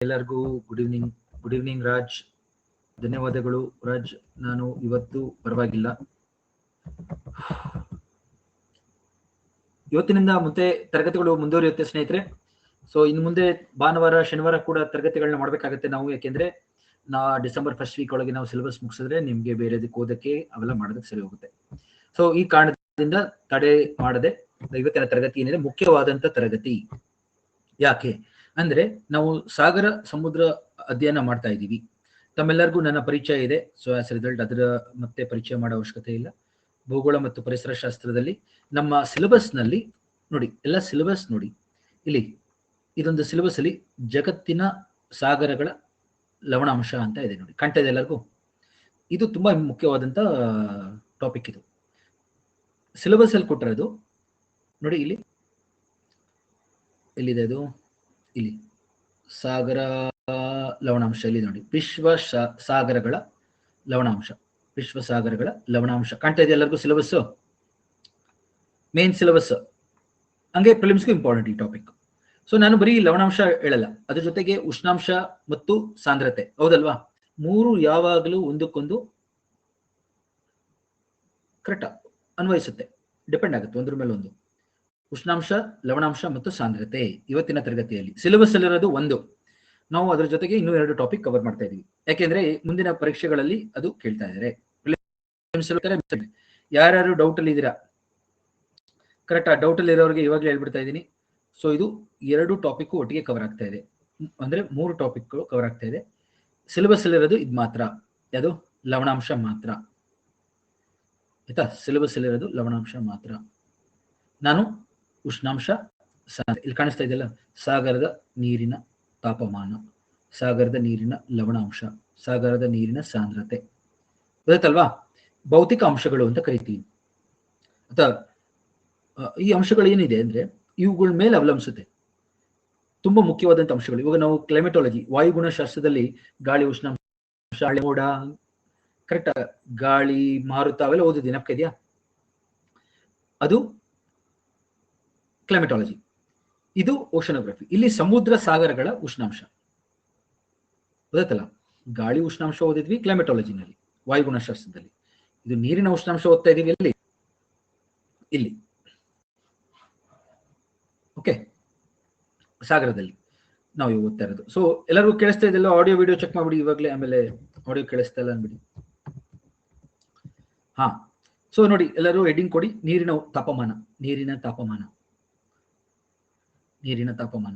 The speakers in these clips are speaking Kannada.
ಎಲ್ಲರಿಗೂ ಗುಡ್ ಈವ್ನಿಂಗ್ ರಾಜ್. ಧನ್ಯವಾದಗಳು ರಾಜ್. ನಾನು ಇವತ್ತು ಪರವಾಗಿಲ್ಲ. ಇವತ್ತಿನಿಂದ ಮತ್ತೆ ತರಗತಿಗಳು ಮುಂದುವರಿಯುತ್ತೆ ಸ್ನೇಹಿತರೆ. ಸೊ ಇನ್ನು ಮುಂದೆ ಭಾನುವಾರ ಶನಿವಾರ ಕೂಡ ತರಗತಿಗಳನ್ನ ಮಾಡ್ಬೇಕಾಗತ್ತೆ ನಾವು. ಯಾಕೆಂದ್ರೆ ಡಿಸೆಂಬರ್ ಫಸ್ಟ್ ವೀಕ್ ಒಳಗೆ ನಾವು ಸಿಲೆಬಸ್ ಮುಗಿಸಿದ್ರೆ ನಿಮ್ಗೆ ಬೇರೆದಕ್ಕೆ ಓದಕ್ಕೆ ಅವೆಲ್ಲ ಮಾಡೋದಕ್ಕೆ ಸರಿ ಹೋಗುತ್ತೆ. ಸೊ ಈ ಕಾರಣದಿಂದ ತಡೆ ಮಾಡದೆ ಇವತ್ತಿನ ತರಗತಿ ಏನಿದೆ ಮುಖ್ಯವಾದಂತ ತರಗತಿ. ಯಾಕೆ ಅಂದ್ರೆ ನಾವು ಸಾಗರ ಸಮುದ್ರ ಅಧ್ಯಯನ ಮಾಡ್ತಾ ಇದ್ದೀವಿ. ತಮ್ಮೆಲ್ಲರಿಗೂ ನನ್ನ ಪರಿಚಯ ಇದೆ. ಸೊ ಆಸ್ ರಿಸಲ್ಟ್ ಅದರ ಮತ್ತೆ ಪರಿಚಯ ಮಾಡೋ ಅವಶ್ಯಕತೆ ಇಲ್ಲ. ಭೂಗೋಳ ಮತ್ತು ಪರಿಸರ ಶಾಸ್ತ್ರದಲ್ಲಿ ನಮ್ಮ ಸಿಲೆಬಸ್ ನಲ್ಲಿ ನೋಡಿ, ಎಲ್ಲ ಸಿಲೆಬಸ್ ನೋಡಿ, ಇಲ್ಲಿ ಇದೊಂದು ಸಿಲೆಬಸ್ ಅಲ್ಲಿ ಜಗತ್ತಿನ ಸಾಗರಗಳ ಲವಣಾಂಶ ಅಂತ ಇದೆ ನೋಡಿ, ಕಾಣ್ತಾ ಇದೆ ಎಲ್ಲರಿಗೂ. ಇದು ತುಂಬಾ ಮುಖ್ಯವಾದಂತ ಟಾಪಿಕ್. ಇದು ಸಿಲೆಬಸ್ ಅಲ್ಲಿ ಕೊಟ್ಟಿರೋದು ನೋಡಿ. ಎಲ್ಲಿದೆ ಅದು? ಇಲ್ಲಿ ಸಾಗರ ಲವಣಾಂಶ ಇಲ್ಲಿ ನೋಡಿ, ವಿಶ್ವ ಸಾಗರಗಳ ಲವಣಾಂಶ, ವಿಶ್ವ ಸಾಗರಗಳ ಲವಣಾಂಶ ಕಾಣ್ತಾ ಇದೆ ಎಲ್ಲರಿಗೂ. ಸಿಲೆಬಸ್ ಮೇನ್ ಸಿಲೆಬಸ್, ಹಂಗೆ ಪ್ರಿಲಿಮ್ಸ್ಗೂ ಇಂಪಾರ್ಟೆಂಟ್ ಈ ಟಾಪಿಕ್. ಸೊ ನಾನು ಬರೀ ಲವಣಾಂಶ ಹೇಳಲ್ಲ, ಅದ್ರ ಜೊತೆಗೆ ಉಷ್ಣಾಂಶ ಮತ್ತು ಸಾಂದ್ರತೆ, ಹೌದಲ್ವಾ? ಮೂರು ಯಾವಾಗಲೂ ಒಂದಕ್ಕೊಂದು ಕರೆಕ್ಟ್ ಅನ್ವಯಿಸುತ್ತೆ, ಡಿಪೆಂಡ್ ಆಗುತ್ತೆ ಒಂದ್ರ ಮೇಲೆ ಒಂದು. ಉಷ್ಣಾಂಶ, ಲವಣಾಂಶ ಮತ್ತು ಸಾಂದ್ರತೆ ಇವತ್ತಿನ ತರಗತಿಯಲ್ಲಿ ಸಿಲೆಬಸ್ ಅಲ್ಲಿರೋದು ಒಂದು. ನಾವು ಅದರ ಜೊತೆಗೆ ಇನ್ನೂ 2 ಟಾಪಿಕ್ ಕವರ್ ಮಾಡ್ತಾ ಇದೀವಿ. ಯಾಕೆಂದ್ರೆ ಮುಂದಿನ ಪರೀಕ್ಷೆಗಳಲ್ಲಿ ಅದು ಕೇಳ್ತಾ ಇದ್ದಾರೆ. ಯಾರ್ಯಾರು ಡೌಟ್ ಅಲ್ಲಿ ಇದ್ದೀರಾ? ಕರೆಕ್ಟ್. ಡೌಟ್ ಅಲ್ಲಿ ಇರೋರಿಗೆ ಇವಾಗಲೇ ಹೇಳ್ಬಿಡ್ತಾ ಇದ್ದೀನಿ. ಸೊ ಇದು 2 ಟಾಪಿಕ್ ಒಟ್ಟಿಗೆ ಕವರ್ ಆಗ್ತಾ ಇದೆ, ಅಂದ್ರೆ 3 ಟಾಪಿಕ್ ಕವರ್ ಆಗ್ತಾ ಇದೆ. ಸಿಲೆಬಸ್ ಅಲ್ಲಿರೋದು ಇದು ಮಾತ್ರ, ಯಾವುದು? ಲವಣಾಂಶ ಮಾತ್ರ, ಆಯ್ತಾ? ಸಿಲೆಬಸ್ ಅಲ್ಲಿರೋದು ಲವಣಾಂಶ ಮಾತ್ರ. ನಾನು ಉಷ್ಣಾಂಶ, ಇಲ್ಲಿ ಕಾಣಿಸ್ತಾ ಇದೆಯಲ್ಲ, ಸಾಗರದ ನೀರಿನ ತಾಪಮಾನ, ಸಾಗರದ ನೀರಿನ ಲವಣಾಂಶ, ಸಾಗರದ ನೀರಿನ ಸಾಂದ್ರತೆ, ಗೊತ್ತಲ್ವಾ? ಭೌತಿಕ ಅಂಶಗಳು ಅಂತ ಕರಿತೀವಿ. ಅಥವಾ ಈ ಅಂಶಗಳು ಏನಿದೆ ಅಂದ್ರೆ ಇವುಗಳ ಮೇಲೆ ಅವಲಂಬಿಸುತ್ತೆ, ತುಂಬಾ ಮುಖ್ಯವಾದಂತ ಅಂಶಗಳು. ಇವಾಗ ನಾವು ಕ್ಲೈಮೆಟಾಲಜಿ, ವಾಯುಗುಣಶಾಸ್ತ್ರದಲ್ಲಿ ಗಾಳಿ, ಉಷ್ಣಾಂಶ, ಮೋಡ, ಕರೆಕ್ಟ್, ಗಾಳಿ, ಮಾರುತ ಅವೆಲ್ಲ ಓದಿದ್ವಿ, ನೆನಪು ಇದೆಯಾ? ಅದು ಕ್ಲೈಮೆಟಾಲಜಿ. ಇದು ಓಷನೋಗ್ರಫಿ. ಇಲ್ಲಿ ಸಮುದ್ರ ಸಾಗರಗಳ ಉಷ್ಣಾಂಶ, ಗೊತ್ತಲ್ಲ? ಗಾಳಿ ಉಷ್ಣಾಂಶ ಓದಿದ್ವಿ ಕ್ಲೈಮೆಟಾಲಜಿನಲ್ಲಿ, ವಾಯುಗುಣಶಾಸ್ತ್ರದಲ್ಲಿ. ಇದು ನೀರಿನ ಉಷ್ಣಾಂಶ ಓದ್ತಾ ಇದೀವಿ ಎಲ್ಲಿ? ಇಲ್ಲಿ, ಓಕೆ, ಸಾಗರದಲ್ಲಿ ನಾವು ಓದ್ತಾ ಇರೋದು. ಸೊ ಎಲ್ಲರಿಗೂ ಕೇಳಿಸ್ತಾ ಇದೆಲ್ಲ? ಆಡಿಯೋ ವಿಡಿಯೋ ಚೆಕ್ ಮಾಡ್ಬಿಡಿ ಇವಾಗಲೇ, ಆಮೇಲೆ ಆಡಿಯೋ ಕೇಳಿಸ್ತಾ ಇಲ್ಲ ಅನ್ಬಿಡಿ. ಹಾ, ಸೊ ನೋಡಿ ಎಲ್ಲರೂ ಹೆಡ್ಡಿಂಗ್ ಕೊಡಿ, ನೀರಿನ ತಾಪಮಾನ, ನೀರಿನ ತಾಪಮಾನ, ನೀರಿನ ತಾಪಮಾನ.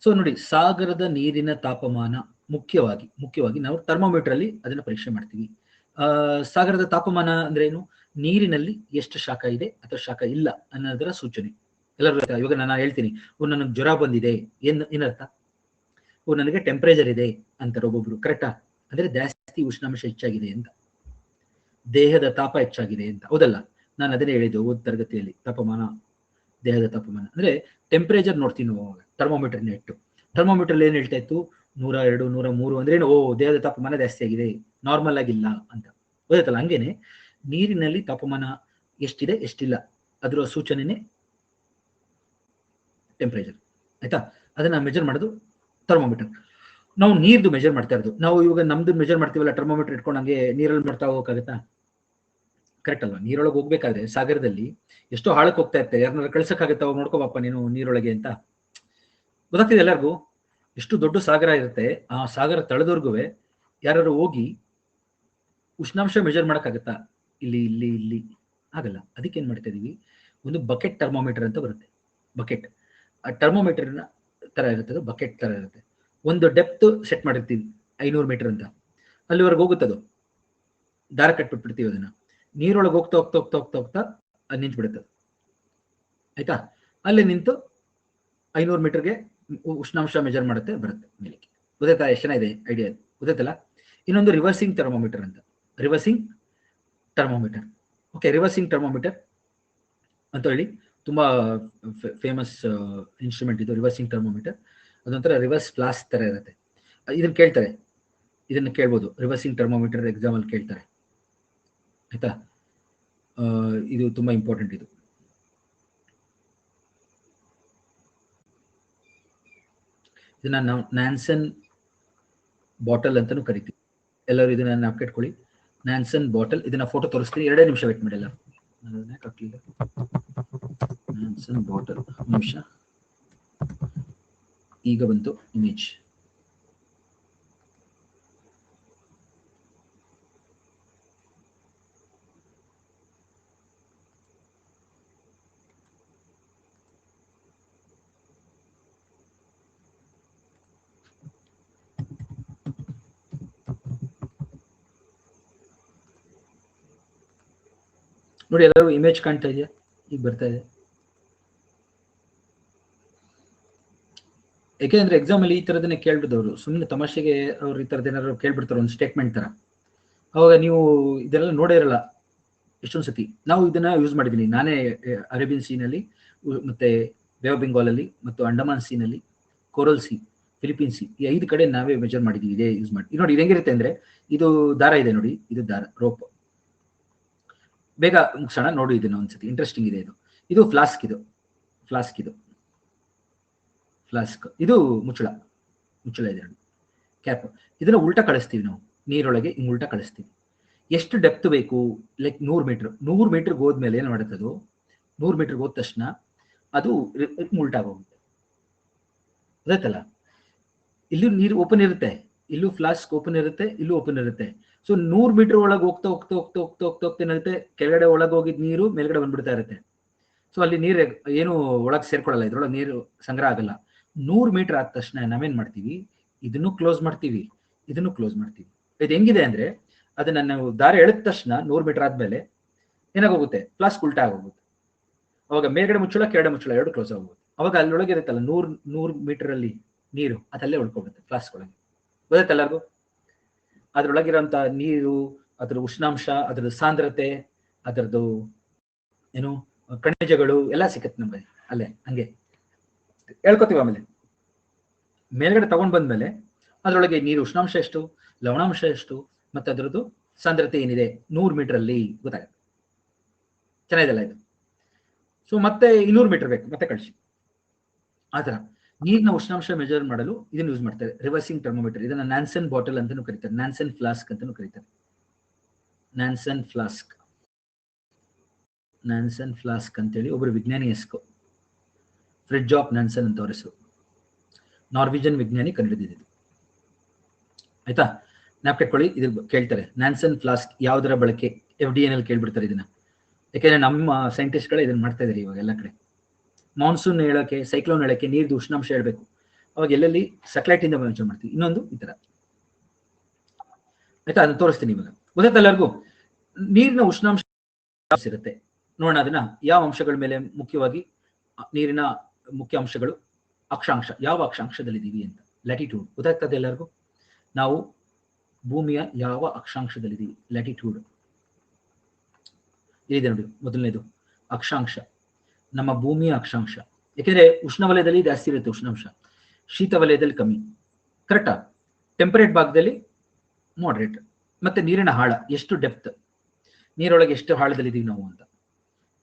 ಸೊ ನೋಡಿ, ಸಾಗರದ ನೀರಿನ ತಾಪಮಾನ ಮುಖ್ಯವಾಗಿ ನಾವು ಥರ್ಮೋಮೀಟರ್ ಅಲ್ಲಿ ಅದನ್ನ ಪರೀಕ್ಷೆ ಮಾಡ್ತೀವಿ. ಸಾಗರದ ತಾಪಮಾನ ಅಂದ್ರೆ ಏನು? ನೀರಿನಲ್ಲಿ ಎಷ್ಟು ಶಾಖ ಇದೆ ಅಥವಾ ಶಾಖ ಇಲ್ಲ ಅನ್ನೋದರ ಸೂಚನೆ. ಎಲ್ಲರೂ ಇವಾಗ ನಾನು ಹೇಳ್ತೀನಿ, ನನಗೆ ಜ್ವರ ಬಂದಿದೆ, ಏನರ್ಥ? ನನಗೆ ಟೆಂಪರೇಚರ್ ಇದೆ ಅಂತಾರೆ ಒಬ್ಬೊಬ್ರು, ಕರೆಕ್ಟಾ? ಅಂದ್ರೆ ಜಾಸ್ತಿ ಉಷ್ಣಾಂಶ ಹೆಚ್ಚಾಗಿದೆ ಅಂತ, ದೇಹದ ತಾಪ ಹೆಚ್ಚಾಗಿದೆ ಅಂತ, ಹೌದಲ್ಲ? ನಾನು ಅದನ್ನೇ ಹೇಳಿದ್ದು ಓದ್ ತರಗತಿಯಲ್ಲಿ. ತಾಪಮಾನ, ದೇಹದ ತಾಪಮಾನ ಅಂದ್ರೆ ಟೆಂಪರೇಚರ್ ನೋಡ್ತೀವಿ ನಾವು ಥರ್ಮೋಮೀಟರ್ ಇಟ್ಟು. ಥರ್ಮೋಮೀಟರ್ ಏನ್ ಹೇಳ್ತಾ ಇತ್ತು? 102, 103 ಅಂದ್ರೆ ಏನು? ದೇಹದ ತಾಪಮಾನ ಜಾಸ್ತಿ ಆಗಿದೆ, ನಾರ್ಮಲ್ ಆಗಿಲ್ಲ ಅಂತ, ಗೊತ್ತಲ್ಲ? ಹಂಗೇನೆ ನೀರಿನಲ್ಲಿ ತಾಪಮಾನ ಎಷ್ಟಿದೆ ಎಷ್ಟಿಲ್ಲ ಅದರ ಸೂಚನೆನೇ ಟೆಂಪರೇಚರ್, ಆಯ್ತಾ? ಅದನ್ನ ಮೆಜರ್ ಮಾಡೋದು ಥರ್ಮೋಮೀಟರ್. ನಾವು ನೀರ್ದು ಮೆಜರ್ ಮಾಡ್ತಾ ಇರೋದು. ನಾವು ಇವಾಗ ನಮ್ದು ಮೆಜರ್ ಮಾಡ್ತೀವಲ್ಲ ಥರ್ಮೋಮೀಟರ್ ಇಟ್ಕೊಂಡು, ಹಂಗೆ ನೀರಲ್ಲಿ ಮಾಡ್ತಾ ಹೋಗಕ್ಕಾಗತ್ತಾ? ಕರೆಕ್ಟ್ ಅಲ್ವಾ? ನೀರೊಳಗೆ ಹೋಗ್ಬೇಕಾದ್ರೆ ಸಾಗರದಲ್ಲಿ ಎಷ್ಟೋ ಹಾಳಕ್ಕೆ ಹೋಗ್ತಾ ಇರ್ತಾರೆ. ಯಾರನ್ನಾರು ಕಳ್ಸಕ್ಕಾಗತ್ತ? ಅವ್ರು ನೋಡ್ಕೋಬಪ್ಪ ನೀನು ನೀರೊಳಗೆ ಅಂತ. ಗೊತ್ತಾಗ್ತಿದೆ ಎಲ್ಲರಿಗೂ? ಎಷ್ಟು ದೊಡ್ಡ ಸಾಗರ ಇರುತ್ತೆ, ಆ ಸಾಗರ ತಳದವರ್ಗು ಯಾರು ಹೋಗಿ ಉಷ್ಣಾಂಶ ಮೆಜರ್ ಮಾಡಕ್ಕಾಗತ್ತಾ? ಇಲ್ಲಿ ಇಲ್ಲಿ ಇಲ್ಲಿ ಆಗಲ್ಲ. ಅದಕ್ಕೆ ಏನ್ ಮಾಡ್ತಾ ಇದೀವಿ, ಒಂದು ಬಕೆಟ್ ಥರ್ಮೋಮೀಟರ್ ಅಂತ ಬರುತ್ತೆ. ಬಕೆಟ್ ಥರ್ಮೋಮೀಟರ್ ತರ ಇರುತ್ತೆ, ಬಕೆಟ್ ತರ ಇರುತ್ತೆ. ಒಂದು ಡೆಪ್ತ್ ಸೆಟ್ ಮಾಡಿರ್ತೀವಿ 500 ಮೀಟರ್ ಅಂತ, ಅಲ್ಲಿವರೆಗೆ ಹೋಗುತ್ತದು. ದಾರ ಕಟ್ಬಿಟ್ಬಿಡ್ತೀವಿ ಅದನ್ನ. ನೀರೊಳಗೆ ಹೋಗ್ತಾ ಹೋಗ್ತಾ ಹೋಗ್ತಾ ಹೋಗ್ತಾ ಹೋಗ್ತಾ ಅದು ನಿಂತ್ಬಿಡುತ್ತೆ, ಆಯ್ತಾ? ಅಲ್ಲಿ ನಿಂತು 500 ಮೀಟರ್ಗೆ ಉಷ್ಣಾಂಶ ಮೆಜರ್ ಮಾಡುತ್ತೆ, ಬರುತ್ತೆ ಮೇಲಕ್ಕೆ. ಗೊತ್ತಾಯ್ತಾ? ಎಷ್ಟು ಚೆನ್ನಾಗಿದೆ ಐಡಿಯಾ, ಗೊತ್ತಾಯ್ತಲ್ಲ? ಇನ್ನೊಂದು ರಿವರ್ಸಿಂಗ್ ಥರ್ಮೋಮೀಟರ್ ಅಂತ, reversing thermometer. Okay, reversing thermometer ಅಂತ ಹೇಳಿ ತುಂಬಾ ಫೇಮಸ್ ಇನ್ಸ್ಟ್ರೂಮೆಂಟ್ ಇದು, ರಿವರ್ಸಿಂಗ್ ಥರ್ಮೋಮೀಟರ್. ಅದೊಂಥರ ರಿವರ್ಸ್ ಫ್ಲಾಸ್ಕ್ ತರ ಇರುತ್ತೆ. ಇದನ್ನ ಕೇಳ್ತಾರೆ, ಇದನ್ನ ಕೇಳ್ಬೋದು, ರಿವರ್ಸಿಂಗ್ ಥರ್ಮೋಮೀಟರ್ ಎಕ್ಸಾಮ್ ಅಲ್ಲಿ ಕೇಳ್ತಾರೆ, ಆಯ್ತಾ? ಇದು ತುಂಬಾ ಇಂಪಾರ್ಟೆಂಟ್ ಇದು. ಇದನ್ನ ನಾವು ನ್ಯಾನ್ಸನ್ ಬಾಟಲ್ ಅಂತಾನು ಕರಿತೀವಿ. ಎಲ್ಲರೂ ಇದನ್ನ ನೆನಪಿಟ್ಕೊಳ್ಳಿ, ನ್ಯಾನ್ಸನ್ ಬಾಟಲ್. ಇದನ್ನ ಫೋಟೋ ತೋರಿಸ್ತೀನಿ, 2 ನಿಮಿಷ ವೇಟ್ ಮಾಡಿ. ಎಲ್ಲ ನ್ಯಾನ್ಸನ್ ಬಾಟಲ್, ನಿಮಿಷ, ಈಗ ಬಂತು ಇಮೇಜ್. ನೋಡಿ, ಎಲ್ಲರೂ ಇಮೇಜ್ ಕಾಣ್ತಾ ಇದೆಯಾ? ಈಗ ಬರ್ತಾ ಇದೆ. ಯಾಕೆಂದ್ರೆ ಎಕ್ಸಾಮ್ ಅಲ್ಲಿ ಈ ತರದನ್ನ ಕೇಳ್ಬಿಡೋರು, ಸುಮ್ಮನೆ ತಮಾಷೆಗೆ ಅವ್ರು ಈ ತರದ್ ಏನಾದ್ರು ಕೇಳ್ಬಿಡ್ತಾರೆ ಒಂದು ಸ್ಟೇಟ್ಮೆಂಟ್ ತರ. ಅವಾಗ ನೀವು ಇದೆಲ್ಲ ನೋಡೇ ಇರಲ್ಲ ಎಷ್ಟೊಂದು ಸತಿ. ನಾವು ಇದನ್ನ ಯೂಸ್ ಮಾಡಿದೀನಿ ನಾನೇ, ಅರೇಬಿಯನ್ ಸೀನಲ್ಲಿ, ಮತ್ತೆ ಬೇ ಆಫ್ ಬೆಂಗಾಲ್ ಅಲ್ಲಿ, ಮತ್ತು ಅಂಡಮಾನ್ ಸೀನಲ್ಲಿ, ಕೋರಲ್ ಸಿ, ಫಿಲಿಪೀನ್ ಸಿ, ಈ 5 ಕಡೆ ನಾವೇ ಮೆಜರ್ ಮಾಡಿದೀವಿ ಇದೇ ಯೂಸ್ ಮಾಡಿ. ನೋಡಿ ಇದು ಹೆಂಗಿರುತ್ತೆ ಅಂದ್ರೆ, ಇದು ದಾರ ಇದೆ ನೋಡಿ, ಇದು ದಾರ, ರೋಪ್. ಬೇಗ ಮುಗಿಸೋಣ, ನೋಡಿ ಇದನ್ನ ಒಂದ್ಸತಿ, ಇಂಟ್ರೆಸ್ಟಿಂಗ್ ಇದೆ ಇದು. ಇದು ಫ್ಲಾಸ್ಕ್, ಇದು ಫ್ಲಾಸ್ಕ್, ಇದು ಫ್ಲಾಸ್ಕ್, ಇದು ಮುಚ್ಚಳ ಇದೆ ನೋಡಿ, ಕ್ಯಾಪ್. ಇದನ್ನ ಉಲ್ಟಾ ಕಳಿಸ್ತೀವಿ ನಾವು ನೀರೊಳಗೆ, ಹಿಂಗ್ ಉಲ್ಟಾ ಕಳಿಸ್ತೀವಿ. ಎಷ್ಟು ಡೆಪ್ತ್ ಬೇಕು? Like 100 metre. 100 ಮೀಟರ್ಗೆ ಹೋದ್ಮೇಲೆ ಏನ್ ಮಾಡುತ್ತೆ ಅದು? 100 ಮೀಟರ್ಗೆ ಹೋದ ತಕ್ಷಣ ಅದು ಉಲ್ಟಾ ಹೋಗುತ್ತೆ, ಗೊತ್ತಾಯ್ತಲ್ಲ? ಇಲ್ಲೂ ನೀರು ಓಪನ್ ಇರುತ್ತೆ, ಇಲ್ಲೂ ಫ್ಲಾಸ್ಕ್ ಓಪನ್ ಇರುತ್ತೆ, ಇಲ್ಲೂ ಓಪನ್ ಇರುತ್ತೆ. ಸೊ 100 ಮೀಟರ್ ಒಳಗೆ ಹೋಗ್ತಾ ಹೋಗ್ತಾ ಹೋಗ್ತಾ ಹೋಗ್ತಾ ಹೋಗ್ತಾ ಹೋಗ್ತಾ ಏನಾಗುತ್ತೆ, ಕೆಳಗಡೆ ಒಳಗೆ ಹೋಗಿದ್ ನೀರು ಮೇಲ್ಗಡೆ ಬಂದ್ಬಿಡ್ತಾ ಇರುತ್ತೆ. ಸೊ ಅಲ್ಲಿ ನೀರು ಏನು ಒಳಗೆ ಸೇರ್ಕೊಳ್ಳಲ್ಲ, ಇದ್ರೊಳಗೆ ನೀರು ಸಂಗ್ರಹ ಆಗಲ್ಲ. 100 ಮೀಟರ್ ಆದ ತಕ್ಷಣ ನಾವೇನ್ ಮಾಡ್ತೀವಿ, ಇದನ್ನು ಕ್ಲೋಸ್ ಮಾಡ್ತೀವಿ, ಇದನ್ನು ಕ್ಲೋಸ್ ಮಾಡ್ತೀವಿ. ಇದು ಹೆಂಗಿದೆ ಅಂದ್ರೆ, ಅದನ್ನ ನಾವು ದಾರ ಎಳೆದ ತಕ್ಷಣ 100 ಮೀಟರ್ ಆದ್ಮೇಲೆ ಏನಾಗೋಗುತ್ತೆ, ಫ್ಲಾಸ್ಕ್ ಉಲ್ಟಾ ಆಗೋಗುತ್ತೆ. ಅವಾಗ ಮೇಲ್ಗಡೆ ಮುಚ್ಚಳ, ಕೆಳಗಡೆ ಮುಚ್ಚಳ ಎರಡು ಕ್ಲೋಸ್ ಆಗೋಗುತ್ತೆ. ಅವಾಗ ಅಲ್ಲೊಳಗೆ ಇರುತ್ತಲ್ಲ 100 ಮೀಟರ್ ಅಲ್ಲಿ ನೀರು, ಅದಲ್ಲೇ ಉಳ್ಕೊಗುತ್ತೆ ಫ್ಲಾಸ್ಕ್ ಒಳಗೆ, ಗೊತ್ತಾಯ್ತು ಎಲ್ಲರಿಗೂ? ಅದ್ರೊಳಗಿರೋಂಥ ನೀರು, ಅದ್ರ ಉಷ್ಣಾಂಶ, ಅದ್ರ ಸಾಂದ್ರತೆ, ಅದರದ್ದು ಏನು ಖನಿಜಗಳು ಎಲ್ಲ ಸಿಕ್ಕತ್ತೆ ನಮಗೆ ಅಲ್ಲೇ. ಹಂಗೆ ಹೇಳ್ಕೊತೀವಿ. ಆಮೇಲೆ ಮೇಲ್ಗಡೆ ತಗೊಂಡ್ ಬಂದ್ಮೇಲೆ ಅದ್ರೊಳಗೆ ನೀರು ಉಷ್ಣಾಂಶ ಎಷ್ಟು, ಲವಣಾಂಶ ಎಷ್ಟು, ಮತ್ತೆ ಅದರದ್ದು ಸಾಂದ್ರತೆ ಏನಿದೆ 100 ಮೀಟರ್ ಅಲ್ಲಿ ಗೊತ್ತಾಗುತ್ತೆ. ಚೆನ್ನಾಗಿದೆಲ್ಲ ಇದು. ಸೊ ಮತ್ತೆ 200 ಮೀಟರ್ ಬೇಕು, ಮತ್ತೆ ಕಳಿಸಿ. ಆತರ ನೀರಿನ ಉಷ್ಣಾಂಶ ಮೆಜರ್ ಮಾಡಲು ಇದನ್ನು ಯೂಸ್ ಮಾಡ್ತಾರೆ, ರಿವರ್ಸಿಂಗ್ ಥರ್ಮೋಮೀಟರ್. ಇದನ್ನ ನ್ಯಾನ್ಸನ್ ಬಾಟಲ್ ಅಂತಾನೂ ಕರೀತಾರೆ, ನ್ಯಾನ್ಸನ್ ಫ್ಲಾಸ್ಕ್ ಅಂತಾನೂ ಕರೀತಾರೆ. ನ್ಯಾನ್ಸನ್ ಫ್ಲಾಸ್ಕ್, ನ್ಯಾನ್ಸನ್ ಫ್ಲಾಸ್ಕ್ ಅಂತೇಳಿ ಒಬ್ಬರು ವಿಜ್ಞಾನಿ ಹೆಸರು, ಫ್ರಿಡ್ಜಾಫ್ ನ್ಯಾನ್ಸನ್ ಅಂತ ಅವ್ರ ಹೆಸರು, ನಾರ್ವಿಜನ್ ವಿಜ್ಞಾನಿ ಕಂಡುಹಿಡಿದಿದ್ದು. ಆಯ್ತಾ? ಜ್ಞಾಪಕಿಟ್ಕೊಳ್ಳಿ, ಇದು ಕೇಳ್ತಾರೆ ನ್ಯಾನ್ಸನ್ ಫ್ಲಾಸ್ಕ್ ಯಾವುದರ ಬಳಕೆ, FDA ನಲ್ಲಿ ಕೇಳ್ಬಿಡ್ತಾರೆ ಇದನ್ನ. ಯಾಕೆಂದ್ರೆ ನಮ್ಮ ಸೈಂಟಿಸ್ಟ್ಗಳೇ ಇದನ್ನ ಮಾಡ್ತಾ ಇದಾರೆ ಇವಾಗ ಎಲ್ಲ ಕಡೆ. ಮಾನ್ಸೂನ್ ಹೇಳಕ್ಕೆ, ಸೈಕ್ಲೋನ್ ಹೇಳಕ್ಕೆ ನೀರ್ದು ಉಷ್ಣಾಂಶ ಹೇಳ್ಬೇಕು, ಅವಾಗ ಎಲ್ಲೆಲ್ಲಿ ಸ್ಯಾಟಲೈಟ್ ಇಂದ ಮೆನ್ಷನ್ ಮಾಡ್ತೀವಿ. ಇನ್ನೊಂದು ಈ ತರ, ಆಯ್ತಾ? ಅದನ್ನ ತೋರಿಸ್ತೀನಿ ಇವಾಗ, ಗೊತ್ತಾಯ್ತು ಎಲ್ಲರಿಗೂ? ನೀರಿನ ಉಷ್ಣಾಂಶ ಇರುತ್ತೆ, ನೋಡೋಣ ಅದನ್ನ. ಯಾವ ಅಂಶಗಳ ಮೇಲೆ ಮುಖ್ಯವಾಗಿ ನೀರಿನ ಮುಖ್ಯ ಅಂಶಗಳು? ಅಕ್ಷಾಂಶ, ಯಾವ ಅಕ್ಷಾಂಶದಲ್ಲಿದ್ದೀವಿ ಅಂತ, ಲ್ಯಾಟಿಟ್ಯೂಡ್. ಗೊತ್ತಾಗ್ತದೆ ಎಲ್ಲರಿಗೂ? ನಾವು ಭೂಮಿಯ ಯಾವ ಅಕ್ಷಾಂಶದಲ್ಲಿದ್ದೀವಿ, ಲ್ಯಾಟಿಟ್ಯೂಡ್ ಇದೆ ನೋಡಿ. ಮೊದಲನೇದು ಅಕ್ಷಾಂಶ, ನಮ್ಮ ಭೂಮಿಯ ಅಕ್ಷಾಂಶ. ಯಾಕೆಂದ್ರೆ ಉಷ್ಣವಲಯದಲ್ಲಿ ಜಾಸ್ತಿ ಇರುತ್ತೆ ಉಷ್ಣಾಂಶ, ಶೀತ ವಲಯದಲ್ಲಿ ಕಮ್ಮಿ, ಕರೆಕ್ಟಾ? ಟೆಂಪರೇಟ್ ಭಾಗದಲ್ಲಿ ಮಾಡ್ರೇಟ್. ಮತ್ತೆ ನೀರಿನ ಆಳ, ಎಷ್ಟು ಡೆಪ್ತ್, ನೀರೊಳಗೆ ಎಷ್ಟು ಆಳದಲ್ಲಿದ್ದೀವಿ ನಾವು ಅಂತ.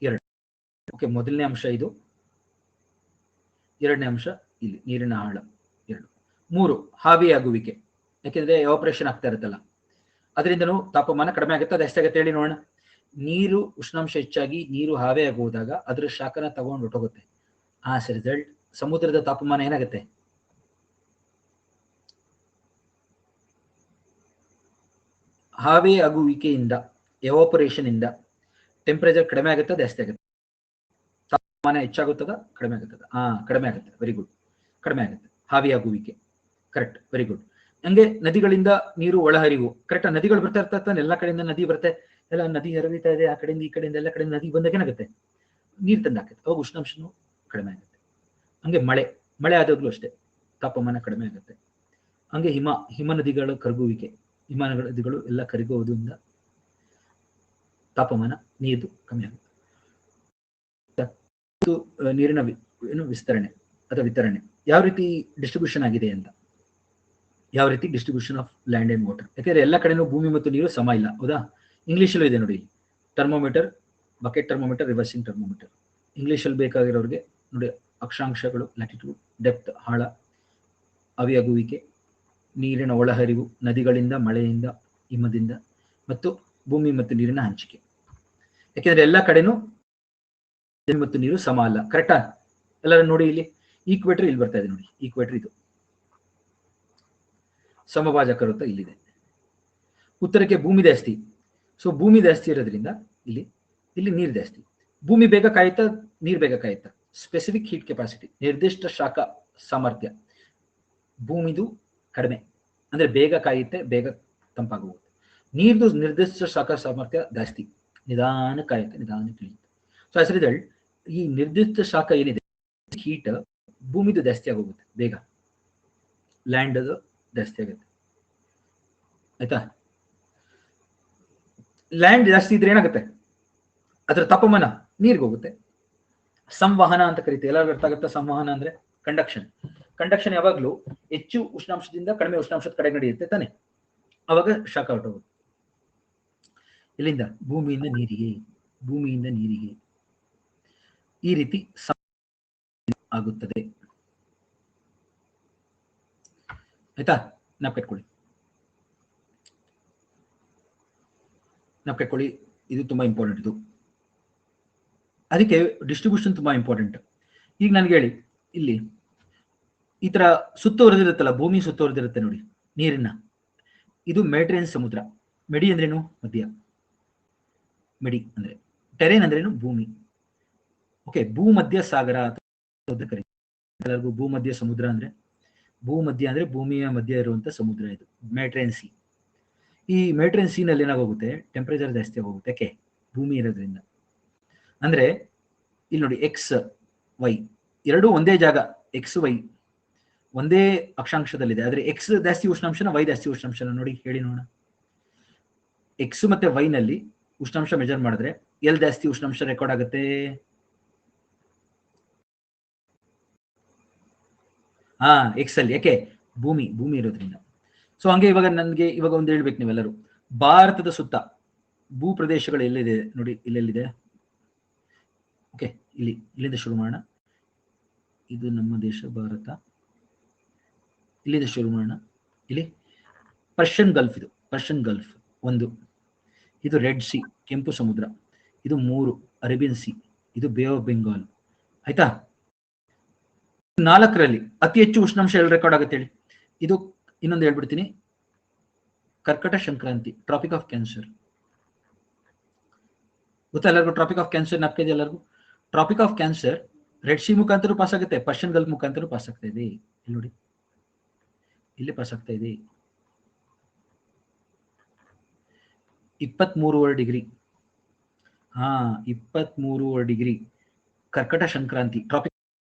2. ಓಕೆ, ಮೊದಲನೇ ಅಂಶ ಇದು. ಎರಡನೇ ಅಂಶ ಇಲ್ಲಿ ನೀರಿನ ಆಳ 2. 3 ಆವಿಯಾಗುವಿಕೆ, ಯಾಕೆಂದ್ರೆ ಎವಾಪರೇಷನ್ ಆಗ್ತಾ ಇರುತ್ತಲ್ಲ, ಅದರಿಂದನೂ ತಾಪಮಾನ ಕಡಿಮೆ ಆಗುತ್ತೆ. ಅದು ಎಷ್ಟಾಗುತ್ತೆ ಹೇಳಿ ನೋಡೋಣ. ನೀರು ಉಷ್ಣಾಂಶ ಹೆಚ್ಚಾಗಿ ನೀರು ಆವಿಯಾಗುವಾಗ ಅದ್ರ ಶಾಖನ ತಗೊಂಡು ಹೊಟ್ಟೋಗುತ್ತೆ. ಆಸ್ ರಿಸಲ್ಟ್ ಸಮುದ್ರದ ತಾಪಮಾನ ಏನಾಗುತ್ತೆ? ಆವಿಯಾಗುವಿಕೆಯಿಂದ, ಎವಾಪರೇಷನ್ ಇಂದ ಟೆಂಪರೇಚರ್ ಕಡಿಮೆ ಆಗುತ್ತೆ, ಜಾಸ್ತಿ ಆಗುತ್ತೆ. ತಾಪಮಾನ ಹೆಚ್ಚಾಗುತ್ತದ, ಕಡಿಮೆ ಆಗುತ್ತದ? ಕಡಿಮೆ ಆಗುತ್ತೆ. ವೆರಿ ಗುಡ್, ಕಡಿಮೆ ಆಗುತ್ತೆ ಆವಿಯಾಗುವಿಕೆ. Correct, very good. ಹಂಗೆ ನದಿಗಳಿಂದ ನೀರು ಒಳಹರಿವು, ಕರೆಕ್ಟ್. ನದಿಗಳು ಬರ್ತಾ ಇರ್ತಾನೆ, ಎಲ್ಲ ಕಡೆಯಿಂದ ನದಿ ಬರುತ್ತೆ, ಎಲ್ಲ ನದಿ ಹರಿತಾ ಇದೆ, ಆ ಕಡೆಯಿಂದ ಈ ಕಡೆಯಿಂದ ಎಲ್ಲ ಕಡೆಯಿಂದ ನದಿ ಬಂದಾಗ ಏನಾಗುತ್ತೆ? ನೀರು ತಂದಾಕತ್ತೆ, ಅವಾಗ ಉಷ್ಣಾಂಶನೂ ಕಡಿಮೆ ಆಗುತ್ತೆ. ಹಂಗೆ ಮಳೆ ಆದಾಗ್ಲೂ ಅಷ್ಟೇ ತಾಪಮಾನ ಕಡಿಮೆ ಆಗುತ್ತೆ. ಹಂಗೆ ಹಿಮ ನದಿಗಳ ಕರಗುವಿಕೆ, ಹಿಮ ನದಿಗಳು ಎಲ್ಲ ಕರಗೋದ್ರಿಂದ ತಾಪಮಾನ ನೀರು ಕಮ್ಮಿ ಆಗುತ್ತೆ. ನೀರಿನ ಏನು ವಿಸ್ತರಣೆ ಅಥವಾ ವಿತರಣೆ, ಯಾವ ರೀತಿ ಡಿಸ್ಟ್ರಿಬ್ಯೂಷನ್ ಆಗಿದೆ ಅಂತ, ಯಾವ ರೀತಿ distribution of land and water. ಯಾಕಂದ್ರೆ ಎಲ್ಲ ಕಡೆನೂ ಭೂಮಿ ಮತ್ತು ನೀರು ಸಮ ಇಲ್ಲ, ಹೌದಾ? ಇಂಗ್ಲೀಷಲ್ಲೂ ಇದೆ ನೋಡಿ, ಟರ್ಮೋಮೀಟರ್, ಬಕೆಟ್ ಟರ್ಮೋಮೀಟರ್, ರಿವರ್ಸಿಂಗ್ ಟರ್ಮೋಮೀಟರ್. ಇಂಗ್ಲೀಷಲ್ಲಿ ಬೇಕಾಗಿರೋರಿಗೆ ನೋಡಿ, ಅಕ್ಷಾಂಶಗಳು ಲ್ಯಾಟಿಟ್ಯೂಡ್, ಡೆಪ್ತ್ ಆಳ, ಆವಿಯಾಗುವಿಕೆ, ನೀರಿನ ಒಳಹರಿವು, ನದಿಗಳಿಂದ, ಮಳೆಯಿಂದ, ಹಿಮದಿಂದ ಮತ್ತು ಭೂಮಿ ಮತ್ತು ನೀರಿನ ಹಂಚಿಕೆ. ಯಾಕೆಂದ್ರೆ ಎಲ್ಲ ಕಡೆನೂ ಮತ್ತು ನೀರು ಸಮ ಅಲ್ಲ. ಕರೆಕ್ಟಾ? ಎಲ್ಲರೂ ನೋಡಿ, ಇಲ್ಲಿ ಈಕ್ವೇಟರ್ ಇಲ್ಲಿ ಬರ್ತಾ ಇದೆ ನೋಡಿ, ಈಕ್ವೇಟರ್ ಇದು ಸಮಭಾಜಕ ವೃತ್ತ ಇಲ್ಲಿದೆ. ಉತ್ತರಕ್ಕೆ ಭೂಮಿ ಜಾಸ್ತಿ. ಸೊ ಭೂಮಿ ಜಾಸ್ತಿ ಇರೋದ್ರಿಂದ ಇಲ್ಲಿ ಇಲ್ಲಿ ನೀರು ಜಾಸ್ತಿ. ಭೂಮಿ ಬೇಗ ಕಾಯುತ್ತಾ, ನೀರು ಬೇಗ ಕಾಯುತ್ತಾ? ಸ್ಪೆಸಿಫಿಕ್ ಹೀಟ್ ಕೆಪಾಸಿಟಿ, ನಿರ್ದಿಷ್ಟ ಶಾಖ ಸಾಮರ್ಥ್ಯ ಭೂಮಿದು ಕಡಿಮೆ, ಅಂದ್ರೆ ಬೇಗ ಕಾಯುತ್ತೆ, ಬೇಗ ತಂಪಾಗುತ್ತೆ. ನೀರ್ದು ನಿರ್ದಿಷ್ಟ ಶಾಖ ಸಾಮರ್ಥ್ಯ ಜಾಸ್ತಿ, ನಿಧಾನ ಕಾಯುತ್ತೆ, ನಿಧಾನ ತಿಳಿಯುತ್ತೆ. ಸೊ ಆಸ್ ರಿಸಲ್ಟ್ ಈ ನಿರ್ದಿಷ್ಟ ಶಾಖ ಏನಿದೆ, ಹೀಟ್ ಭೂಮಿದು ಜಾಸ್ತಿ ಆಗೋಗುತ್ತೆ, ಬೇಗ ಲ್ಯಾಂಡ್ ಅದು ಜಾಸ್ತಿ ಆಗುತ್ತೆ. ಆಯ್ತಾ? ಲ್ಯಾಂಡ್ ಜಾಸ್ತಿ ಇದ್ರೆ ಏನಾಗುತ್ತೆ, ಅದರ ತಾಪಮಾನ ನೀರ್ಗೆ ಹೋಗುತ್ತೆ. ಸಂವಹನ ಅಂತ ಕರೀತೀವಿ, ಎಲ್ಲರಿಗೂ ಅರ್ಥ ಆಗುತ್ತಾ? ಸಂವಹನ ಅಂದ್ರೆ ಕಂಡಕ್ಷನ್. ಕಂಡಕ್ಷನ್ ಯಾವಾಗ್ಲೂ ಹೆಚ್ಚು ಉಷ್ಣಾಂಶದಿಂದ ಕಡಿಮೆ ಉಷ್ಣಾಂಶದ ಕಡೆ ನಡೆಯುತ್ತೆ ತಾನೆ, ಅವಾಗ ಶಾಖ ಹೊರಟೋಗುತ್ತೆ. ಇಲ್ಲಿಂದ ಭೂಮಿಯಿಂದ ನೀರಿಗೆ, ಭೂಮಿಯಿಂದ ನೀರಿಗೆ ಈ ರೀತಿ ಆಗುತ್ತದೆ. ಆಯ್ತಾ? ನಾವು ಕಟ್ಕೊಳ್ಳಿ, ಇದು ತುಂಬಾ ಇಂಪಾರ್ಟೆಂಟ್. ಇದು ಅದಕ್ಕೆ ಡಿಸ್ಟ್ರಿಬ್ಯೂಷನ್ ತುಂಬಾ ಇಂಪಾರ್ಟೆಂಟ್. ಈಗ ನನ್ಗೆ ಹೇಳಿ, ಇಲ್ಲಿ ಈ ತರ ಸುತ್ತುವರೆದಿರುತ್ತಲ್ಲ, ಭೂಮಿ ಸುತ್ತುವರೆದಿರುತ್ತೆ ನೋಡಿ ನೀರಿನ, ಇದು ಮೆಡಿಟರೇನಿಯನ್ ಸಮುದ್ರ. ಮೆಡಿ ಅಂದ್ರೇನು? ಮಧ್ಯ. ಮೆಡಿ ಅಂದ್ರೆ ಟೆರೇನ್ ಅಂದ್ರೇನು? ಭೂಮಿ. ಓಕೆ, ಭೂಮಧ್ಯ ಸಾಗರ ಎಲ್ಲರಿಗೂ ಭೂಮಧ್ಯ ಸಮುದ್ರ ಅಂದ್ರೆ, ಭೂಮಧ್ಯ ಅಂದ್ರೆ ಭೂಮಿಯ ಮಧ್ಯ ಇರುವಂತ ಸಮುದ್ರ, ಇದು ಮೆಡಿಟರೇನಿಯನ್ ಸಿ. ಈ ಮೆಡಿಟರೇನಿಯನ್ ಸಿ ನಲ್ಲಿ ಏನಾಗೋಗುತ್ತೆ, ಟೆಂಪರೇಚರ್ ಜಾಸ್ತಿ ಆಗೋಗುತ್ತೆ. ಯಾಕೆ? ಭೂಮಿ ಇರೋದ್ರಿಂದ. ಅಂದ್ರೆ ಇಲ್ಲಿ ನೋಡಿ, ಎಕ್ಸ್ ವೈ ಎರಡೂ ಒಂದೇ ಜಾಗ, ಎಕ್ಸ್ ವೈ ಒಂದೇ ಅಕ್ಷಾಂಶದಲ್ಲಿದೆ. ಆದ್ರೆ ಎಕ್ಸ್ ಜಾಸ್ತಿ ಉಷ್ಣಾಂಶನ, ವೈ ಜಾಸ್ತಿ ಉಷ್ಣಾಂಶನ? ನೋಡಿ, ಹೇಳಿ ನೋಡೋಣ. ಎಕ್ಸ್ ಮತ್ತೆ ವೈ ನಲ್ಲಿ ಉಷ್ಣಾಂಶ ಮೆಜರ್ ಮಾಡಿದ್ರೆ ಎಲ್ ಜಾಸ್ತಿ ಉಷ್ಣಾಂಶ ರೆಕಾರ್ಡ್ ಆಗುತ್ತೆ? ಎಕ್ಸ್ ಅಲ್ಲಿ. ಯಾಕೆ? ಭೂಮಿ ಇರೋದ್ರಿಂದ. ಸೊ ಹಂಗೆ ಇವಾಗ ನನ್ಗೆ ಇವಾಗ ಒಂದು ಹೇಳ್ಬೇಕು ನೀವೆಲ್ಲರೂ, ಭಾರತದ ಸುತ್ತ ಭೂ ಪ್ರದೇಶಗಳು ಎಲ್ಲಿದೆ ನೋಡಿ, ಇಲ್ಲೆಲ್ಲಿದೆ? ಓಕೆ, ಇಲ್ಲಿಂದ ಶುರು ಮಾಡೋಣ. ಇದು ನಮ್ಮ ದೇಶ ಭಾರತ, ಇಲ್ಲಿಂದ ಶುರು ಮಾಡೋಣ. ಇಲ್ಲಿ ಪರ್ಷಿಯನ್ ಗಲ್ಫ್, ಇದು ಪರ್ಷಿಯನ್ ಗಲ್ಫ್ ಒಂದು, ಇದು ರೆಡ್ ಸಿ ಕೆಂಪು ಸಮುದ್ರ, ಇದು 3 ಅರೇಬಿಯನ್ ಸಿ, ಇದು ಬೇ ಆಫ್ ಬೆಂಗಾಲ್. ಆಯ್ತಾ? 4ರಲ್ಲಿ ಅತಿ ಹೆಚ್ಚು ಉಷ್ಣಾಂಶ ಎಲ್ಲಿ ರೆಕಾರ್ಡ್ ಆಗುತ್ತೆ ಹೇಳಿ? ಇದು ಇನ್ನೊಂದು ಹೇಳ್ಬಿಡ್ತೀನಿ, ಕರ್ಕಟ ಸಂಕ್ರಾಂತಿ, ಟ್ರಾಪಿಕ್ ಆಫ್ ಕ್ಯಾನ್ಸರ್. ಗೊತ್ತಾ ಎಲ್ಲರಿಗೂ? ಟ್ರಾಪಿಕ್ ಆಫ್ ಕ್ಯಾನ್ಸರ್ ನಾಪ್ಕಿದೆ ಎಲ್ಲರಿಗೂ? Tropic of cancer red sea ಮುಖಾಂತರ ಪಾಸ್ ಆಗುತ್ತೆ, ಪರ್ಷಿಯನ್ ಗಲ್ಫ್ ಮುಖಾಂತರ ಪಾಸ್ ಆಗ್ತಾ ಇದೆ. ಇಲ್ಲಿ ನೋಡಿ, ಇಲ್ಲಿ ಪಾಸ್ ಆಗ್ತಾ ಇದೆ. 23 ಡಿಗ್ರಿ, 23 ಡಿಗ್ರಿ ಕರ್ಕಟ ಸಂಕ್ರಾಂತಿ, ಟ್ರಾಪಿಕ್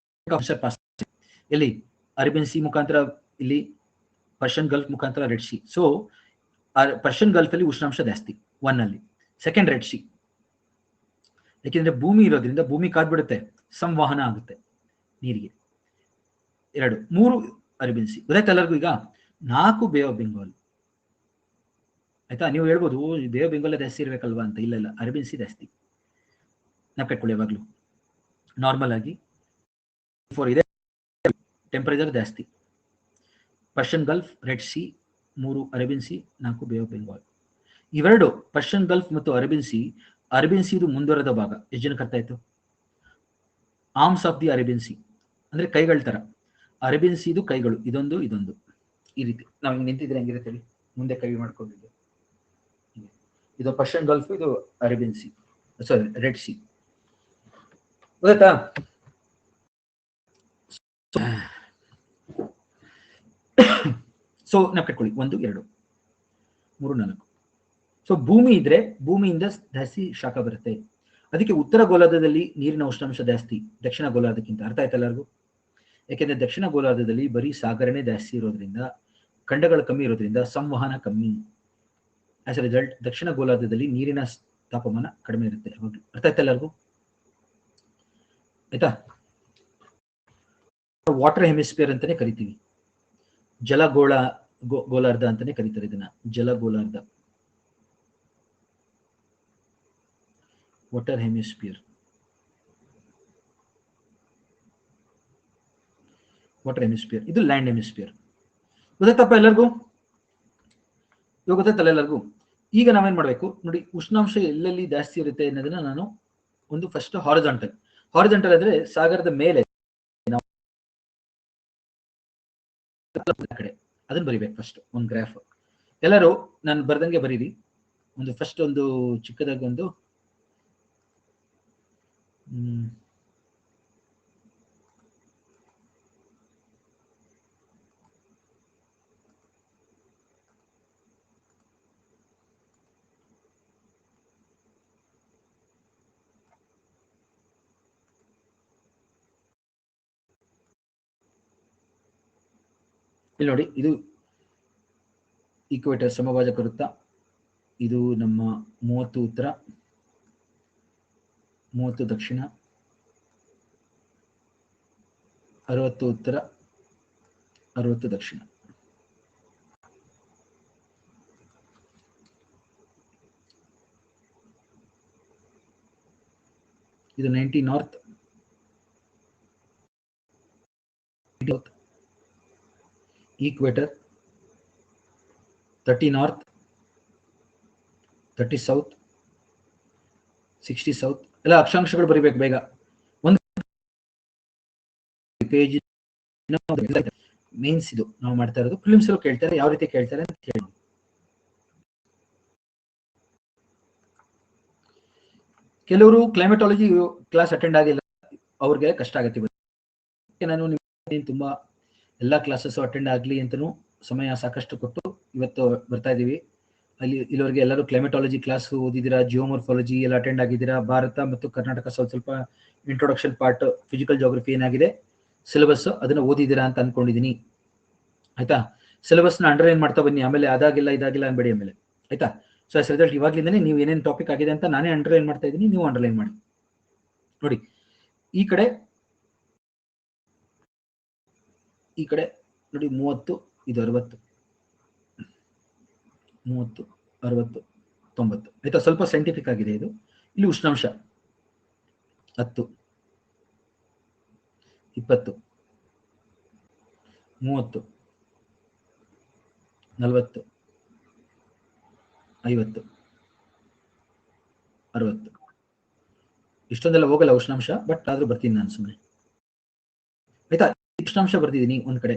ಆಫ್ ಕ್ಯಾನ್ಸರ್ ಪಾಸ್. ಎಲ್ಲಿ? ಅರೇಬಿಯನ್ ಸಿ ಮುಖಾಂತರ, ಇಲ್ಲಿ ಪರ್ಷಿಯನ್ ಗಲ್ಫ್ ಮುಖಾಂತರ red sea. So Persian gulf ಅಲ್ಲಿ ಉಷ್ಣಾಂಶ ಜಾಸ್ತಿ 1 ಅಲ್ಲಿ. ಸೆಕೆಂಡ್ ರೆಡ್ ಸಿ, ಯಾಕೆಂದ್ರೆ ಭೂಮಿ ಇರೋದ್ರಿಂದ ಭೂಮಿ ಕಾದ್ಬಿಡುತ್ತೆ, ಸಂವಹನ ಆಗುತ್ತೆ ನೀರಿಗೆ. 2, 3 ಅರೇಬಿಯನ್ ಸಿ. ಗೊತ್ತಾಯ್ತು ಎಲ್ಲರಿಗೂ? ಈಗ 4 ಬೇ ಆಫ್ ಬೆಂಗಾಲ್. ಆಯ್ತಾ? ನೀವು ಹೇಳ್ಬೋದು ಬೇ ಆಫ್ ಬೆಂಗಾಲ್ ಜಾಸ್ತಿ ಇರ್ಬೇಕಲ್ವಾ ಅಂತ. ಇಲ್ಲ, ಅರೇಬಿಯನ್ ಸಿ ಜಾಸ್ತಿ. ನಾವು ಕಟ್ಕೊಳ್ಳಿ ಯಾವಾಗ್ಲೂ ನಾರ್ಮಲ್ ಆಗಿ. ಇದೆ ಟೆಂಪರೇಚರ್ ಜಾಸ್ತಿ, Persian Gulf, red C 3, Arabian C 4, bay of Bengal. ಇವೆರಡು ಪರ್ಷಿಯನ್ ಗಲ್ಫ್ ಮತ್ತು ಅರೇಬಿಯನ್ ಸಿ. ಅರೇಬಿಯನ್ ಸಿ ಇದು ಮುಂದುವರೆದ ಭಾಗ. ಎಷ್ಟು ಜನಕ್ಕೆ ಅರ್ಥ ಆಯ್ತು? Arms of the Arabian C ಅಂದ್ರೆ ಕೈಗಳ ತರ. ಅರೇಬಿಯನ್ ಸಿ ಇದು ಕೈಗಳು, ಇದೊಂದು ಈ ರೀತಿ. ನಾವು ಹಿಂಗೆ ನಿಂತಿದ್ರೆ ಹೆಂಗಿರುತ್ತೆ ಹೇಳಿ? ಮುಂದೆ ಕೈ ಮಾಡ್ಕೊಂಡಿದ್ದೆ. ಇದು ಪರ್ಷಿಯನ್ ಗಲ್ಫ್, ಇದು ಅರೇಬಿಯನ್ ಸಿ, ಸಾರಿ ರೆಡ್ ಸಿ. ಗೊತ್ತಾ? ಸೊ ನಾವು ಕಟ್ಕೊಳ್ಳಿ 1, 2, 3, 4. ಸೊ ಭೂಮಿ ಇದ್ರೆ ಭೂಮಿಯಿಂದ ಜಾಸ್ತಿ ಶಾಖ ಬರುತ್ತೆ. ಅದಕ್ಕೆ ಉತ್ತರ ಗೋಲಾರ್ಧದಲ್ಲಿ ನೀರಿನ ಉಷ್ಣಾಂಶ ಜಾಸ್ತಿ ದಕ್ಷಿಣ ಗೋಲಾರ್ಧಕ್ಕಿಂತ. ಅರ್ಥ ಆಯ್ತು ಎಲ್ಲರಿಗೂ? ಯಾಕೆಂದ್ರೆ ದಕ್ಷಿಣ ಗೋಲಾರ್ಧದಲ್ಲಿ ಬರೀ ಸಾಗರನೇ ಜಾಸ್ತಿ ಇರೋದ್ರಿಂದ, ಖಂಡಗಳು ಕಮ್ಮಿ ಇರೋದ್ರಿಂದ ಸಂವಹನ ಕಮ್ಮಿ. ಆಸ್ ಎ ರಿಸಲ್ಟ್ ದಕ್ಷಿಣ ಗೋಲಾರ್ಧದಲ್ಲಿ ನೀರಿನ ತಾಪಮಾನ ಕಡಿಮೆ ಇರುತ್ತೆ. ಅರ್ಥ ಆಯ್ತು ಎಲ್ಲರಿಗೂ? ಆಯ್ತಾ? ವಾಟರ್ ಹೆಮಿಸ್ಫಿಯರ್ ಅಂತಾನೆ ಕರಿತೀವಿ, ಗೋಲಾರ್ಧ ಅಂತಾನೆ ಕರೀತಾರೆ ಇದನ್ನ, ಜಲಗೋಲಾರ್ಧ, ವಾಟರ್ ಹೆಮಿಸ್ಫಿಯರ್. ವಾಟರ್ ಹೆಮಿಸ್ಫಿಯರ್ ಇದು ಲ್ಯಾಂಡ್ ಹೆಮಿಸ್ಫಿಯರ್. ಗೊತ್ತಾಯ್ತಪ್ಪ ಎಲ್ಲರಿಗೂ? ಇವಾಗ ಗೊತ್ತಾಯ್ತಲ್ಲ ಎಲ್ಲರಿಗೂ? ಈಗ ನಾವೇನ್ ಮಾಡ್ಬೇಕು ನೋಡಿ, ಉಷ್ಣಾಂಶ ಎಲ್ಲೆಲ್ಲಿ ಜಾಸ್ತಿ ಇರುತ್ತೆ ಅನ್ನೋದನ್ನ ನಾನು ಒಂದು ಫಸ್ಟ್ ಹಾರಿಜಾಂಟಲ್ ಅಂದ್ರೆ ಸಾಗರದ ಮೇಲೆ ಕಡೆ ಅದನ್ನ ಬರಿಬೇಕು. ಫಸ್ಟ್ ಒಂದು ಗ್ರಾಫ್ ಎಲ್ಲರೂ ನಾನು ಬರ್ದಂಗೆ ಬರೀರಿ. ಒಂದು ಫಸ್ಟ್ ಒಂದು ಚಿಕ್ಕದಾಗಿ ಒಂದು ಇಲ್ಲಿ ನೋಡಿ, ಇದು ಈಕ್ವೇಟರ್ ಸಮಭಾಜಕ ವೃತ್ತ. ಇದು ನಮ್ಮ 30 ಉತ್ತರ, 30 ದಕ್ಷಿಣ, 60 ಉತ್ತರ, 60 ದಕ್ಷಿಣ. ಇದು 90 north, equator 30 north, 30 south, 60 south. ಎಲ್ಲ ಅಕ್ಷಾಂಶಗಳು ಬರಿಬೇಕು ಬೇಗ. ಒಂದು ಪೇಜ್ ಮೇನ್ಸ್ ಇದು ನಾವು ಮಾಡ್ತಾ ಇರೋದು. ಫಿಲ್ಮ್ಸ್ ಅಲ್ಲಿ ಕೇಳ್ತಾರೆ, ಯಾವ ರೀತಿ ಕೇಳ್ತಾರೆ ಅಂತ ಹೇಳಿ. ಕೆಲವರು ಕ್ಲೈಮೇಟಾಲಜಿ ಕ್ಲಾಸ್ ಅಟೆಂಡ್ ಆಗಿಲ್ಲ, ಅವ್ರಿಗೆ ಕಷ್ಟ ಆಗುತ್ತೆ. ನಾನು ತುಂಬಾ ಎಲ್ಲಾ ಕ್ಲಾಸಸ್ ಅಟೆಂಡ್ ಆಗ್ಲಿ ಅಂತನೂ ಸಮಯ ಸಾಕಷ್ಟು ಕೊಟ್ಟು ಇವತ್ತು ಬರ್ತಾ ಇದೀವಿ. ಅಲ್ಲಿ ಇಲ್ಲಿವರೆಗೆ ಎಲ್ಲರೂ ಕ್ಲೈಮೇಟಾಲಜಿ ಕ್ಲಾಸ್ ಓದಿದ್ದೀರಾ, ಜಿಯೋಮೋರ್ಫಾಲಜಿ ಎಲ್ಲ ಅಟೆಂಡ್ ಆಗಿದ್ದೀರಾ. ಭಾರತ ಮತ್ತು ಕರ್ನಾಟಕ ಸ್ವಲ್ಪ ಇಂಟ್ರೊಡಕ್ಷನ್ ಪಾರ್ಟ್, ಫಿಸಿಕಲ್ ಜಾಗ್ರಫಿ ಏನಾಗಿದೆ ಸಿಲೆಬಸ್ ಅದನ್ನ ಓದಿದ್ದೀರಾ ಅಂತ ಅನ್ಕೊಂಡಿದೀನಿ. ಆಯ್ತಾ? ಸಿಲೆಬಸ್ ನ ಅಂಡರ್ಲೈನ್ ಮಾಡ್ತಾ ಬನ್ನಿ. ಆಮೇಲೆ ಅದಾಗಿಲ್ಲ ಇದಾಗಿಲ್ಲ ಅನ್ಬೇಡಿ ಆಮೇಲೆ. ಆಯ್ತಾ? ಸೊ ಆಸ್ ರಿಸಲ್ಟ್ ಇವಾಗ್ಲಿಂದನೇ ನೀವು ಏನೇನು ಟಾಪಿಕ್ ಆಗಿದೆ ಅಂತ ನಾನೇ ಅಂಡರ್ಲೈನ್ ಮಾಡ್ತಾ ಇದ್ದೀನಿ, ನೀವು ಅಂಡರ್ಲೈನ್ ಮಾಡಿ. ನೋಡಿ, ಈ ಕಡೆ ನೋಡಿ 30, ಇದು 60, 30, 60, 90. ಆಯ್ತಾ? ಸ್ವಲ್ಪ ಸೈಂಟಿಫಿಕ್ ಆಗಿದೆ ಇದು. ಇಲ್ಲಿ ಉಷ್ಣಾಂಶ 10, 20, 30, 40, 50, 60. ಇಷ್ಟೊಂದೆಲ್ಲ ಹೋಗಲ್ಲ ಉಷ್ಣಾಂಶ, ಬಟ್ ಆದ್ರೂ ಬರ್ತೀನಿ ನಾನು ಸುಮ್ಮನೆ. ಆಯ್ತಾ? ಉಷ್ಣಾಂಶ ಬರ್ತಿದ್ದೀನಿ ಒಂದ್ ಕಡೆ.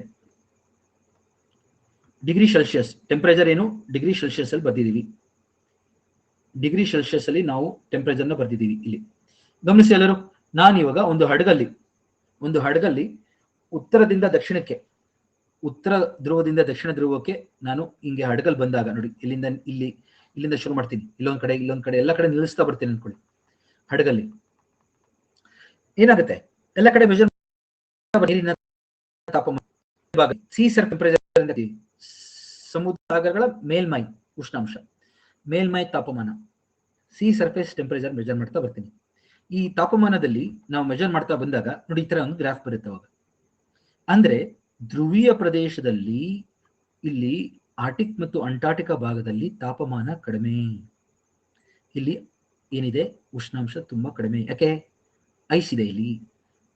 ಡಿಗ್ರಿ ಸೆಲ್ಸಿಯಸ್ ಟೆಂಪರೇಚರ್ ಏನು ಡಿಗ್ರಿ ಸೆಲ್ಸಿಯಸ್ ಅಲ್ಲಿ ಬರ್ತಿದೀವಿ. ಡಿಗ್ರಿ ಸೆಲ್ಸಿಯಸ್ ಅಲ್ಲಿ ನಾವು ಟೆಂಪರೇಚರ್ನ ಬರ್ತಿದೀವಿ. ಇಲ್ಲಿ ಗಮನಿಸಿ ಎಲ್ಲರೂ, ನಾನು ಇವಾಗ ಒಂದು ಹಡಗಲ್ಲಿ ಉತ್ತರದಿಂದ ದಕ್ಷಿಣಕ್ಕೆ, ಉತ್ತರ ಧ್ರುವದಿಂದ ದಕ್ಷಿಣ ಧ್ರುವಕ್ಕೆ ನಾನು ಹಿಂಗೆ ಹಡಗಲ್ಲಿ ಬಂದಾಗ ನೋಡಿ, ಇಲ್ಲಿಂದ ಶುರು ಮಾಡ್ತೀನಿ. ಇಲ್ಲೊಂದ್ ಕಡೆ ಎಲ್ಲ ಕಡೆ ನಿಲ್ಲಿಸ್ತಾ ಬರ್ತೀನಿ ಅನ್ಕೊಳ್ಳಿ. ಹಡಗಲ್ಲಿ ಏನಾಗುತ್ತೆ, ಎಲ್ಲ ಕಡೆ ಮೆಜರ್ ನೀರಿನ ತಾಪಮಾನ, ಸಿ ಸರ್ಫೇಸ್ ಟೆಂಪರೇಚರ್, ಸಮುದ್ರ ಸಾಗರಗಳ ಮೇಲ್ಮೈ ಉಷ್ಣಾಂಶ, ಮೇಲ್ಮೈ ತಾಪಮಾನ, ಸಿ ಸರ್ಫೇಸ್ ಟೆಂಪರೇಚರ್ ಮೆಜರ್ ಮಾಡ್ತಾ ಬರ್ತೀನಿ. ಈ ತಾಪಮಾನದಲ್ಲಿ ನಾವು ಮೆಜರ್ ಮಾಡ್ತಾ ಬಂದಾಗ ನೋಡಿ, ಈ ತರ ಒಂದು ಗ್ರಾಫ್ ಬರುತ್ತೆ. ಅವಾಗ ಅಂದ್ರೆ ಧ್ರುವೀಯ ಪ್ರದೇಶದಲ್ಲಿ ಇಲ್ಲಿ ಆರ್ಟಿಕ್ ಮತ್ತು ಅಂಟಾರ್ಟಿಕಾ ಭಾಗದಲ್ಲಿ ತಾಪಮಾನ ಕಡಿಮೆ, ಇಲ್ಲಿ ಏನಿದೆ ಉಷ್ಣಾಂಶ ತುಂಬಾ ಕಡಿಮೆ. ಯಾಕೆ? ಐಸ್ ಇದೆ, ಇಲ್ಲಿ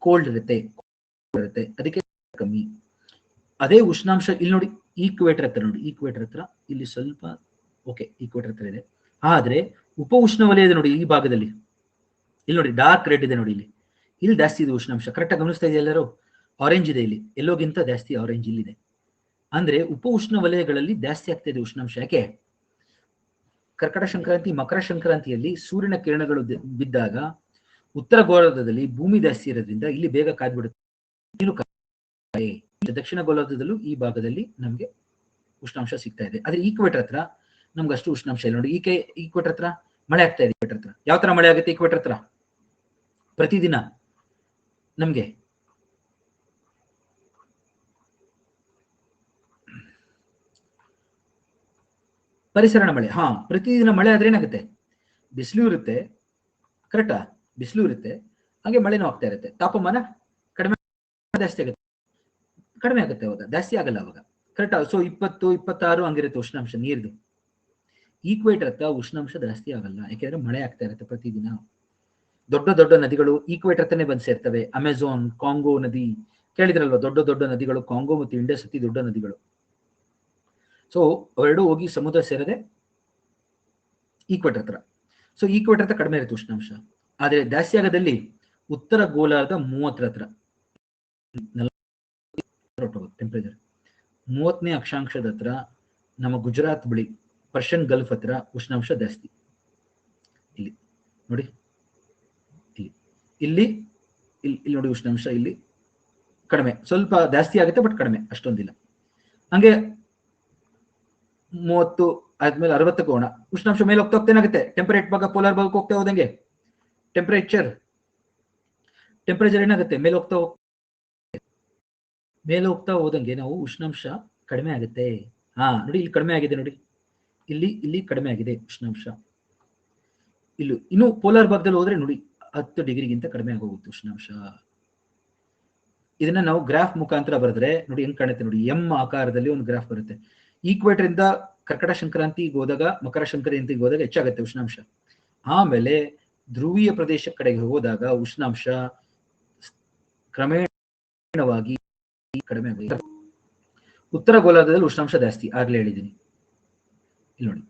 ಕೋಲ್ಡ್ ಇರುತ್ತೆ, ಅದಕ್ಕೆ ಕಮ್ಮಿ. ಅದೇ ಉಷ್ಣಾಂಶ ಇಲ್ಲಿ ನೋಡಿ, ಈಕ್ವೇಟರ್ ಹತ್ರ ನೋಡಿ, ಈಕ್ವೇಟರ್ ಹತ್ರ ಇಲ್ಲಿ ಸ್ವಲ್ಪ ಓಕೆ, ಈಕ್ವೇಟರ್ ಹತ್ರ ಇದೆ. ಆದ್ರೆ ಉಪ ಉಷ್ಣವಲಯ ಇದೆ ನೋಡಿ, ಈ ಭಾಗದಲ್ಲಿ ಇಲ್ಲಿ ನೋಡಿ ಡಾರ್ಕ್ ರೆಡ್ ಇದೆ ನೋಡಿ, ಇಲ್ಲಿ ಜಾಸ್ತಿ ಇದೆ ಉಷ್ಣಾಂಶ. ಕರೆಕ್ಟಾಗಿ ಗಮನಿಸ್ತಾ ಇದೆ ಎಲ್ಲರೂ? ಆರೆಂಜ್ ಇದೆ ಇಲ್ಲಿ, ಎಲ್ಲೋಗಿಂತ ಜಾಸ್ತಿ ಆರೆಂಜ್ ಇಲ್ಲಿದೆ. ಅಂದ್ರೆ ಉಪ ಉಷ್ಣ ವಲಯಗಳಲ್ಲಿ ಜಾಸ್ತಿ ಆಗ್ತಾ ಇದೆ ಉಷ್ಣಾಂಶ. ಯಾಕೆ? ಕರ್ಕಟ ಸಂಕ್ರಾಂತಿ, ಮಕರ ಸಂಕ್ರಾಂತಿಯಲ್ಲಿ ಸೂರ್ಯನ ಕಿರಣಗಳು ಬಿದ್ದಾಗ ಉತ್ತರ ಗೋಳಾರ್ಧದಲ್ಲಿ ಭೂಮಿ ಜಾಸ್ತಿ ಇರೋದ್ರಿಂದ ಇಲ್ಲಿ ಬೇಗ ಕಾದ್ಬಿಡುತ್ತೆ. ದಕ್ಷಿಣ ಗೋಳಾರ್ಧದಲ್ಲೂ ಈ ಭಾಗದಲ್ಲಿ ನಮ್ಗೆ ಉಷ್ಣಾಂಶ ಸಿಗ್ತಾ ಇದೆ. ಆದ್ರೆ ಈಕ್ವೇಟರ್ ಹತ್ರ ನಮ್ಗೆ ಅಷ್ಟು ಉಷ್ಣಾಂಶ ಇಲ್ಲ ನೋಡಿ. ಈಕ್ವೇಟರ್ ಹತ್ರ ಮಳೆ ಆಗ್ತಾ ಇದೆ. ಈಕ್ವೇಟರ್ ಹತ್ರ ಯಾವ ತರ ಮಳೆ ಆಗುತ್ತೆ? ಈಕ್ವೇಟರ್ ಹತ್ರ ಪ್ರತಿದಿನ ನಮ್ಗೆ ಪರಿಸರಣ ಮಳೆ. ಪ್ರತಿದಿನ ಮಳೆ ಆದ್ರೆ ಏನಾಗುತ್ತೆ? ಬಿಸಿಲು ಇರುತ್ತೆ, ಕರೆಕ್ಟಾ? ಬಿಸಿಲು ಇರುತ್ತೆ, ಹಾಗೆ ಮಳೆನೂ ಆಗ್ತಾ ಇರುತ್ತೆ. ತಾಪಮಾನ ಕಡಿಮೆ ಜಾಸ್ತಿ ಆಗುತ್ತೆ, ಕಡಿಮೆ ಆಗುತ್ತೆ, ಅವಾಗ ಜಾಸ್ತಿ ಆಗಲ್ಲ ಅವಾಗ, ಕರೆಕ್ಟಾ? ಸೊ 20, 26 ಹಂಗಿರುತ್ತೆ ಉಷ್ಣಾಂಶ ನೀರ್ದು. ಈಕ್ವೇಟರ್ ಹತ್ರ ಉಷ್ಣಾಂಶ ಜಾಸ್ತಿ ಆಗಲ್ಲ, ಯಾಕೆಂದ್ರೆ ಮಳೆ ಆಗ್ತಾ ಇರುತ್ತೆ ಪ್ರತಿದಿನ. ದೊಡ್ಡ ದೊಡ್ಡ ನದಿಗಳು ಈಕ್ವೇಟರ್ ಹತ್ರನೇ ಬಂದು ಸೇರ್ತವೆ. ಅಮೆಝಾನ್, ಕಾಂಗೋ ನದಿ ಕೇಳಿದ್ರಲ್ವ? ದೊಡ್ಡ ದೊಡ್ಡ ನದಿಗಳು, ಕಾಂಗೋ ಮತ್ತು ಇಂಡಸ್ ಅತಿ ದೊಡ್ಡ ನದಿಗಳು. ಸೊ ಅವೆರಡು ಹೋಗಿ ಸಮುದ್ರ ಸೇರದೆ ಈಕ್ವೇಟರ್ ಹತ್ರ. ಸೊ ಈಕ್ವೇಟರ್ ಹತ್ರ ಕಡಿಮೆ ಇರುತ್ತೆ ಉಷ್ಣಾಂಶ, ಆದ್ರೆ ಜಾಸ್ತಿ ಆಗೋದಲ್ಲಿ ಉತ್ತರ ಗೋಲಾರ್ಧ 30 ಹತ್ರ ಟೆಂಪರೇಚರ್ 30ನೇ ಅಕ್ಷಾಂಶದ ಹತ್ರ ನಮ್ಮ ಗುಜರಾತ್ ಬಳಿ ಪರ್ಷಿಯನ್ ಗಲ್ಫ್ ಹತ್ರ ಉಷ್ಣಾಂಶ ಜಾಸ್ತಿ. ಇಲ್ಲಿ ನೋಡಿ, ಇಲ್ಲಿ ಇಲ್ಲಿ ನೋಡಿ ಉಷ್ಣಾಂಶ ಇಲ್ಲಿ ಕಡಿಮೆ, ಸ್ವಲ್ಪ ಜಾಸ್ತಿ ಆಗುತ್ತೆ ಬಟ್ ಕಡಿಮೆ, ಅಷ್ಟೊಂದಿಲ್ಲ. ಹಂಗೆ 30 ಆದ್ಮೇಲೆ 60ಕ್ಕೆ ಹೋಗೋಣ. ಉಷ್ಣಾಂಶ ಮೇಲೆ ಹೋಗ್ತಾ ಏನಾಗುತ್ತೆ, ಟೆಂಪರೇಟ್ ಭಾಗ ಪೋಲಾರ್ ಭಾಗಕ್ಕೆ ಹೋಗ್ತಾ ಹೋದಂಗೆ ಟೆಂಪರೇಚರ್ ಏನಾಗುತ್ತೆ, ಮೇಲೆ ಹೋಗ್ತಾ ಹೋದಂಗೆ ನಾವು ಉಷ್ಣಾಂಶ ಕಡಿಮೆ ಆಗುತ್ತೆ. ನೋಡಿ ಇಲ್ಲಿ ಕಡಿಮೆ ಆಗಿದೆ, ನೋಡಿ ಇಲ್ಲಿ ಕಡಿಮೆ ಆಗಿದೆ ಉಷ್ಣಾಂಶ. ಇನ್ನು ಪೋಲಾರ್ ಭಾಗದಲ್ಲಿ ಹೋದ್ರೆ ನೋಡಿ 10 ಡಿಗ್ರಿಗಿಂತ ಕಡಿಮೆ ಆಗೋಗುತ್ತೆ ಉಷ್ಣಾಂಶ. ಇದನ್ನ ನಾವು ಗ್ರಾಫ್ ಮುಖಾಂತರ ಬರೆದ್ರೆ ನೋಡಿ ಹೆಂಗ್ ಕಾಣುತ್ತೆ ನೋಡಿ, ಎಂ ಆಕಾರದಲ್ಲಿ ಒಂದು ಗ್ರಾಫ್ ಬರುತ್ತೆ. ಈಕ್ವೇಟರ್ ಇಂದ ಕರ್ಕಟ ಸಂಕ್ರಾಂತಿಗೆ ಹೋದಾಗ, ಮಕರ ಸಂಕ್ರಾಂತಿಗೆ ಹೋದಾಗ ಹೆಚ್ಚಾಗುತ್ತೆ ಉಷ್ಣಾಂಶ. ಆಮೇಲೆ ಧ್ರುವೀಯ ಪ್ರದೇಶ ಕಡೆಗೆ ಹೋದಾಗ ಉಷ್ಣಾಂಶ ಕ್ರಮೇಣವಾಗಿ ಕಡಿಮೆ ಆಗುತ್ತೆ. ಉತ್ತರ ಗೋಲಾರ್ಧದಲ್ಲಿ ಉಷ್ಣಾಂಶ ಜಾಸ್ತಿ, ಆಗ್ಲೇ ಹೇಳಿದ್ದೀನಿ. ಇಲ್ಲಿ ನೋಡಿ,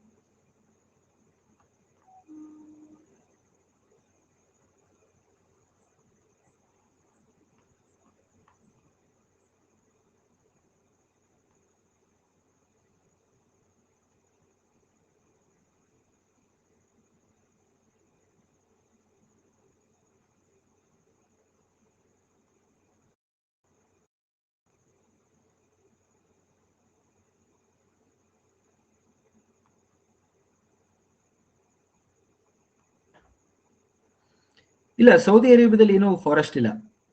ಇಲ್ಲ ಸೌದಿ ಅರೇಬಿಯಾದಲ್ಲಿ ಏನೋ ಫಾರೆಸ್ಟ್ ಇಲ್ಲ,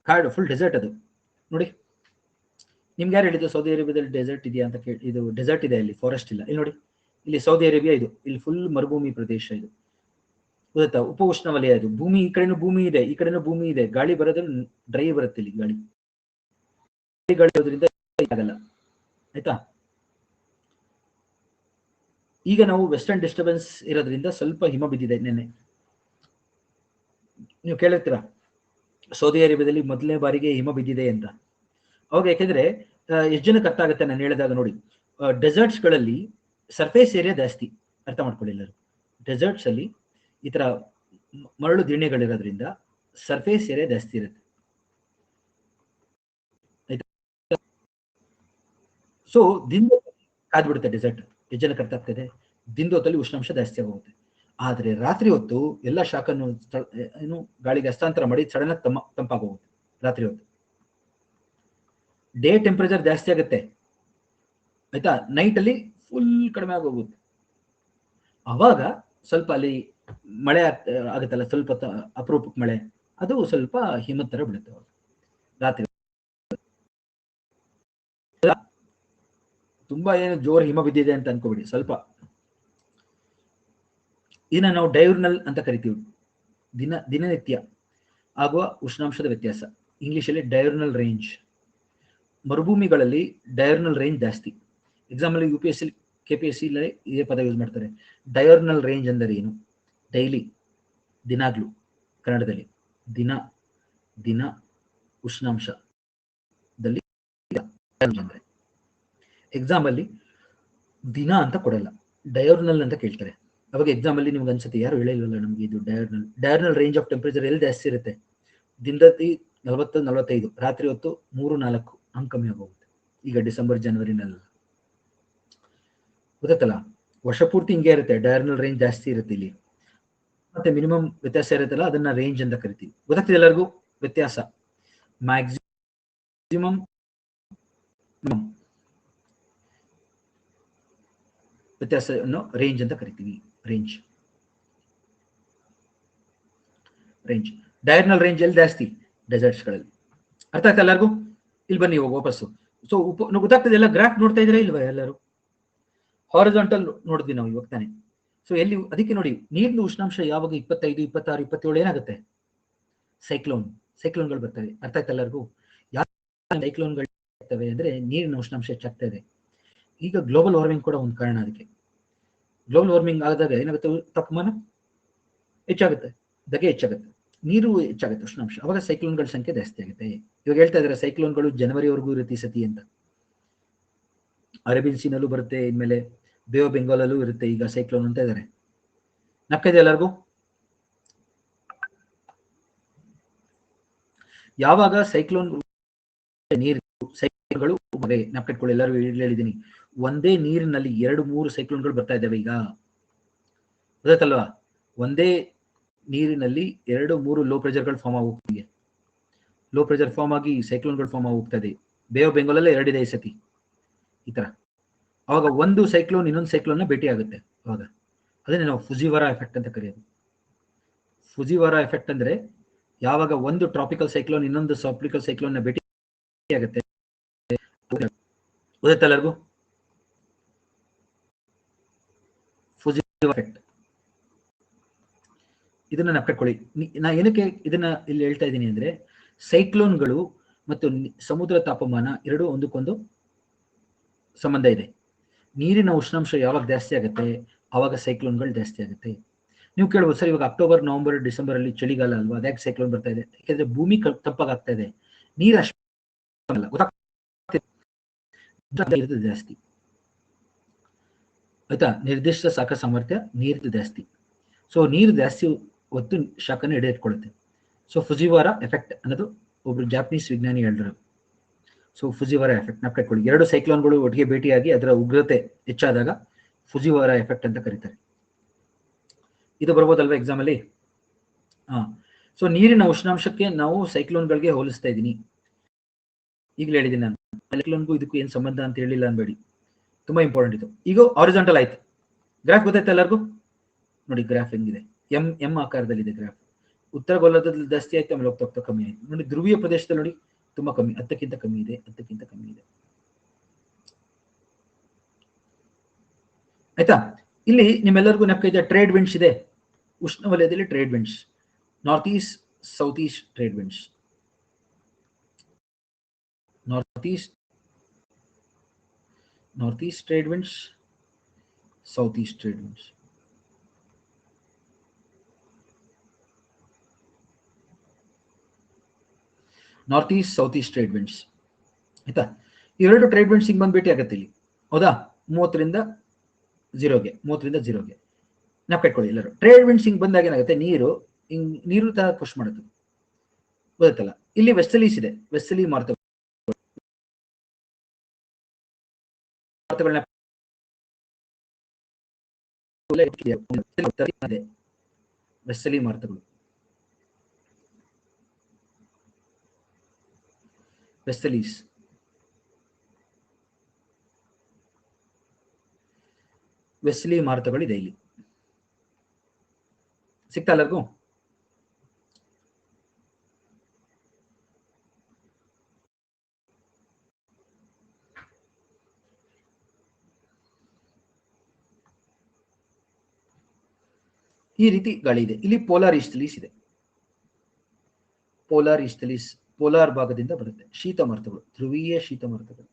ಕಾಡು, ಫುಲ್ ಡೆಸರ್ಟ್ ಅದು. ನೋಡಿ ನಿಮ್ಗೆ ಯಾರು ಹೇಳಿದ್ದು ಸೌದಿ ಅರೇಬಿಯಾದಲ್ಲಿ ಡೆಸರ್ಟ್ ಇದೆಯಾ ಅಂತ ಕೇಳಿ? ಇದು ಡೆಸರ್ಟ್ ಇದೆ, ಇಲ್ಲಿ ಫಾರೆಸ್ಟ್ ಇಲ್ಲ. ಇಲ್ಲಿ ನೋಡಿ, ಇಲ್ಲಿ ಸೌದಿ ಅರೇಬಿಯಾ, ಇಲ್ಲಿ ಫುಲ್ ಮರುಭೂಮಿ ಪ್ರದೇಶ, ಇದು ಗೊತ್ತಾ, ಉಪ ಉಷ್ಣವಲಯ. ಇದು ಭೂಮಿ, ಈ ಕಡೆನೂ ಭೂಮಿ ಇದೆ, ಈ ಕಡೆನೂ ಭೂಮಿ ಇದೆ. ಗಾಳಿ ಬರೋದ್ರಲ್ಲಿ ಡ್ರೈ ಬರುತ್ತೆ, ಇಲ್ಲಿ ಗಾಳಿ ಇರೋದ್ರಿಂದ ಆಗಲ್ಲ, ಆಯ್ತಾ. ಈಗ ನಾವು ವೆಸ್ಟರ್ನ್ ಡಿಸ್ಟರ್ಬೆನ್ಸ್ ಇರೋದ್ರಿಂದ ಸ್ವಲ್ಪ ಹಿಮ ಬಿದ್ದಿದೆ ನೆನ್ನೆ. ನೀವು ಕೇಳಿರ್ತೀರಾ ಸೌದಿ ಅರೇಬಿಯಾದಲ್ಲಿ ಮೊದಲನೇ ಬಾರಿಗೆ ಹಿಮ ಬಿದ್ದಿದೆ ಅಂತ. ಅವಾಗ ಯಾಕೆಂದ್ರೆ ಎಷ್ಟು ಜನಕ್ಕೆ ಅರ್ಥ ಆಗುತ್ತೆ ನಾನು ಹೇಳಿದಾಗ ನೋಡಿ, ಡೆಸರ್ಟ್ಸ್ ಗಳಲ್ಲಿ ಸರ್ಫೇಸ್ ಏರಿಯಾ ಜಾಸ್ತಿ, ಅರ್ಥ ಮಾಡ್ಕೊಳ್ಳಿ ಎಲ್ಲರೂ. ಡೆಸರ್ಟ್ಸ್ ಅಲ್ಲಿ ಈ ತರ ಮರಳು ದಿಣ್ಣೆಗಳಿರೋದ್ರಿಂದ ಸರ್ಫೇಸ್ ಏರಿಯಾ ಜಾಸ್ತಿ ಇರುತ್ತೆ. ಸೊ ದಿಂದ ಕಾದ್ಬಿಡುತ್ತೆ ಡೆಸರ್ಟ್, ಎಷ್ಟು ಜನಕ್ಕೆ ಅರ್ಥ ಆಗ್ತದೆ. ದಿಂದ ಹೊತ್ತಲ್ಲಿ ಉಷ್ಣಾಂಶ ಜಾಸ್ತಿ ಆಗೋಗುತ್ತೆ. ಆದ್ರೆ ರಾತ್ರಿ ಹೊತ್ತು ಎಲ್ಲ ಶಾಖನ್ನು ಏನು ಗಾಳಿಗೆ ಹಸ್ತಾಂತರ ಮಾಡಿ ಸಡನ್ ಆಗಿ ತಂಪಾಗೋಗುತ್ತೆ ರಾತ್ರಿ ಹೊತ್ತು. ಡೇ ಟೆಂಪರೇಚರ್ ಜಾಸ್ತಿ ಆಗುತ್ತೆ, ಆಯ್ತಾ. ನೈಟ್ ಅಲ್ಲಿ ಫುಲ್ ಕಡಿಮೆ ಆಗೋಗುತ್ತೆ. ಅವಾಗ ಸ್ವಲ್ಪ ಅಲ್ಲಿ ಮಳೆ ಆಗುತ್ತಲ್ಲ, ಸ್ವಲ್ಪ ಅಪರೂಪಕ್ಕೆ ಮಳೆ, ಅದು ಸ್ವಲ್ಪ ಹಿಮದ ತರ ಬೀಳುತ್ತೆ ರಾತ್ರಿ. ತುಂಬಾ ಏನು ಜೋರ್ ಹಿಮ ಬಿದ್ದಿದೆ ಅಂತ ಅನ್ಕೋಬಿಡಿ, ಸ್ವಲ್ಪ. ಇದನ್ನ ನಾವು ಡೈರ್ನಲ್ ಅಂತ ಕರಿತೀವಿ, ದಿನನಿತ್ಯ ಆಗುವ ಉಷ್ಣಾಂಶದ ವ್ಯತ್ಯಾಸ. ಇಂಗ್ಲಿಷಲ್ಲಿ ಡೈರ್ನಲ್ ರೇಂಜ್. ಮರುಭೂಮಿಗಳಲ್ಲಿ ಡೈರ್ನಲ್ ರೇಂಜ್ ಜಾಸ್ತಿ. ಎಕ್ಸಾಂಪಲ್ UPSC KPSC ಇದೇ ಪದ ಯೂಸ್ ಮಾಡ್ತಾರೆ. ಡೈರ್ನಲ್ ರೇಂಜ್ ಅಂದರೆ ಏನು? ಡೈಲಿ, ದಿನಾಗ್ಲೂ, ಕನ್ನಡದಲ್ಲಿ ದಿನ ಉಷ್ಣಾಂಶದಲ್ಲಿ ಅಂದ್ರೆ. ಎಕ್ಸಾಮ್ ಅಲ್ಲಿ ದಿನ ಅಂತ ಕೊಡಲ್ಲ, ಡೈರ್ನಲ್ ಅಂತ ಕೇಳ್ತಾರೆ. ಅವಾಗ ಎಕ್ಸಾಮ್ ಅಲ್ಲಿ ನಿಮ್ಗೆ ಅನ್ಸುತ್ತೆ ಯಾರು ಹೇಳಿಲ್ವಲ್ಲ ನಮ್ಗೆ ಇದು ಡೈರ್ನಲ್ ರೇಂಜ್ ಆಫ್ ಟೆಂಪರೇಚರ್ ಎಲ್ಲಿ ಜಾಸ್ತಿ ಇರುತ್ತೆ? ದಿನದಲ್ಲಿ 40-45, ರಾತ್ರಿ ಹೊತ್ತು 3-4 ಹಂಗೆ ಕಮ್ಮಿ ಆಗೋಗುತ್ತೆ. ಈಗ ಡಿಸೆಂಬರ್ ಜನವರಿನೆಲ್ಲ ಗೊತ್ತಲ್ಲ, ವರ್ಷ ಪೂರ್ತಿ ಹಿಂಗೆ ಇರುತ್ತೆ, ಡೈರ್ನಲ್ ರೇಂಜ್ ಜಾಸ್ತಿ ಇರುತ್ತೆ ಇಲ್ಲಿ. ಮತ್ತೆ ಮಿನಿಮಮ್ ವ್ಯತ್ಯಾಸ ಇರುತ್ತಲ್ಲ, ಅದನ್ನ ರೇಂಜ್ ಅಂತ ಕರಿತೀವಿ. ಗೊತ್ತಾಗ್ತಿದೆ ಎಲ್ಲರಿಗೂ ವ್ಯತ್ಯಾಸ? ಮ್ಯಾಕ್ಸಿಮಮ್ ವ್ಯತ್ಯಾಸವನ್ನು ರೇಂಜ್ ಅಂತ ಕರಿತೀವಿ. ರೇಂಜ್ ಡೈರ್ನಲ್ ರೇಂಜ್ ಎಲ್ಲಿ ಜಾಸ್ತಿ? ಡೆಸರ್ಟ್ಸ್ ಗಳಲ್ಲಿ. ಅರ್ಥ ಆಗ್ತಾ ಎಲ್ಲರಿಗೂ? ಇಲ್ಲಿ ಬನ್ನಿ ಇವಾಗ ವಾಪಸ್ಸು. ಸೊ ಗೊತ್ತಾಗ್ತದೆ ಎಲ್ಲ. ಗ್ರಾಫ್ ನೋಡ್ತಾ ಇದ್ರೆ ಇಲ್ವಾ ಎಲ್ಲರೂ? ಹಾರಿಜಾಂಟಲ್ ನೋಡಿದ್ವಿ ನಾವು ಇವಾಗ ತಾನೆ. ಸೊ ಎಲ್ಲಿ ಅದಕ್ಕೆ ನೋಡಿ, ನೀರಿನ ಉಷ್ಣಾಂಶ ಯಾವಾಗ 25, 26, 27 ಏನಾಗುತ್ತೆ? ಸೈಕ್ಲೋನ್ಗಳು ಬರ್ತವೆ. ಅರ್ಥ ಆಯ್ತಾ ಎಲ್ಲರಿಗೂ? ಯಾವ ಸೈಕ್ಲೋನ್ಗಳು ಬರ್ತವೆ ಅಂದ್ರೆ ನೀರಿನ ಉಷ್ಣಾಂಶ ಹೆಚ್ಚಾಗ್ತಾ ಇದೆ. ಈಗ ಗ್ಲೋಬಲ್ ವಾರ್ಮಿಂಗ್ ಕೂಡ ಒಂದು ಕಾರಣ. ಅದಕ್ಕೆ ಗ್ಲೋಬಲ್ ವಾರ್ಮಿಂಗ್ ಆದಾಗ ಏನಾಗುತ್ತೆ? ತಾಪಮಾನ ಹೆಚ್ಚಾಗುತ್ತೆ, ಧಗೆ ಹೆಚ್ಚಾಗುತ್ತೆ, ನೀರು ಹೆಚ್ಚಾಗುತ್ತೆ, ಉಷ್ಣಾಂಶ. ಅವಾಗ ಸೈಕ್ಲೋನ್ಗಳ ಸಂಖ್ಯೆ ಜಾಸ್ತಿ ಆಗುತ್ತೆ. ಇವಾಗ ಹೇಳ್ತಾ ಇದಾರೆ ಸೈಕ್ಲೋನ್ಗಳು ಜನವರಿವರೆಗೂ ಇರುತ್ತೆ ಈ ಸತಿ ಅಂತ. ಅರೇಬಿಯನ್ ಸೀನಲ್ಲೂ ಬರುತ್ತೆ, ಇನ್ಮೇಲೆ ಬೇ ಆಫ್ ಬೆಂಗಾಲಲ್ಲೂ ಇರುತ್ತೆ ಈಗ ಸೈಕ್ಲೋನ್ ಅಂತ ಇದ್ದಾರೆ. ನಕ್ಕಿದೆ ಎಲ್ಲರಿಗೂ? ಯಾವಾಗ ಸೈಕ್ಲೋನ್ ನೀರು ಸೈಕ್ಲೋನ್ಗಳು ನಪ್ಪಿಟ್ಕೊಳ್ಳಿ, ಎಲ್ಲರೂ ಹೇಳಿದ್ದೀನಿ, ಒಂದೇ ನೀರಿನಲ್ಲಿ 2-3 ಸೈಕ್ಲೋನ್ಗಳು ಬರ್ತಾ ಇದ್ದಾವೆ ಈಗ, ಗೊತ್ತಾಯ್ತಲ್ವಾ? ಒಂದೇ ನೀರಿನಲ್ಲಿ 2-3 ಲೋ ಪ್ರೆಷರ್ಗಳು ಫಾರ್ಮ್ ಆಗೋಗ್ತಿದೆ. ಲೋ ಪ್ರೆಷರ್ ಫಾರ್ಮ್ ಆಗಿ ಸೈಕ್ಲೋನ್ಗಳು ಫಾರ್ಮ್ ಆಗೋಗ್ತಾ ಇದೆ. ಬೇ ಆಫ್ ಬೆಂಗಾಲಲ್ಲೇ 2 ಇದೆ ಈ ಸತಿ ಈ ತರ. ಅವಾಗ ಒಂದು ಸೈಕ್ಲೋನ್ ಇನ್ನೊಂದು ಸೈಕ್ಲೋನ್ ಭೇಟಿ ಆಗುತ್ತೆ. ಅವಾಗ ಅದನ್ನೇ ನಾವು ಫುಜಿವಾರಾ ಎಫೆಕ್ಟ್ ಅಂತ ಕರೆಯೋದು. ಫುಜಿವಾರಾ ಎಫೆಕ್ಟ್ ಅಂದ್ರೆ ಯಾವಾಗ ಒಂದು ಟ್ರಾಪಿಕಲ್ ಸೈಕ್ಲೋನ್ ಇನ್ನೊಂದು ಟ್ರಾಪಿಕಲ್ ಸೈಕ್ಲೋನ್ ನ ಭೇಟಿ ಆಗುತ್ತೆ. ಗೊತ್ತಾಯ್ತಾ ಎಲ್ಲರಿಗೂ? ಫುಜಿವಾರಾ ಎಫೆಕ್ಟ್ ಇದನ್ನ ನೆನಪಿಟ್ಕೊಳ್ಳಿ. ನಾ ಏನಕ್ಕೆ ಇದನ್ನ ಇಲ್ಲಿ ಹೇಳ್ತಾ ಇದ್ದೀನಿ ಅಂದ್ರೆ, ಸೈಕ್ಲೋನ್ಗಳು ಮತ್ತು ಸಮುದ್ರ ತಾಪಮಾನ ಎರಡು ಒಂದಕ್ಕೊಂದು ಸಂಬಂಧ ಇದೆ. ನೀರಿನ ಉಷ್ಣಾಂಶ ಯಾವಾಗ ಜಾಸ್ತಿ ಆಗುತ್ತೆ ಆವಾಗ ಸೈಕ್ಲೋನ್ಗಳು ಜಾಸ್ತಿ ಆಗುತ್ತೆ. ನೀವು ಕೇಳ್ಬೋದು, ಸರ್ ಇವಾಗ ಅಕ್ಟೋಬರ್, ನವೆಂಬರ್, ಡಿಸೆಂಬರ್ ಅಲ್ಲಿ ಚಳಿಗಾಲ ಅಲ್ವಾ, ಅದ್ಯಾಕೆ ಸೈಕ್ಲೋನ್ ಬರ್ತಾ ಇದೆ? ಯಾಕಂದ್ರೆ ಭೂಮಿ ತಪ್ಪಾಗ್ತಾ ಇದೆ, ನೀರು ಅಷ್ಟಲ್ಲ ಗೊತ್ತಾಗ್ತದೆ ಜಾಸ್ತಿ, ಆಯ್ತಾ? ನಿರ್ದಿಷ್ಟ ಶಾಖ ಸಾಮರ್ಥ್ಯ ನೀರಿದ್ದು ಜಾಸ್ತಿ. ಸೊ ನೀರು ಜಾಸ್ತಿ ಹೊತ್ತು ಶಾಖನ ಹಿಡಿದಿಟ್ಕೊಳ್ಳುತ್ತೆ. ಸೊ ಫುಜಿವಾರಾ ಎಫೆಕ್ಟ್ ಅನ್ನೋದು ಒಬ್ರು ಜಾಪನೀಸ್ ವಿಜ್ಞಾನಿ ಹೇಳಿದ್ರು. ಸೊ ಫುಜಿವಾರಾ ಎಫೆಕ್ಟ್ ನ ಕಟ್ಕೊಳ್ಳಿ. 2 ಸೈಕ್ಲೋನ್ಗಳು ಒಟ್ಟಿಗೆ ಭೇಟಿಯಾಗಿ ಅದರ ಉಗ್ರತೆ ಹೆಚ್ಚಾದಾಗ ಫುಜಿವಾರಾ ಎಫೆಕ್ಟ್ ಅಂತ ಕರೀತಾರೆ. ಇದು ಬರ್ಬೋದಲ್ವಾ ಎಕ್ಸಾಮ್ ಅಲ್ಲಿ? ಸೊ ನೀರಿನ ಉಷ್ಣಾಂಶಕ್ಕೆ ನಾವು ಸೈಕ್ಲೋನ್ಗಳಿಗೆ ಹೋಲಿಸ್ತಾ ಇದ್ದೀನಿ. ಈಗಲೇ ಹೇಳಿದ್ದೀನಿ ನಾನು, ಸೈಕ್ಲೋನ್ಗೂ ಇದಕ್ಕೂ ಏನ್ ಸಂಬಂಧ ಅಂತ ಹೇಳಿಲ್ಲ ಅನ್ಬೇಡಿ, ತುಂಬಾ ಇಂಪಾರ್ಟೆಂಟ್ ಇದು. ಈಗ ಹಾರಿಜಾಂಟಲ್ ಆಯ್ತು. ಗ್ರಾಫ್ ಗೊತ್ತಾಯ್ತಾ ಎಲ್ಲರಿಗೂ? ನೋಡಿ ಗ್ರಾಫ್ ಹೆಂಗಿದೆ, ಎಂ ಆಕಾರದಲ್ಲಿದೆ ಗ್ರಾಫ್. ಉತ್ತರ ಗೋಳದಲ್ಲಿ ಜಾಸ್ತಿ ಆಯ್ತು, ಆಮೇಲೆ ಹೋಗ್ತಾ ಕಮ್ಮಿ ಆಯ್ತು. ನೋಡಿ ಧ್ರುವೀಯ ಪ್ರದೇಶದಲ್ಲಿ ನೋಡಿ ತುಂಬಾ ಕಮ್ಮಿ, 10ಕ್ಕಿಂತ ಕಮ್ಮಿ ಇದೆ, 10ಕ್ಕಿಂತ ಕಮ್ಮಿ ಇದೆ, ಆಯ್ತಾ? ಇಲ್ಲಿ ನಿಮ್ಮೆಲ್ಲರಿಗೂ ನೆನಪಿದೆ ಟ್ರೇಡ್ ವಿಂಡ್ಸ್ ಇದೆ. ಉಷ್ಣವಲಯದಲ್ಲಿ trade winds, north East, south East trade winds, north East trade winds, south East trade winds. North East, south East trade winds, ಆಯ್ತಾ? ಇವೆರಡು ಟ್ರೇಡ್ ವಿಂಡ್ಸ್ ಹಿಂಗ್ ಬಂದು ಭೇಟಿ ಆಗತ್ತೆ ಇಲ್ಲಿ, ಹೌದಾ? 30ರಿಂದ 0ಗೆ ನೆನಪಿಟ್ಕೊಳ್ಳಿ ಎಲ್ಲರೂ. ಟ್ರೇಡ್ ವಿಂಡ್ಸ್ ಹಿಂಗ್ ಬಂದಾಗ ಏನಾಗುತ್ತೆ, ನೀರು ತರ ಪುಷ್ ಮಾಡುತ್ತೆ, ಗೊತ್ತಲ್ಲ? ಇಲ್ಲಿ ವೆಸ್ಟಲೀಸ್ ಇದೆ, ವೆಸ್ಟಲಿ ಮಾರುತಗಳನ್ನ ವೆಸ್ಟಲಿ ಮಾರುತಗಳು, ವೆಸ್ಟಲೀಸ್, ವೆಸ್ಲಿ ಮಾರುತಗಳಿದೆ ಇಲ್ಲಿ. ಸಿಗ್ತಾ ಎಲ್ಲರಿಗೂ? ಈ ರೀತಿ ಗಾಳಿ ಇದೆ. ಇಲ್ಲಿ ಪೋಲಾರ್ ಈಸ್ಟಲೀಸ್ ಇದೆ, ಪೋಲಾರ್ ಈಸ್ಟಲೀಸ್ ಪೋಲಾರ್ ಭಾಗದಿಂದ ಬರುತ್ತೆ. ಶೀತ ಮಾರುತಗಳು, ಧ್ರುವೀಯ ಶೀತ ಮಾರುತಗಳು.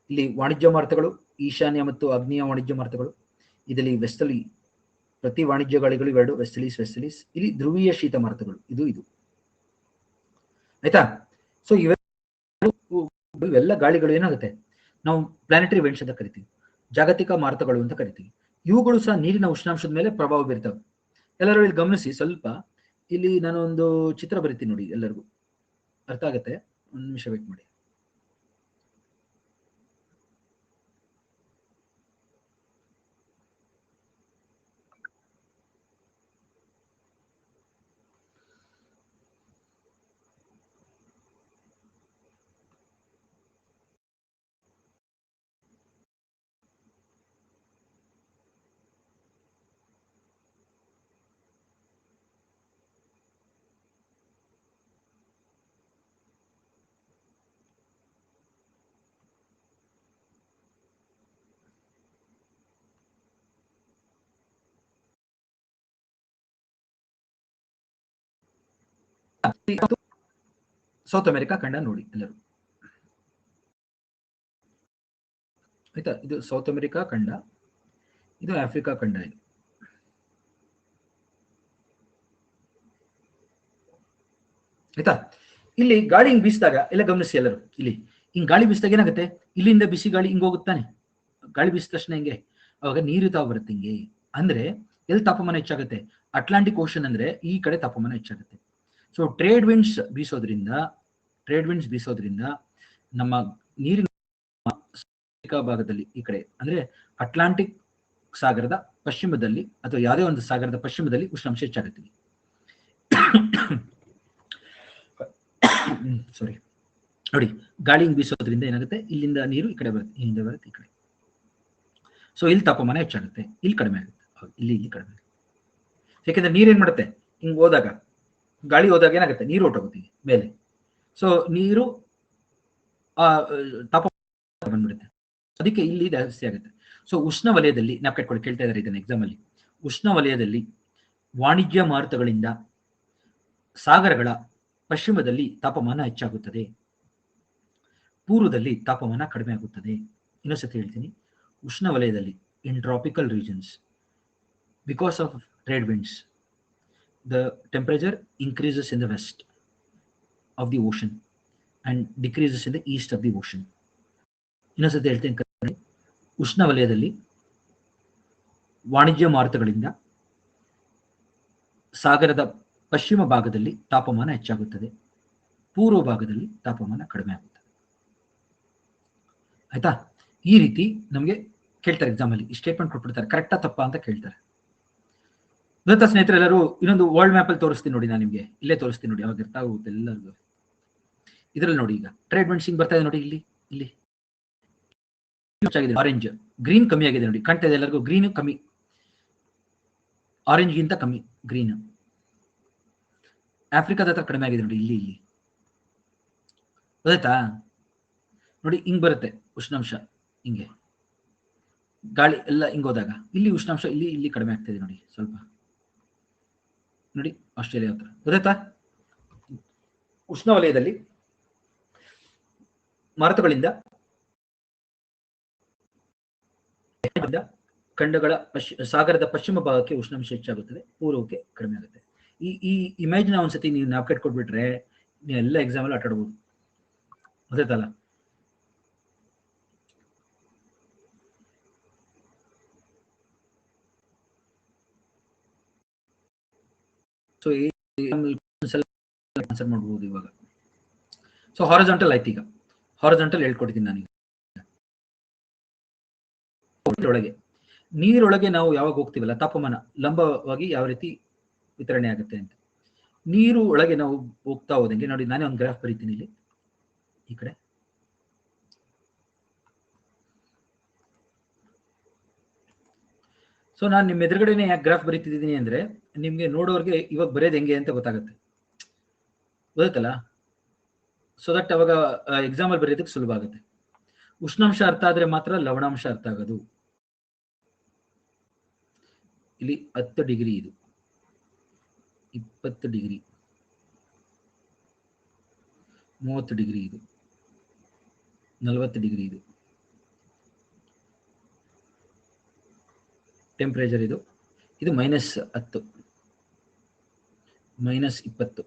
ಇಲ್ಲಿ ವಾಣಿಜ್ಯ ಮಾರುತಗಳು, ಈಶಾನ್ಯ ಮತ್ತು ಆಗ್ನೇಯ ವಾಣಿಜ್ಯ ಮಾರುತಗಳು. ಇದರಲ್ಲಿ ವೆಸ್ಟಲಿ, ಪ್ರತಿ ವಾಣಿಜ್ಯ ಗಾಳಿಗಳು ಇವೆರಡು ವೆಸ್ಟಲೀಸ್. ಇಲ್ಲಿ ಧ್ರುವೀಯ ಶೀತ ಮಾರುತಗಳು, ಇದು ಆಯ್ತಾ? ಸೊ ಇವೆಲ್ಲ ಗಾಳಿಗಳು ಏನಾಗುತ್ತೆ, ನಾವು ಪ್ಲಾನೆಟರಿ ವಿಂಡ್ಸ್ ಅಂತ ಕರಿತೀವಿ, ಜಾಗತಿಕ ಮಾರುತಗಳು ಅಂತ ಕರಿತೀವಿ. ಇವುಗಳು ಸಹ ನೀರಿನ ಉಷ್ಣಾಂಶದ ಮೇಲೆ ಪ್ರಭಾವ ಬೀರ್ತವೆ. ಎಲ್ಲರೂ ಇಲ್ಲಿ ಗಮನಿಸಿ ಸ್ವಲ್ಪ. ಇಲ್ಲಿ ನಾನು ಒಂದು ಚಿತ್ರ ಬರಿತೀನಿ ನೋಡಿ, ಎಲ್ಲರಿಗೂ ಅರ್ಥ ಆಗುತ್ತೆ. ಒಂದು ನಿಮಿಷ ವೇಟ್ ಮಾಡಿ. ಸೌತ್ ಅಮೆರಿಕಾ ಖಂಡ ನೋಡಿ ಎಲ್ಲರೂ, ಆಯ್ತಾ? ಇದು ಸೌತ್ ಅಮೆರಿಕಾ ಖಂಡ, ಇದು ಆಫ್ರಿಕಾ ಖಂಡ. ಇದು ಆಯ್ತಾ? ಇಲ್ಲಿ ಗಾಳಿ ಹಿಂಗ್ ಬೀಸಿದಾಗ ಎಲ್ಲ ಗಮನಿಸಿ ಎಲ್ಲರೂ, ಇಲ್ಲಿ ಹಿಂಗ್ ಗಾಳಿ ಬೀಸಿದಾಗ ಏನಾಗುತ್ತೆ, ಇಲ್ಲಿಂದ ಬಿಸಿ ಗಾಳಿ ಹಿಂಗೆ ಹೋಗುತ್ತಾನೆ, ಗಾಳಿ ಬೀಸಿದ ತಕ್ಷಣ ಹಿಂಗೆ, ಅವಾಗ ನೀರು ತಾವು ಬರುತ್ತೆ ಹಿಂಗೆ. ಅಂದ್ರೆ ಎಲ್ಲಿ ತಾಪಮಾನ ಹೆಚ್ಚಾಗುತ್ತೆ? ಅಟ್ಲಾಂಟಿಕ್ ಓಷನ್ ಅಂದ್ರೆ ಈ ಕಡೆ ತಾಪಮಾನ ಹೆಚ್ಚಾಗುತ್ತೆ. ಸೊ ಟ್ರೇಡ್ ವಿಂಡ್ಸ್ ಬೀಸೋದ್ರಿಂದ ನಮ್ಮ ನೀರಿನ ಭಾಗದಲ್ಲಿ ಈ ಕಡೆ ಅಂದ್ರೆ ಅಟ್ಲಾಂಟಿಕ್ ಸಾಗರದ ಪಶ್ಚಿಮದಲ್ಲಿ ಅಥವಾ ಯಾವುದೇ ಒಂದು ಸಾಗರದ ಪಶ್ಚಿಮದಲ್ಲಿ ಉಷ್ಣಾಂಶ ಹೆಚ್ಚಾಗುತ್ತೆ. ಸಾರಿ, ನೋಡಿ ಗಾಳಿ ಬೀಸೋದ್ರಿಂದ ಏನಾಗುತ್ತೆ, ಇಲ್ಲಿಂದ ನೀರು ಈ ಕಡೆ ಬರುತ್ತೆ, ಇಲ್ಲಿಂದ ಬರುತ್ತೆ ಈ ಕಡೆ. ಸೊ ಇಲ್ಲಿ ತಾಪಮಾನ ಹೆಚ್ಚಾಗುತ್ತೆ, ಇಲ್ಲಿ ಕಡಿಮೆ ಆಗುತ್ತೆ, ಇಲ್ಲಿ ಕಡಿಮೆ ಆಗುತ್ತೆ. ಯಾಕೆಂದ್ರೆ ನೀರು ಏನ್ ಮಾಡುತ್ತೆ, ಹಿಂಗ್ ಹೋದಾಗ ಗಾಳಿ ಹೋದಾಗ ಏನಾಗುತ್ತೆ, ನೀರು ಹೊರಟೋಗುತ್ತೆ ಮೇಲೆ. ಸೊ ನೀರು ತಾಪಮಾನ ಬಂದ್ಬಿಡುತ್ತೆ, ಅದಕ್ಕೆ ಇಲ್ಲಿ ಜಾಸ್ತಿ ಆಗುತ್ತೆ. ಸೊ ಉಷ್ಣ ವಲಯದಲ್ಲಿ ನಾವು ಕಟ್ಕೊಳ್ಳಿ, ಕೇಳ್ತಾ ಇದ್ದಾರೆ ಇದನ್ನ ಎಕ್ಸಾಮ್ ಅಲ್ಲಿ. ಉಷ್ಣ ವಲಯದಲ್ಲಿ ವಾಣಿಜ್ಯ ಮಾರುತಗಳಿಂದ ಸಾಗರಗಳ ಪಶ್ಚಿಮದಲ್ಲಿ ತಾಪಮಾನ ಹೆಚ್ಚಾಗುತ್ತದೆ, ಪೂರ್ವದಲ್ಲಿ ತಾಪಮಾನ ಕಡಿಮೆ ಆಗುತ್ತದೆ. ಇನ್ನೊಂದ್ಸತಿ ಹೇಳ್ತೀನಿ, ಉಷ್ಣ ವಲಯದಲ್ಲಿ in tropical regions because of trade winds the temperature increases in the west of the ocean and decreases in the east of the ocean. ಇನ್ನೊಂದ್ಸತಿ ಹೇಳ್ತೇನೆ, ಉಷ್ಣ ವಲಯದಲ್ಲಿ ವಾಣಿಜ್ಯ ಮಾರುತಗಳಿಂದ ಸಾಗರದ ಪಶ್ಚಿಮ ಭಾಗದಲ್ಲಿ ತಾಪಮಾನ ಹೆಚ್ಚಾಗುತ್ತದೆ, ಪೂರ್ವ ಭಾಗದಲ್ಲಿ ತಾಪಮಾನ ಕಡಿಮೆ ಆಗುತ್ತದೆ. ಆಯ್ತಾ? ಈ ರೀತಿ ನಮಗೆ ಕೇಳ್ತಾರೆ ಎಕ್ಸಾಮ್ ಅಲ್ಲಿ, ಈ ಸ್ಟೇಟ್ಮೆಂಟ್ ಕೊಟ್ಬಿಡ್ತಾರೆ, ಕರೆಕ್ಟಾ ತಪ್ಪಾ ಅಂತ ಕೇಳ್ತಾರೆ. ಗೊತ್ತಾ ಸ್ನೇಹಿತರೆಲ್ಲರೂ? ಇನ್ನೊಂದು ವರ್ಲ್ಡ್ ಮ್ಯಾಪ್ ಅಲ್ಲಿ ತೋರಿಸ್ತೀನಿ ನೋಡಿ, ನಾನು ನಿಮ್ಗೆ ಇಲ್ಲೇ ತೋರಿಸ್ತೀನಿ ನೋಡಿ, ಅವಾಗ ಇರ್ತಾ ಹೋಗುತ್ತೆ ಎಲ್ಲರಿಗೂ. ಇದ್ರಲ್ಲಿ ನೋಡಿ, ಈಗ ಟ್ರೇಡ್ ವಿಂಡ್ಸ್ ಹಿಂಗ್ ಬರ್ತಾ ಇದೆ ನೋಡಿ, ಇಲ್ಲಿ ಆರೆಂಜ್, ಗ್ರೀನ್ ಕಮ್ಮಿ ಆಗಿದೆ ನೋಡಿ, ಕಾಣ್ತಾ ಇದೆ ಎಲ್ಲರಿಗೂ? ಗ್ರೀನ್ ಕಮ್ಮಿ, ಆರೆಂಜ್ ಗಿಂತ ಕಮ್ಮಿ ಗ್ರೀನ್. ಆಫ್ರಿಕಾದ ಹತ್ರ ಕಡಿಮೆ ಆಗಿದೆ ನೋಡಿ, ಇಲ್ಲಿ ಗೊತ್ತಾಯ್ತಾ? ನೋಡಿ ಹಿಂಗ್ ಬರುತ್ತೆ ಉಷ್ಣಾಂಶ, ಹಿಂಗೆ ಗಾಳಿ ಎಲ್ಲ ಹಿಂಗ್ ಹೋದಾಗ ಇಲ್ಲಿ ಉಷ್ಣಾಂಶ ಇಲ್ಲಿ ಕಡಿಮೆ ಆಗ್ತಾ ಇದೆ ನೋಡಿ ಸ್ವಲ್ಪ. ನೋಡಿ ಆಸ್ಟ್ರೇಲಿಯಾ ಹತ್ರ, ಗೊತ್ತಾಯ್ತಾ? ಉಷ್ಣವಲಯದಲ್ಲಿ ಮಾರುತಗಳಿಂದ ಖಂಡಗಳ ಸಾಗರದ ಪಶ್ಚಿಮ ಭಾಗಕ್ಕೆ ಉಷ್ಣಾಂಶ ಹೆಚ್ಚಾಗುತ್ತದೆ, ಪೂರ್ವಕ್ಕೆ ಕಡಿಮೆ ಆಗುತ್ತೆ. ಈ ಇಮೇಜ್ ನ ಒಂದ್ಸತಿ ನೀವು ನಾವು ಕಟ್ಕೊಟ್ಬಿಟ್ರೆ ನೀವು ಎಲ್ಲ ಎಕ್ಸಾಮ್ ಅಲ್ಲಿ ಆಟಾಡ್ಬೋದು, ಗೊತ್ತಾಯ್ತಲ್ಲ? ಸೊ ಆನ್ಸರ್ ಮಾಡ್ಬೋದು ಇವಾಗ. ಸೊ ಹಾರಿಜಾಂಟಲ್ ಆಯ್ತು, ಈಗ ಹಾರಿಜಾಂಟಲ್ ಹೇಳ್ಕೊಡ್ತೀನಿ ನಾನೀಗ. ನೀರೊಳಗೆ ನಾವು ಯಾವಾಗ ಹೋಗ್ತೀವಲ್ಲ, ತಾಪಮಾನ ಲಂಬವಾಗಿ ಯಾವ ರೀತಿ ವಿತರಣೆ ಆಗುತ್ತೆ ಅಂತ. ನೀರು ಒಳಗೆ ನಾವು ಹೋಗ್ತಾ ಹೋದಂಗೆ ನೋಡಿ, ನಾನೇ ಒಂದು ಗ್ರಾಫ್ ಬರೀತೀನಿ ಇಲ್ಲಿ ಈ ಕಡೆ. ಸೊ ನಾನು ನಿಮ್ಮ ಎದುರುಗಡೆನೆ ಯಾಕೆ ಗ್ರಾಫ್ ಬರೀತಿದ್ದೀನಿ ಅಂದ್ರೆ, ನಿಮ್ಗೆ ನೋಡೋರ್ಗೆ ಇವಾಗ ಬರೆಯೋದು ಹೆಂಗೆ ಅಂತ ಗೊತ್ತಾಗುತ್ತೆ, ಗೊತ್ತಲ್ಲ? ಸೊ ದಟ್ ಅವಾಗ ಎಕ್ಸಾಮ್ ಅಲ್ಲಿ ಬರೆಯೋದಕ್ಕೆ ಸುಲಭ ಆಗುತ್ತೆ. ಉಷ್ಣಾಂಶ ಅರ್ಥ ಆದ್ರೆ ಮಾತ್ರ ಲವಣಾಂಶ ಅರ್ಥ ಆಗೋದು. ಇಲ್ಲಿ 10 ಡಿಗ್ರಿ, ಇದು 20 ಡಿಗ್ರಿ, 30 ಡಿಗ್ರಿ, ಇದು 40 ಡಿಗ್ರಿ, ಇದು ಟೆಂಪರೇಚರ್, ಇದು -10 -20.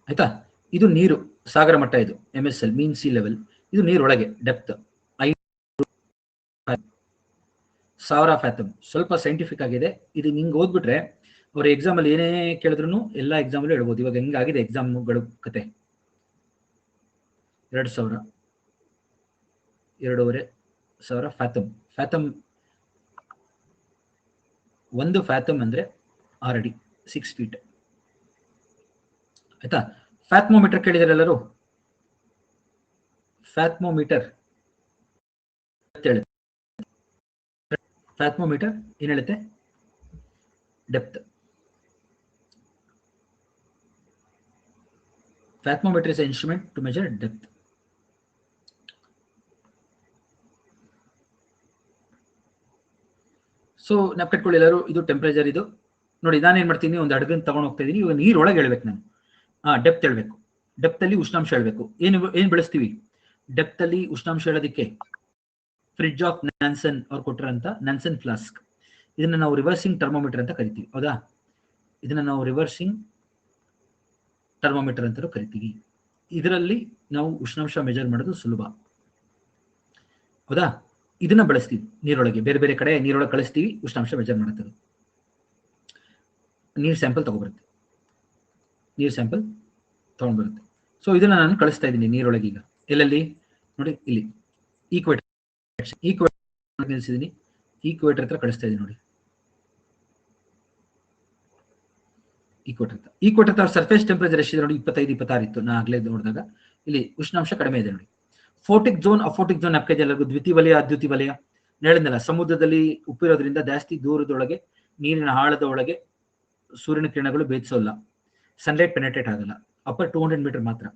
ಆಯ್ತಾ? ಇದು ನೀರು ಸಾಗರ ಮಟ್ಟ, ಇದು MSL ಮೀನ್ ಸಿ ಲೆವೆಲ್. ಇದು ನೀರೊಳಗೆ ಡೆಪ್ತ್ 1000 ಫ್ಯಾಥಮ್. ಸ್ವಲ್ಪ ಸೈಂಟಿಫಿಕ್ ಆಗಿದೆ ಇದು. ನಿಂಗೆ ಓದ್ಬಿಟ್ರೆ ಅವ್ರ ಎಕ್ಸಾಮ್ ಅಲ್ಲಿ ಏನೇ ಕೇಳಿದ್ರು ಎಲ್ಲಾ ಎಕ್ಸಾಮ್ ಅಲ್ಲೂ ಹೇಳ್ಬೋದು. ಇವಾಗ ಹೆಂಗಾಗಿದೆ ಎಕ್ಸಾಮ್ಗಳು ಕತೆ, 2000 2500 ಫ್ಯಾಥಮ್. ಫ್ಯಾಥಮ್ 1 ಫ್ಯಾಥಮ್ ಅಂದ್ರೆ 6 ಅಡಿ, 6 ಫೀಟ್. ಆಯ್ತಾ? ಫ್ಯಾಥ್ಮೋಮೀಟರ್ ಕೇಳಿದಾರೆ ಎಲ್ಲರೂ? ಫ್ಯಾಥ್ಮೋಮೀಟರ್ ಫ್ಯಾಥ್ಮೋಮೀಟರ್ ಏನ್ ಹೇಳುತ್ತೆ? Depth. Fathometer is instrument to measure depth. So ನಾವು ಕಟ್ಕೊಳ್ಳಿ ಎಲ್ಲರೂ, ಇದು ಟೆಂಪರೇಚರ್. ಇದು ನೋಡಿ, ನಾನೇನ್ ಮಾಡ್ತೀನಿ, ಒಂದು ಹಡಗನ್ ತಗೊಂಡು ಹೋಗ್ತಾ ಇದೀನಿ. ಇವಾಗ ನೀರೊಳಗೆ ಹೇಳ್ಬೇಕು ನಾನು, ಡೆಪ್ತ್ ಹೇಳ್ಬೇಕು. ಡೆಪ್ತ್ ಅಲ್ಲಿ ಉಷ್ಣಾಂಶ ಹೇಳ್ಬೇಕು. ಏನ್ ಬಳಸ್ತೀವಿ ಡೆಪ್ತ್ ಅಲ್ಲಿ ಉಷ್ಣಾಂಶ ಹೇಳೋದಕ್ಕೆ? ಫ್ರಿಡ್ಜ್ ಆಫ್ ನ್ಯಾನ್ಸನ್ ಅವ್ರು ಕೊಟ್ಟಿರಂತ ನ್ಯಾನ್ಸನ್ ಫ್ಲಾಸ್ಕ್. ಇದನ್ನ ನಾವು ರಿವರ್ಸಿಂಗ್ ಟರ್ಮೋಮೀಟರ್ ಅಂತ ಕರಿತೀವಿ, ಹೌದಾ? ಇದನ್ನ ನಾವು ರಿವರ್ಸಿಂಗ್ ಟರ್ಮೋಮೀಟರ್ ಅಂತ ಕರಿತೀವಿ. ಇದರಲ್ಲಿ ನಾವು ಉಷ್ಣಾಂಶ ಮೆಜರ್ ಮಾಡೋದು ಸುಲಭ, ಹೌದಾ? ಇದನ್ನ ಬಳಸ್ತೀವಿ ನೀರೊಳಗೆ, ಬೇರೆ ಬೇರೆ ಕಡೆ ನೀರೊಳಗೆ ಕಳಿಸ್ತೀವಿ, ಉಷ್ಣಾಂಶ ಮೆಜರ್ ಮಾಡುತ್ತದೆ. ನೀರ್ ಸ್ಯಾಂಪಲ್ ತಗೊಬರುತ್ತೆ, ನೀರ್ ಸ್ಯಾಂಪಲ್ ತಗೊಂಡ್ಬರುತ್ತೆ. ಸೊ ಇದನ್ನ ನಾನು ಕಳಿಸ್ತಾ ಇದ್ದೀನಿ ನೀರೊಳಗೆ. ಈಗ ಎಲ್ಲೆಲ್ಲಿ ನೋಡಿ, ಇಲ್ಲಿ ಈಕ್ವೇಟರ್ ನಿಲ್ಸಿದ್ದೀನಿ, ಈಕ್ವೇಟರ್ ಹತ್ರ ಕಳಿಸ್ತಾ ಇದ್ದೀನಿ ನೋಡಿ. ಈಕ್ವೇಟರ್ ಹತ್ರ ಸರ್ಫೇಸ್ ಟೆಂಪರೇಚರ್ ಎಷ್ಟಿದೆ ನೋಡಿ, 25-26 ಇತ್ತು ನಾ ಆಗ್ಲೇ ನೋಡಿದಾಗ. ಇಲ್ಲಿ ಉಷ್ಣಾಂಶ ಕಡಿಮೆ ಇದೆ ನೋಡಿ. ಫೋಟಿಕ್ ಝೋನ್, ಅಫೋಟಿಕ್ ಝೋನ್ ಅಪ್ಕೇಜ್ ಎಲ್ಲರಿಗೂ. ದ್ವಿತೀಯ ವಲಯ, ಅದ್ವಿತೀಯ ವಲಯ ಹೇಳಿದ್ನಲ್ಲ, ಸಮುದ್ರದಲ್ಲಿ ಉಪ್ಪಿರೋದ್ರಿಂದ ಜಾಸ್ತಿ ದೂರದೊಳಗೆ, ನೀರಿನ ಆಳದ ಒಳಗೆ ಸೂರ್ಯನ ಕಿರಣಗಳು ಭೇದಿಸೋಲ್ಲ, ಸನ್ಲೈಟ್ ಪೆನೆಟ್ರೇಟ್ ಆಗಲ್ಲ. ಅಪ್ಪರ್ 200 ಮೀಟರ್ ಮಾತ್ರ.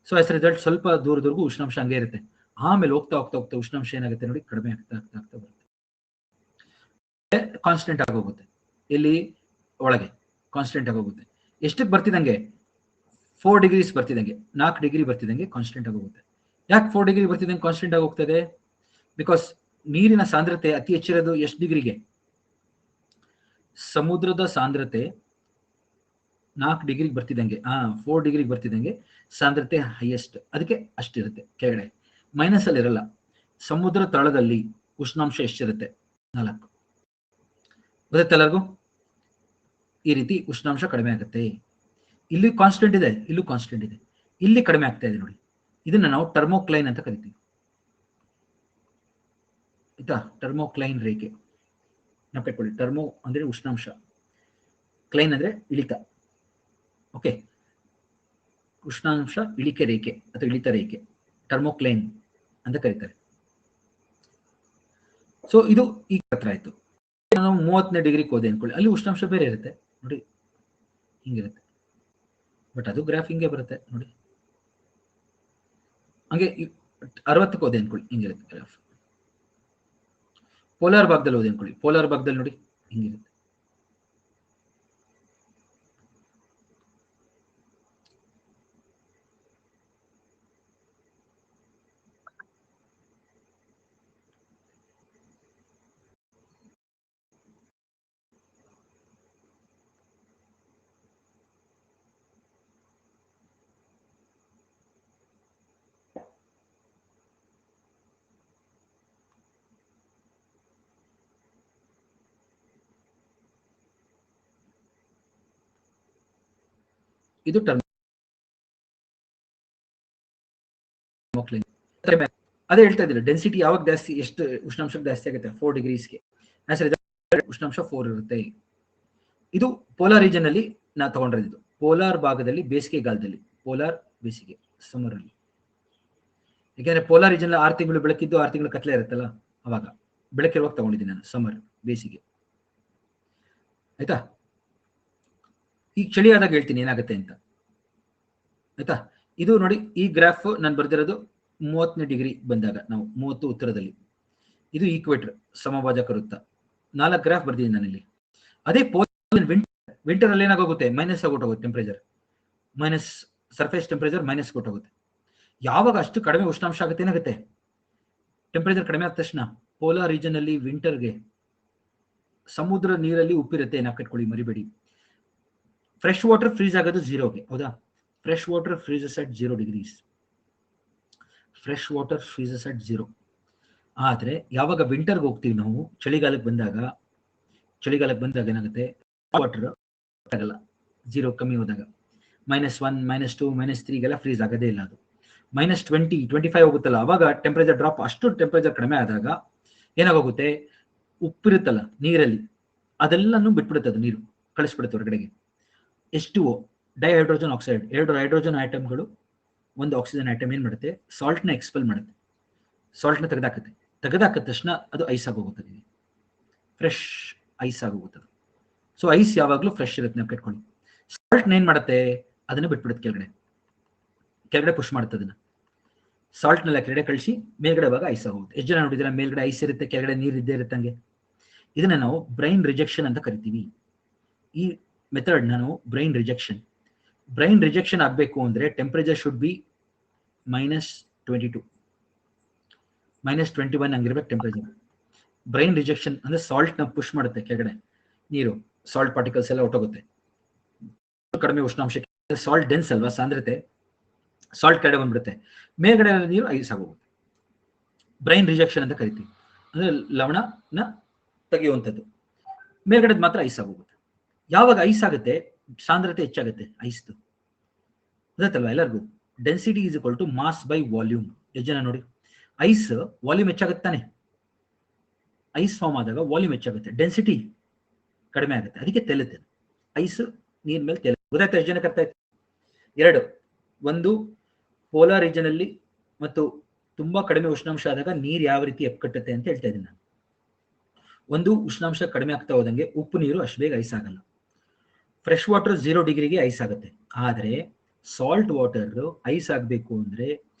ಸೊ ಆಸ್ ರಿಸಲ್ಟ್ ಸ್ವಲ್ಪ ದೂರದವರೆಗೂ ಉಷ್ಣಾಂಶ ಹಂಗೆ ಇರುತ್ತೆ. ಆಮೇಲೆ ಹೋಗ್ತಾ ಹೋಗ್ತಾ ಹೋಗ್ತಾ ಉಷ್ಣಾಂಶ ಏನಾಗುತ್ತೆ ನೋಡಿ, ಕಡಿಮೆ ಆಗ್ತಾ ಆಗ್ತಾ ಆಗ್ತಾ ಬರುತ್ತೆ, ಕಾನ್ಸ್ಟೆಂಟ್ ಆಗೋಗುತ್ತೆ. ಇಲ್ಲಿ ಒಳಗೆ ಕಾನ್ಸ್ಟೆಂಟ್ ಆಗೋಗುತ್ತೆ. ಎಷ್ಟಕ್ಕೆ ಬರ್ತಿದಂಗೆ? 4 ಡಿಗ್ರೀಸ್ ಬರ್ತಿದಂಗೆ, 4 ಡಿಗ್ರಿ ಬರ್ತಿದಂಗೆ ಕಾನ್ಸ್ಟೆಂಟ್ ಆಗೋಗುತ್ತೆ. ಯಾಕೆ 4 ಡಿಗ್ರಿ ಬರ್ತಿದಂಗೆ ಕಾನ್ಸ್ಟೆಂಟ್ ಆಗೋಗ್ತದೆ? ಬಿಕಾಸ್ ನೀರಿನ ಸಾಂದ್ರತೆ ಅತಿ ಹೆಚ್ಚಿರೋದು ಎಷ್ಟು ಡಿಗ್ರಿಗೆ? ಸಮುದ್ರದ ಸಾಂದ್ರತೆ 4 ಡಿಗ್ರಿಗೆ ಬರ್ತಿದಂಗೆ, 4 ಡಿಗ್ರಿಗೆ ಬರ್ತಿದಂಗೆ ಸಾಂದ್ರತೆ ಹೈಯೆಸ್ಟ್, ಅದಕ್ಕೆ ಅಷ್ಟಿರುತ್ತೆ. ಕೆಳಗಡೆ ಮೈನಸ್ ಅಲ್ಲಿ ಇರಲ್ಲ. ಸಮುದ್ರ ತಳದಲ್ಲಿ ಉಷ್ಣಾಂಶ ಎಷ್ಟಿರುತ್ತೆ? 4. ಗೊತ್ತಾಯ್ತು ಎಲ್ಲರಿಗೂ? ಈ ರೀತಿ ಉಷ್ಣಾಂಶ ಕಡಿಮೆ ಆಗುತ್ತೆ. ಇಲ್ಲಿ ಕಾನ್ಸ್ಟೆಂಟ್ ಇದೆ, ಇಲ್ಲೂ ಕಾನ್ಸ್ಟೆಂಟ್ ಇದೆ, ಇಲ್ಲಿ ಕಡಿಮೆ ಆಗ್ತಾ ಇದೆ ನೋಡಿ. ಇದನ್ನ ನಾವು ಟರ್ಮೋಕ್ಲೈನ್ ಅಂತ ಕರಿತೀವಿ, ಆಯ್ತಾ? ಟರ್ಮೋಕ್ಲೈನ್ ರೇಖೆ ನೆನಪಿಟ್ಕೊಳ್ಳಿ. ಟರ್ಮೋ ಅಂದ್ರೆ ಉಷ್ಣಾಂಶ, ಕ್ಲೈನ್ ಅಂದ್ರೆ ಇಳಿತ. ಓಕೆ, ಉಷ್ಣಾಂಶ ಇಳಿಕೆ ರೇಖೆ ಅಥವಾ ಇಳಿತ ರೇಖೆ, ಟರ್ಮೋಕ್ಲೈನ್ ಅಂತ ಕರೀತಾರೆ. ಸೊ ಇದು ಈಗ ಹತ್ರ ಆಯ್ತು. ನಾವು 30ನೇ ಡಿಗ್ರಿ ಹೋದೆ ಅನ್ಕೊಳ್ಳಿ, ಅಲ್ಲಿ ಉಷ್ಣಾಂಶ ಬೇರೆ ಇರುತ್ತೆ ನೋಡಿ, ಹಿಂಗಿರುತ್ತೆ. ಬಟ್ ಅದು ಗ್ರಾಫ್ ಹಿಂಗೆ ಬರುತ್ತೆ ನೋಡಿ. ಹಂಗೆ 60ಕ್ಕೆ ಹೋದೆ ಅನ್ಕೊಳ್ಳಿ, ಹಿಂಗಿರುತ್ತೆ ಗ್ರಾಫ್. ಪೋಲಾರ್ ಭಾಗದಲ್ಲಿ ಹೋದೆ ಅನ್ಕೊಳ್ಳಿ, ಪೋಲಾರ್ ಭಾಗದಲ್ಲಿ ನೋಡಿ ಹಿಂಗಿರುತ್ತೆ. ಇದು ಟರ್ಮೋಕ್ಲೈನ್. ಅದೇ ಹೇಳ್ತಾ ಇದ್ದೀರಾ, ಡೆನ್ಸಿಟಿ ಯಾವಾಗ ಜಾಸ್ತಿ, ಎಷ್ಟು ಉಷ್ಣಾಂಶ ಜಾಸ್ತಿ ಆಗುತ್ತೆ? 4 ಡಿಗ್ರೀಸ್ಗೆ. ಉಷ್ಣಾಂಶ 4 ಇರುತ್ತೆ. ಇದು ಪೋಲಾರ್ ರೀಜನ್ ಅಲ್ಲಿ ನಾ ತಗೊಂಡಿದ್ದು. ಪೋಲಾರ್ ಭಾಗದಲ್ಲಿ ಬೇಸಿಗೆಗಾಲದಲ್ಲಿ, ಪೋಲಾರ್ ಬೇಸಿಗೆ ಸಮ್ಮರ್ ಅಲ್ಲಿ. ಯಾಕೆಂದ್ರೆ ಪೋಲಾರ್ ರೀಜನ್ 6 ತಿಂಗಳು ಬೆಳಕಿದ್ದು 6 ತಿಂಗಳು ಕತ್ಲೆ ಇರುತ್ತಲ್ಲ, ಅವಾಗ ಬೆಳಕಿರುವಾಗ ತಗೊಂಡಿದ್ದೀನಿ ನಾನು, ಸಮ್ಮರ್ ಬೇಸಿಗೆ. ಆಯ್ತಾ? ಈಗ ಚಳಿ ಆದಾಗ ಹೇಳ್ತೀನಿ ಏನಾಗುತ್ತೆ ಅಂತ, ಆಯ್ತಾ? ಇದು ನೋಡಿ, ಈ ಗ್ರಾಫ್ ನಾನು ಬರ್ದಿರೋದು 30ನೇ ಡಿಗ್ರಿ ಬಂದಾಗ, ನಾವು 30 ಉತ್ತರದಲ್ಲಿ. ಇದು ಈಕ್ವೇಟರ್, ಸಮಭಾಜಕ ವೃತ್ತ. 4 ಗ್ರಾಫ್ ಬರ್ದಿದ್ದೀನಿ ನಾನಿಲ್ಲಿ. ಅದೇ ವಿಂಟರ್ ಅಲ್ಲಿ ಏನಾಗೋಗುತ್ತೆ? ಮೈನಸ್ ಆಗೋಗುತ್ತೆ temperature, minus surface temperature minus ಕೊಟ್ಟೋಗುತ್ತೆ. ಯಾವಾಗ ಅಷ್ಟು ಕಡಿಮೆ ಉಷ್ಣಾಂಶ ಆಗುತ್ತೆ, ಏನಾಗುತ್ತೆ? ಟೆಂಪರೇಚರ್ ಕಡಿಮೆ ಆದ ತಕ್ಷಣ ಪೋಲಾರ್ ರೀಜನ್ ಅಲ್ಲಿ ವಿಂಟರ್ಗೆ ಸಮುದ್ರ ನೀರಲ್ಲಿ ಉಪ್ಪಿರುತ್ತೆ, ನಾಕಿಟ್ಕೊಳ್ಳಿ, ಮರಿಬೇಡಿ. ಫ್ರೆಶ್ ವಾಟರ್ ಫ್ರೀಸ್ ಆಗೋದು 0ಗೆ, ಹೌದಾ? Fresh water freezes at 0 degrees. Fresh water freezes at 0. ಆದ್ರೆ ಯಾವಾಗ ವಿಂಟರ್ಗೆ ಹೋಗ್ತೀವಿ ನಾವು, ಚಳಿಗಾಲಕ್ಕೆ ಬಂದಾಗ ಏನಾಗುತ್ತೆ? ವಾಟರ್ ಆಗಲ್ಲ, 0 ಕಮ್ಮಿ ಹೋದಾಗ. -1, -2, -3ಗೆಲ್ಲ ಫ್ರೀಸ್ ಆಗೋದೇ ಇಲ್ಲ. ಅದು -20, 25 ಹೋಗುತ್ತಲ್ಲ, ಅವಾಗ ಟೆಂಪರೇಚರ್ ಡ್ರಾಪ್. ಅಷ್ಟು ಟೆಂಪರೇಚರ್ ಕಡಿಮೆ ಆದಾಗ ಏನಾಗೋಗುತ್ತೆ? ಉಪ್ಪಿರುತ್ತಲ್ಲ ನೀರಲ್ಲಿ, ಅದೆಲ್ಲನೂ ಬಿಟ್ಬಿಡುತ್ತೆ, ಅದು ನೀರು ಕಳಿಸ್ಬಿಡುತ್ತೆ ಹೊರಗಡೆಗೆ. H2O, ಡೈಹೈಡ್ರೋಜನ್ ಆಕ್ಸೈಡ್, 2 ಹೈಡ್ರೋಜನ್ ಆಟಮ್ಗಳು, 1 ಆಕ್ಸಿಜನ್ ಆಟಮ್ ಏನ್ ಮಾಡುತ್ತೆ? ಸಾಲ್ಟ್ನ ಎಕ್ಸ್ಪೆಲ್ ಮಾಡುತ್ತೆ, ಸಾಲ್ಟ್ನ ತೆಗೆದಾಕುತ್ತೆ. ತೆಗೆದಾಕಿದ ತಕ್ಷಣ ಅದು ಐಸ್ ಆಗೋಗುತ್ತದೆ, ಫ್ರೆಶ್ ಐಸ್ ಆಗೋಗುತ್ತದೆ. ಸೊ ಐಸ್ ಯಾವಾಗಲೂ ಫ್ರೆಶ್ ಇರುತ್ತೆ, ನಾವು ಕೆಟ್ಕೊಳ್ಳಿ. ಸಾಲ್ಟ್ನ ಏನ್ ಮಾಡುತ್ತೆ? ಅದನ್ನ ಬಿಟ್ಬಿಡುತ್ತೆ ಕೆಳಗಡೆ ಪುಷ್ ಮಾಡುತ್ತೆ ಅದನ್ನ. ಸಾಲ್ಟ್ನೆಲ್ಲ ಕೆಳಗಡೆ ಕಳಿಸಿ ಮೇಲ್ಗಡೆ ಭಾಗ ಐಸ್ ಆಗೋಗುತ್ತೆ. ಎಷ್ಟು ಜನ ನೋಡಿದ್ರೆ ಮೇಲ್ಗಡೆ ಐಸ್ ಇರುತ್ತೆ, ಕೆಳಗಡೆ ನೀರು ಇದ್ದೇ ಇರುತ್ತೆ ಹಂಗೆ. ಇದನ್ನ ನಾವು ಬ್ರೈನ್ ರಿಜೆಕ್ಷನ್ ಅಂತ ಕರಿತೀವಿ. ಈ ಮೆಥಡ್ ನಾವು ಬ್ರೈನ್ ರಿಜೆಕ್ಷನ್ ಆಗಬೇಕು ಅಂದ್ರೆ ಟೆಂಪರೇಚರ್ ಶುಡ್ ಬಿ -22, -21 ಹಂಗಿರ್ಬೇಕು ಟೆಂಪರೇಚರ್. ಬ್ರೈನ್ ರಿಜೆಕ್ಷನ್ ಅಂದ್ರೆ ಸಾಲ್ಟ್ ನ ಪುಷ್ ಮಾಡುತ್ತೆ ಕೆಳಗಡೆ, ನೀರು ಸಾಲ್ಟ್ ಪಾರ್ಟಿಕಲ್ಸ್ ಎಲ್ಲ ಹೊಟ್ಟೋಗುತ್ತೆ. ಕಡಿಮೆ ಉಷ್ಣಾಂಶಕ್ಕೆ ಸಾಲ್ಟ್ ಡೆನ್ಸ್ ಅಲ್ವಾ ಸಾಂದ್ರತೆ, ಸಾಲ್ಟ್ ಕೆಳಗಡೆ ಬಂದ್ಬಿಡುತ್ತೆ, ಮೇಲ್ಗಡೆ ನೀರು ಐಸ್ ಆಗೋಗುತ್ತೆ. ಬ್ರೈನ್ ರಿಜೆಕ್ಷನ್ ಅಂತ ಕರಿತೀವಿ, ಅಂದ್ರೆ ಲವಣನ ತೆಗೆಯುವಂಥದ್ದು. ಮೇಲ್ಗಡೆ ಮಾತ್ರ ಐಸ್ ಆಗೋಗುತ್ತೆ. ಯಾವಾಗ ಐಸ್ ಆಗುತ್ತೆ ಸಾಂದ್ರತೆ ಹೆಚ್ಚಾಗುತ್ತೆ ಐಸ್ದು, ಗೊತ್ತಲ್ವಾ ಎಲ್ಲರಿಗೂ. Density is equal to mass by volume. ಎಷ್ಟು ಜನ ನೋಡಿ, ಐಸ್ ವಾಲ್ಯೂಮ್ ಹೆಚ್ಚಾಗುತ್ತೆ ತಾನೆ, ಐಸ್ ಫಾರ್ಮ್ ಆದಾಗ ವಾಲ್ಯೂಮ್ ಹೆಚ್ಚಾಗುತ್ತೆ, ಡೆನ್ಸಿಟಿ ಕಡಿಮೆ ಆಗುತ್ತೆ, ಅದಕ್ಕೆ ತೆಲುತ್ತೆ ಐಸ್ ನೀರ್ ಮೇಲೆ ತೆಲು. ಗೊತ್ತಾಯ್ತು ಎಷ್ಟು ಜನಕ್ಕೆ ಅರ್ಥ ಆಯ್ತು? ಎರಡು, ಒಂದು ಪೋಲಾರ್ ರೀಜನ್ ಅಲ್ಲಿ ಮತ್ತು ತುಂಬಾ ಕಡಿಮೆ ಉಷ್ಣಾಂಶ ಆದಾಗ ನೀರು ಯಾವ ರೀತಿ ಎಪ್ಕಟ್ಟುತ್ತೆ ಅಂತ ಹೇಳ್ತಾ ಇದ್ದೀನಿ ನಾನು. ಒಂದು, ಉಷ್ಣಾಂಶ ಕಡಿಮೆ ಆಗ್ತಾ ಹೋದಂಗೆ ಉಪ್ಪು ನೀರು ಅಷ್ಟು ಬೇಗ ಐಸ್ ಆಗಲ್ಲ. ಫ್ರೆಶ್ ವಾಟರ್ 0 ಡಿಗ್ರಿಗೆ ಐಸ್ ಆಗುತ್ತೆ, ಆದ್ರೆ ಸಾಲ್ಟ್ ವಾಟರ್ ಐಸ್ ಆಗಬೇಕು ಅಂದ್ರೆ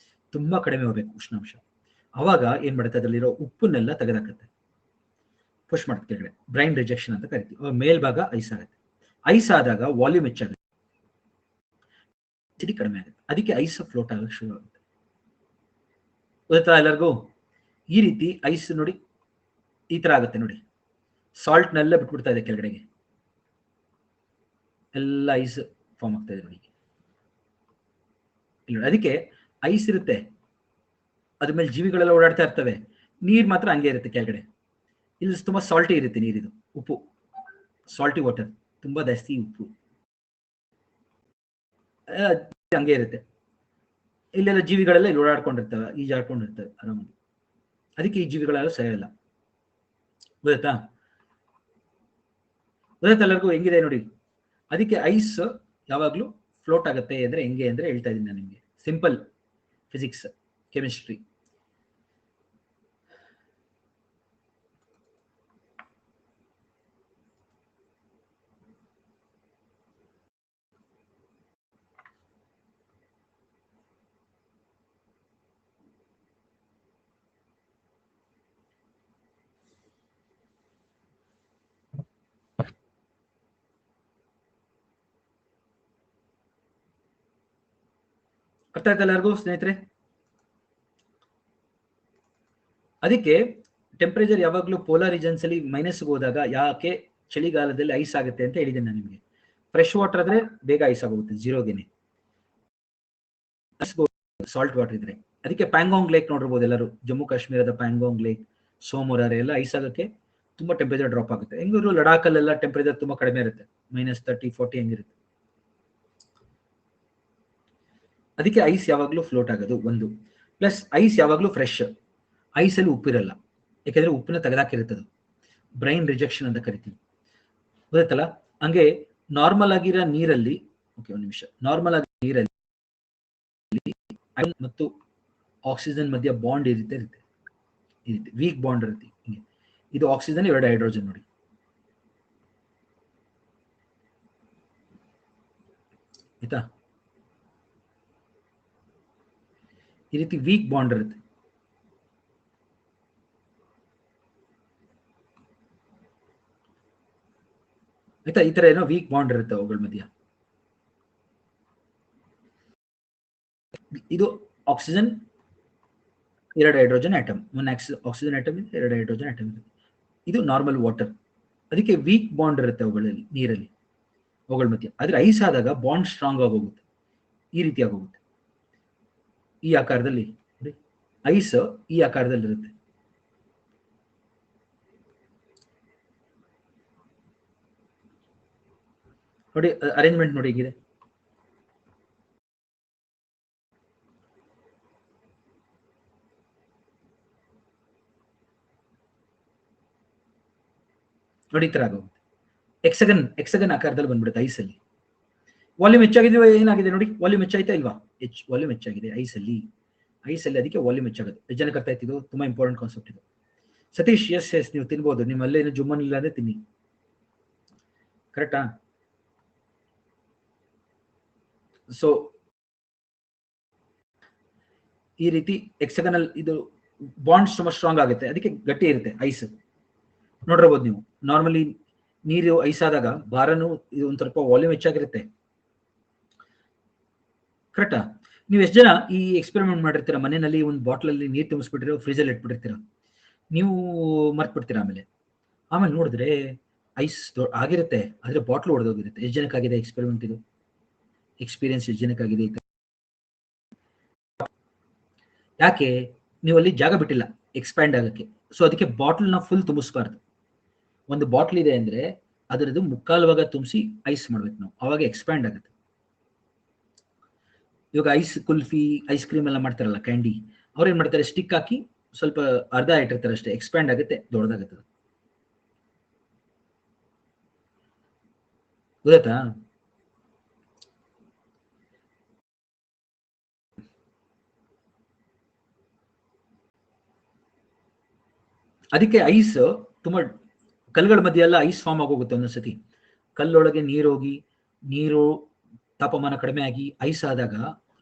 ತುಂಬಾ ಕಡಿಮೆ ಹೋಗ್ಬೇಕು ಉಷ್ಣಾಂಶ. ಅವಾಗ ಏನ್ ಮಾಡುತ್ತೆ, ಅದರಲ್ಲಿರೋ ಉಪ್ಪನ್ನೆಲ್ಲ ತೆಗೆದಾಕತ್ತೆ, ಪುಷ್ ಮಾಡುತ್ತೆ ಕೆಳಗಡೆ. ಬ್ರೈನ್ ರಿಜೆಕ್ಷನ್ ಅಂತ ಕರಿತೀವಿ. ಮೇಲ್ಭಾಗ ಐಸ್ ಆಗುತ್ತೆ. ಐಸ್ ಆದಾಗ ವಾಲ್ಯೂಮ್ ಹೆಚ್ಚಾಗುತ್ತೆ, ಕಡಿಮೆ ಆಗುತ್ತೆ, ಅದಕ್ಕೆ ಐಸ್ ಫ್ಲೋಟ್ ಆಗಕ್ಕೆ ಶುರು ಆಗುತ್ತೆ. ಗೊತ್ತಾ ಎಲ್ಲರಿಗೂ? ಈ ರೀತಿ ಐಸ್ ನೋಡಿ ಈ ತರ ಆಗುತ್ತೆ ನೋಡಿ, ಸಾಲ್ಟ್ನೆಲ್ಲ ಬಿಟ್ಬಿಡ್ತಾ ಇದೆ ಕೆಳಗಡೆಗೆ, ಎಲ್ಲ ಐಸ್ ಫಾರ್ಮ್ ಆಗ್ತಾ ಇದೆ ನೋಡಿ. ಅದಕ್ಕೆ ಐಸ್ ಇರುತ್ತೆ, ಅದ್ರ ಮೇಲೆ ಜೀವಿಗಳೆಲ್ಲ ಓಡಾಡ್ತಾ ಇರ್ತವೆ, ನೀರ್ ಮಾತ್ರ ಹಂಗೆ ಇರುತ್ತೆ ಕೆಳಗಡೆ. ಇಲ್ಲಿ ತುಂಬಾ ಸಾಲ್ಟಿ ಇರುತ್ತೆ ನೀರಿದು, ಉಪ್ಪು, ಸಾಲ್ಟಿ ವಾಟರ್, ತುಂಬಾ ಜಾಸ್ತಿ ಉಪ್ಪು ಹಂಗೆ ಇರುತ್ತೆ. ಇಲ್ಲೆಲ್ಲ ಜೀವಿಗಳೆಲ್ಲ ಇಲ್ಲಿ ಓಡಾಡ್ಕೊಂಡಿರ್ತವೆ, ಈಜಾಡ್ಕೊಂಡಿರ್ತವೆ ಆರಾಮಾಗಿ, ಅದಕ್ಕೆ ಈ ಜೀವಿಗಳೆಲ್ಲ ಸರಿಯಲ್ಲ. ಗೊತ್ತಾ? ಗೊತ್ತಾಯ್ತು ಎಲ್ಲರಿಗೂ ಹೆಂಗಿದೆ ನೋಡಿ. ಅದಕ್ಕೆ ಐಸ್ ಯಾವಾಗ್ಲೂ ಫ್ಲೋಟ್ ಆಗುತ್ತೆ ಅಂದ್ರೆ ಹೆಂಗೆ ಅಂದ್ರೆ ಹೇಳ್ತಾ ಇದ್ದೀನಿ ನಾನು ನಿಮ್ಗೆ, ಸಿಂಪಲ್ ಫಿಸಿಕ್ಸ್, ಕೆಮಿಸ್ಟ್ರಿ. ಅರ್ಥ ಆಯ್ತು ಎಲ್ಲರಿಗೂ ಸ್ನೇಹಿತರೆ? ಅದಕ್ಕೆ ಟೆಂಪರೇಚರ್ ಯಾವಾಗಲೂ ಪೋಲಾರ್ ರೀಜನ್ಸ್ ಅಲ್ಲಿ ಮೈನಸ್ಗೆ ಹೋದಾಗ ಯಾಕೆ ಚಳಿಗಾಲದಲ್ಲಿ ಐಸ್ ಆಗುತ್ತೆ ಅಂತ ಹೇಳಿದ್ದೇನೆ ನಾನು ನಿಮಗೆ. ಫ್ರೆಶ್ ವಾಟರ್ ಆದ್ರೆ ಬೇಗ ಐಸ್ ಆಗೋಗುತ್ತೆ 0ಗೆನೆ, ಸಾಲ್ಟ್ ವಾಟರ್ ಇದ್ರೆ. ಅದಕ್ಕೆ ಪ್ಯಾಂಗಾಂಗ್ ಲೇಕ್ ನೋಡಿರ್ಬೋದು ಎಲ್ಲರೂ, ಜಮ್ಮು ಕಾಶ್ಮೀರದ ಪ್ಯಾಂಗಾಂಗ್ ಲೇಕ್, ಸೋಮುರಾರೆ ಎಲ್ಲ ಐಸ್ ಆಗೋಕ್ಕೆ ತುಂಬಾ ಟೆಂಪರೇಚರ್ ಡ್ರಾಪ್ ಆಗುತ್ತೆ. ಹೆಂಗಿದ್ರು ಲಡಾಖಲ್ಲೆಲ್ಲ ಟೆಂಪರೇಚರ್ ತುಂಬಾ ಕಡಿಮೆ ಇರುತ್ತೆ, -30, -40 ಹೆಂಗಿರುತ್ತೆ. ಅದಕ್ಕೆ ಐಸ್ ಯಾವಾಗ್ಲೂ ಫ್ಲೋಟ್ ಆಗೋದು ಒಂದು. ಪ್ಲಸ್ ಐಸ್ ಯಾವಾಗ್ಲೂ ಫ್ರೆಶ್, ಐಸಲ್ಲಿ ಉಪ್ಪಿರಲ್ಲ, ಯಾಕಂದ್ರೆ ಉಪ್ಪನ್ನ ತೆಗೆದಾಕಿರುತ್ತದು. ಬ್ರೈನ್ ರಿಜೆಕ್ಷನ್ ಅಂತ ಕರಿತೀವಿ, ಗೊತ್ತಲ್ಲ? ಹಂಗೆ ನಾರ್ಮಲ್ ಆಗಿರೋ ನೀರಲ್ಲಿ, ಓಕೆ ಒಂದು ನಿಮಿಷ, ನಾರ್ಮಲ್ ಆಗಿ ನೀರಲ್ಲಿ ಮತ್ತು ಆಕ್ಸಿಜನ್ ಮಧ್ಯ ಬಾಂಡ್ ಇರುತ್ತೆ, ವೀಕ್ ಬಾಂಡ್ ಇರುತ್ತೆ. ಇದು ಆಕ್ಸಿಜನ್, 2 ಹೈಡ್ರೋಜನ್ ನೋಡಿ, ಆಯ್ತಾ? ಈ ರೀತಿ ವೀಕ್ ಬಾಂಡ್ ಇರುತ್ತೆ. ಆಯ್ತಾ? ಈ ತರ ಏನೋ ವೀಕ್ ಬಾಂಡ್ ಇರುತ್ತೆ ಅವುಗಳ ಮಧ್ಯ. ಇದು oxygen, 2 hydrogen atom, oxygen atom ಇದೆ, 2 ಹೈಡ್ರೋಜನ್ ಆಟಮ್ ಇದೆ. ಇದು ನಾರ್ಮಲ್ ವಾಟರ್, ಅದಕ್ಕೆ ವೀಕ್ ಬಾಂಡ್ ಇರುತ್ತೆ ಅವುಗಳಲ್ಲಿ, ನೀರಲ್ಲಿ, ಅವುಗಳ ಮಧ್ಯ. ಆದ್ರೆ ಐಸ್ ಆದಾಗ ಬಾಂಡ್ ಸ್ಟ್ರಾಂಗ್ ಆಗೋಗುತ್ತೆ, ಈ ರೀತಿ ಆಗೋಗುತ್ತೆ, ಈ ಆಕಾರದಲ್ಲಿ. ಐಸ್ ಈ ಆಕಾರದಲ್ಲಿ ಇರುತ್ತೆ. ನೋಡಿ ಅರೇಂಜ್ಮೆಂಟ್ ನೋಡಿ ಹೇಗಿದೆ. ನೋಡಿ ಈ ತರ ಆಗೋಗುತ್ತೆ, ಎಕ್ಸಗನ್ ಆಕಾರದಲ್ಲಿ ಬಂದ್ಬಿಡುತ್ತೆ ಐಸಲ್ಲಿ. ವಾಲ್ಯೂಮ್ ಹೆಚ್ಚಾಗಿದೆ, ಏನಾಗಿದೆ ನೋಡಿ, ವಾಲ್ಯೂಮ್ ಹೆಚ್ಚಾಯ್ತಾ ಇಲ್ವಾ? ವಾಲ್ಯೂಮ್ ಹೆಚ್ಚಾಗಿದೆ ಐಸಲ್ಲಿ. ಅದಕ್ಕೆ ವಾಲ್ಯೂಮ್ ಹೆಚ್ಚಾಗುತ್ತೆ. ಜನಕ್ಕೆ ಅರ್ಥ ಆಯ್ತು? ಇದು ತುಂಬಾ ಇಂಪಾರ್ಟೆಂಟ್ ಕಾನ್ಸೆಪ್ಟ್ ಇದು. ಸತೀಶ್, ಎಸ್ ನೀವು ತಿನ್ಬೋದು, ನಿಮ್ಮಲ್ಲೇ ಏನು ಜುಮ್ಮನ್ ಇಲ್ಲ ಅಂದ್ರೆ ತಿನ್ನಿ, ಕರೆಕ್ಟಾ? ಸೊ ಈ ರೀತಿ ಎಕ್ಸಗನಲ್ ಇದು ಬಾಂಡ್ ತುಂಬಾ ಸ್ಟ್ರಾಂಗ್ ಆಗುತ್ತೆ, ಅದಕ್ಕೆ ಗಟ್ಟಿ ಇರುತ್ತೆ ಐಸ್. ನೋಡಿರ್ಬೋದು ನೀವು, ನಾರ್ಮಲಿ ನೀರು ಐಸ್ ಆದಾಗ ಭಾರನು ಇದು ಒಂದ್ ಸ್ವಲ್ಪ ವಾಲ್ಯೂಮ್ ಹೆಚ್ಚಾಗಿರುತ್ತೆ, ಕರೆಕ್ಟಾ? ನೀವು ಎಷ್ಟು ಜನ ಈ ಎಕ್ಸ್ಪೆರಿಮೆಂಟ್ ಮಾಡಿರ್ತೀರಾ? ಮನೆಯಲ್ಲಿ ಒಂದು ಬಾಟ್ಲಲ್ಲಿ ನೀರು ತುಂಬಿಸ್ಬಿಟ್ಟಿರೋ, ಫ್ರಿಜಲ್ಲಿ ಇಟ್ಬಿಟ್ಟಿರ್ತೀರಾ, ನೀವು ಮರ್ತ್ ಬಿಡ್ತೀರಾ. ಆಮೇಲೆ ನೋಡಿದ್ರೆ ಐಸ್ ಆಗಿರುತ್ತೆ, ಆದ್ರೆ ಬಾಟ್ಲ್ ಹೊಡೆದೋಗಿರುತ್ತೆ. ಎಷ್ಟು ಜನಕ್ಕಾಗಿದೆ ಎಕ್ಸ್ಪೆರಿಮೆಂಟ್ ಇದು? ಎಕ್ಸ್ಪೀರಿಯನ್ಸ್ ಎಷ್ಟು ಜನಕ್ಕಾಗಿದೆ? ಯಾಕೆ? ನೀವು ಅಲ್ಲಿ ಜಾಗ ಬಿಟ್ಟಿಲ್ಲ ಎಕ್ಸ್ಪ್ಯಾಂಡ್ ಆಗಕ್ಕೆ. ಸೊ ಅದಕ್ಕೆ ಬಾಟಲ್ನ ಫುಲ್ ತುಂಬಿಸ್ಬಾರ್ದು. ಒಂದು ಬಾಟ್ಲ್ ಇದೆ ಅಂದ್ರೆ ಅದರದ್ದು ಮುಕ್ಕಾಲು ಭಾಗ ತುಂಬಿಸಿ ಐಸ್ ಮಾಡ್ಬೇಕು ನಾವು, ಅವಾಗ ಎಕ್ಸ್ಪ್ಯಾಂಡ್ ಆಗುತ್ತೆ. ಇವಾಗ ಐಸ್ ಕುಲ್ಫಿ, ಐಸ್ ಕ್ರೀಮ್ ಎಲ್ಲ ಮಾಡ್ತಾರಲ್ಲ, ಕ್ಯಾಂಡಿ, ಅವ್ರು ಏನ್ ಮಾಡ್ತಾರೆ, ಸ್ಟಿಕ್ ಹಾಕಿ ಸ್ವಲ್ಪ ಅರ್ಧ ಇಟ್ಟಿರ್ತಾರೆ ಅಷ್ಟೇ, ಎಕ್ಸ್ಪ್ಯಾಂಡ್ ಆಗುತ್ತೆ, ದೊಡ್ಡದಾಗುತ್ತೆ. ಗೊತ್ತಾ? ಅದಕ್ಕೆ ಐಸ್ ತುಂಬಾ ಕಲ್ಲುಗಳ ಮಧ್ಯೆ ಎಲ್ಲ ಐಸ್ ಫಾರ್ಮ್ ಆಗೋಗುತ್ತೆ ಒಂದೊಂದ್ಸತಿ. ಕಲ್ಲೊಳಗೆ ನೀರೋಗಿ, ನೀರು ತಾಪಮಾನ ಕಡಿಮೆ ಆಗಿ ಐಸ್ ಆದಾಗ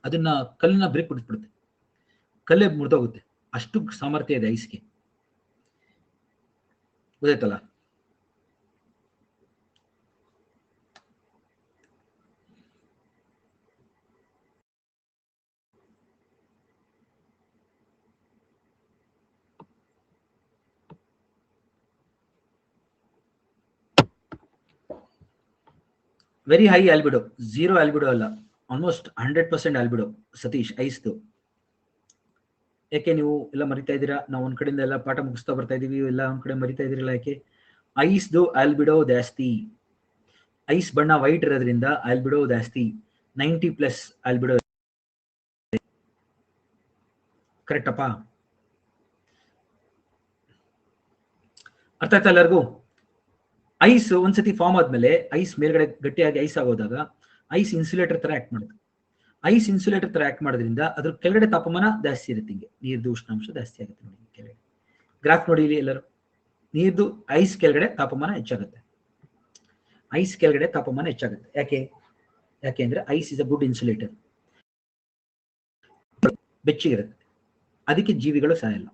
ಅದನ್ನ ಕಲ್ಲನ್ನ ಬ್ರೇಕ್ ಬಿಟ್ಬಿಡುತ್ತೆ, ಕಲ್ಲೇ ಮುರಿದೋಗುತ್ತೆ. ಅಷ್ಟು ಸಾಮರ್ಥ್ಯ ಇದೆ ಐಸ್ಗೆ. ಗೊತ್ತಾಯ್ತಲ್ಲ? ವೆರಿ ಹೈ ಆಲ್ಬಿಡೋ, 0 ಆಲ್ಬಿಡೋ ಅಲ್ಲ, ಆಲ್ಮೋಸ್ಟ್ 100% ಆಲ್ಬಿಡೋ ಸತೀಶ್ ಐಸ್ದು. ಯಾಕೆ ನೀವು ಎಲ್ಲ ಮರಿತಾ ಇದ್ದೀರಾ? ನಾವು ಒಂದ್ ಕಡೆಯಿಂದ ಎಲ್ಲ ಪಾಠ ಮುಗಿಸ್ತಾ ಬರ್ತಾ ಇದೀವಿ, ಎಲ್ಲ ಒಂದ್ ಕಡೆ ಮರಿತಾ ಇದ್ರಿಲ್ಲ ಯಾಕೆ? ಐಸ್ದು ಆಲ್ಬಿಡೋ ಜಾಸ್ತಿ. ಐಸ್ ಬಣ್ಣ ವೈಟ್ ಇರೋದ್ರಿಂದ ಆಲ್ಬಿಡೋ ಜಾಸ್ತಿ, 90+ ಆಲ್ಬಿಡೋ. ಕರೆಕ್ಟಪ್ಪ? ಅರ್ಥ ಆಯ್ತಾ ಎಲ್ಲರಿಗೂ? ಐಸ್ ಒಂದ್ಸತಿ ಫಾರ್ಮ್ ಆದ್ಮೇಲೆ ಐಸ್ ಮೇಲ್ಗಡೆ ಗಟ್ಟಿಯಾಗಿ ಐಸ್ ಆಗೋದಾಗ ಐಸ್ ಇನ್ಸುಲೇಟರ್ ತರ ಆಕ್ಟ್ ಮಾಡುತ್ತೆ. ಐಸ್ ಇನ್ಸುಲೇಟರ್ ತರ ಆಕ್ಟ್ ಮಾಡೋದ್ರಿಂದ ಅದ್ರ ಕೆಳಗಡೆ ತಾಪಮಾನ ಜಾಸ್ತಿ ಇರುತ್ತೆ. ಹಿಂಗೆ ನೀರ್ದು ಉಷ್ಣಾಂಶ ಜಾಸ್ತಿ ಆಗುತ್ತೆ ನೋಡಿ ಕೆಳಗಡೆ. ಗ್ರಾಫ್ ನೋಡಿ ಇಲ್ಲಿ ಎಲ್ಲರೂ, ನೀರ್ದು ಐಸ್ ಕೆಳಗಡೆ ತಾಪಮಾನ ಹೆಚ್ಚಾಗುತ್ತೆ. ಐಸ್ ಕೆಳಗಡೆ ತಾಪಮಾನ ಹೆಚ್ಚಾಗುತ್ತೆ. ಯಾಕೆ ಅಂದ್ರೆ ice is a good insulator, ಬೆಚ್ಚಗಿರುತ್ತೆ, ಅದಕ್ಕೆ ಜೀವಿಗಳು ಸಾಯಲ್ಲ.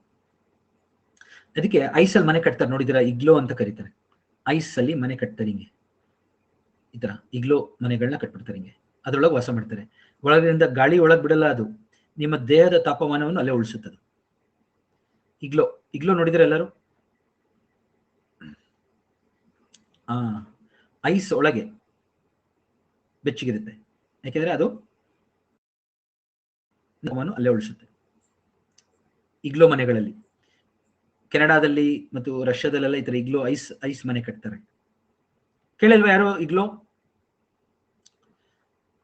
ಅದಕ್ಕೆ ಐಸಲ್ಲಿ ಮನೆ ಕಟ್ತಾರೆ ನೋಡಿದಿರಾ, ಇಗ್ಲೋ ಅಂತ ಕರೀತಾರೆ. ಐಸ್ ಅಲ್ಲಿ ಮನೆ ಕಟ್ತಾರೆ ಹಿಂಗೆ, ಈ ತರ ಇಗ್ಲೋ ಮನೆಗಳನ್ನ ಕಟ್ಬಿಡ್ತಾರೆ ಹಿಂಗೆ, ಅದ್ರೊಳಗೆ ವಾಸ ಮಾಡ್ತಾರೆ. ಒಳಗಿನಿಂದ ಗಾಳಿ ಒಳಗ್ ಬಿಡಲ್ಲ, ಅದು ನಿಮ್ಮ ದೇಹದ ತಾಪಮಾನವನ್ನು ಅಲ್ಲೇ ಉಳಿಸುತ್ತದೆ. ಇಗ್ಲೋ ನೋಡಿದ್ರೆ ಎಲ್ಲರೂ? ಐಸ್ ಒಳಗೆ ಬೆಚ್ಚಗಿರುತ್ತೆ, ಯಾಕೆಂದ್ರೆ ಅದು ಅಲ್ಲೇ ಉಳಿಸುತ್ತೆ. ಇಗ್ಲೋ ಮನೆಗಳಲ್ಲಿ ಕೆನಡಾದಲ್ಲಿ ಮತ್ತು ರಷ್ಯಾದಲ್ಲೆಲ್ಲ ಈ ತರ ಇಗ್ಲೋ ಐಸ್ ಮನೆ ಕಟ್ತಾರೆ. ಕೇಳಿಲ್ವಾ ಯಾರು ಇಗ್ಲೋ?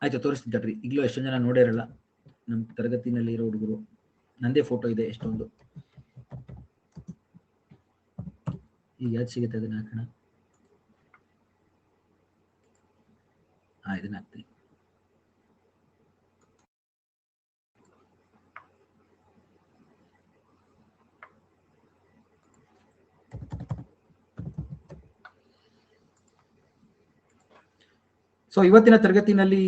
ಆಯ್ತು, ತೋರಿಸ್ತಿದ್ದಾರ್ರಿ ಇಗ್ಲೋ. ಎಷ್ಟೊಂದು ಜನ ನೋಡಿರಲ್ಲ, ನಮ್ಮ ತರಗತಿನಲ್ಲಿ ಇರೋ ಹುಡುಗರು. ನಂದೇ ಫೋಟೋ ಇದೆ ಎಷ್ಟೊಂದು. ಈಗ ಯಾವ್ದು ಸಿಗುತ್ತೆ ಅದನ್ನ ಹಾಕೋಣ. ಇದನ್ನ ಹಾಕ್ತೀನಿ. ಸೊ ಇವತ್ತಿನ ತರಗತಿನಲ್ಲಿ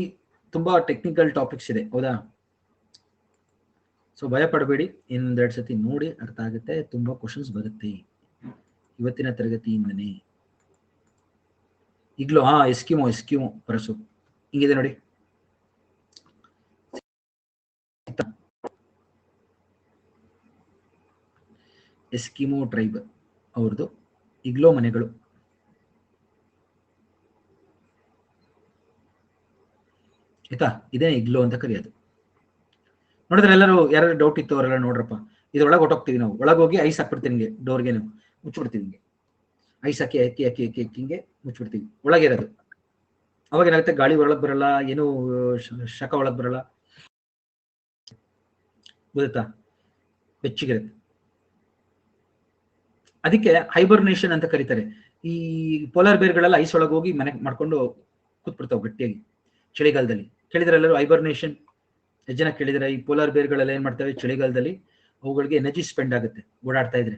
ತುಂಬಾ ಟೆಕ್ನಿಕಲ್ ಟಾಪಿಕ್ಸ್ ಇದೆ, ಹೌದಾ? ಸೊ ಭಯ ಪಡಬೇಡಿ, ಇನ್ನೊಂದೆರಡು ಸತಿ ನೋಡಿ ಅರ್ಥ ಆಗುತ್ತೆ, ತುಂಬಾ ಕ್ವಶನ್ಸ್ ಬರುತ್ತೆ ಇವತ್ತಿನ ತರಗತಿಯಿಂದನೇ. ಈಗಲೂ ಎಸ್ಕಿಮೋ ಪರಸು ಹಿಂಗಿದೆ ನೋಡಿ. ಎಸ್ಕಿಮೋ ಟ್ರೈಬ್ ಅವ್ರದ್ದು ಇಗ್ಲೋ ಮನೆಗಳು. ಆಯ್ತಾ? ಇದೇ ಇಗ್ಲೋ ಅಂತ ಕರೆಯೋದು. ನೋಡಿದ್ರೆ ಎಲ್ಲರೂ ಯಾರು ಡೌಟ್ ಇತ್ತು ಅವರೆಲ್ಲ ನೋಡ್ರಪ್ಪ, ಇದ್ರೊಳಗೆ ಹೊಟ್ಟೋಗ್ತೀವಿ ನಾವು. ಒಳಗೋಗಿ ಐಸ್ ಹಾಕ್ಬಿಡ್ತೀವಿ ಹಿಂಗೆ, ಡೋರ್ಗೆ ನಾವು ಮುಚ್ಚಿಬಿಡ್ತೀವಿ ಹಿಂಗೆ. ಐಸ್ ಹಾಕಿ ಹಿಂಗೆ ಮುಚ್ಚಿಬಿಡ್ತೀವಿ ಒಳಗಿರೋದು. ಅವಾಗ ಏನಾಗುತ್ತೆ, ಗಾಳಿ ಒಳಗ್ ಬರಲ್ಲ, ಏನು ಶಕ ಒಳಗ್ ಬರಲ್ಲ, ಗೊತ್ತಾ? ಬೆಚ್ಚಗಿರುತ್ತೆ. ಅದಕ್ಕೆ ಹೈಬರ್ನೇಷನ್ ಅಂತ ಕರೀತಾರೆ. ಈ ಪೋಲಾರ್ ಬೇರ್ಗಳೆಲ್ಲ ಐಸ್ ಒಳಗೆ ಹೋಗಿ ಮನೆ ಮಾಡ್ಕೊಂಡು ಕೂತ್ಬಿಡ್ತಾವೆ ಗಟ್ಟಿಯಾಗಿ ಚಳಿಗಾಲದಲ್ಲಿ. ಕೇಳಿದ್ರೆ ಎಲ್ಲರೂ ಹೈಬರ್ನೇಷನ್? ಎಷ್ಟು ಜನ ಕೇಳಿದ್ರೆ? ಈ ಪೋಲಾರ್ ಬೇರ್ಗಳೆಲ್ಲ ಏನ್ ಮಾಡ್ತವೆ ಚಳಿಗಾಲದಲ್ಲಿ, ಅವುಗಳಿಗೆ ಎನರ್ಜಿ ಸ್ಪೆಂಡ್ ಆಗುತ್ತೆ ಓಡಾಡ್ತಾ ಇದ್ರೆ,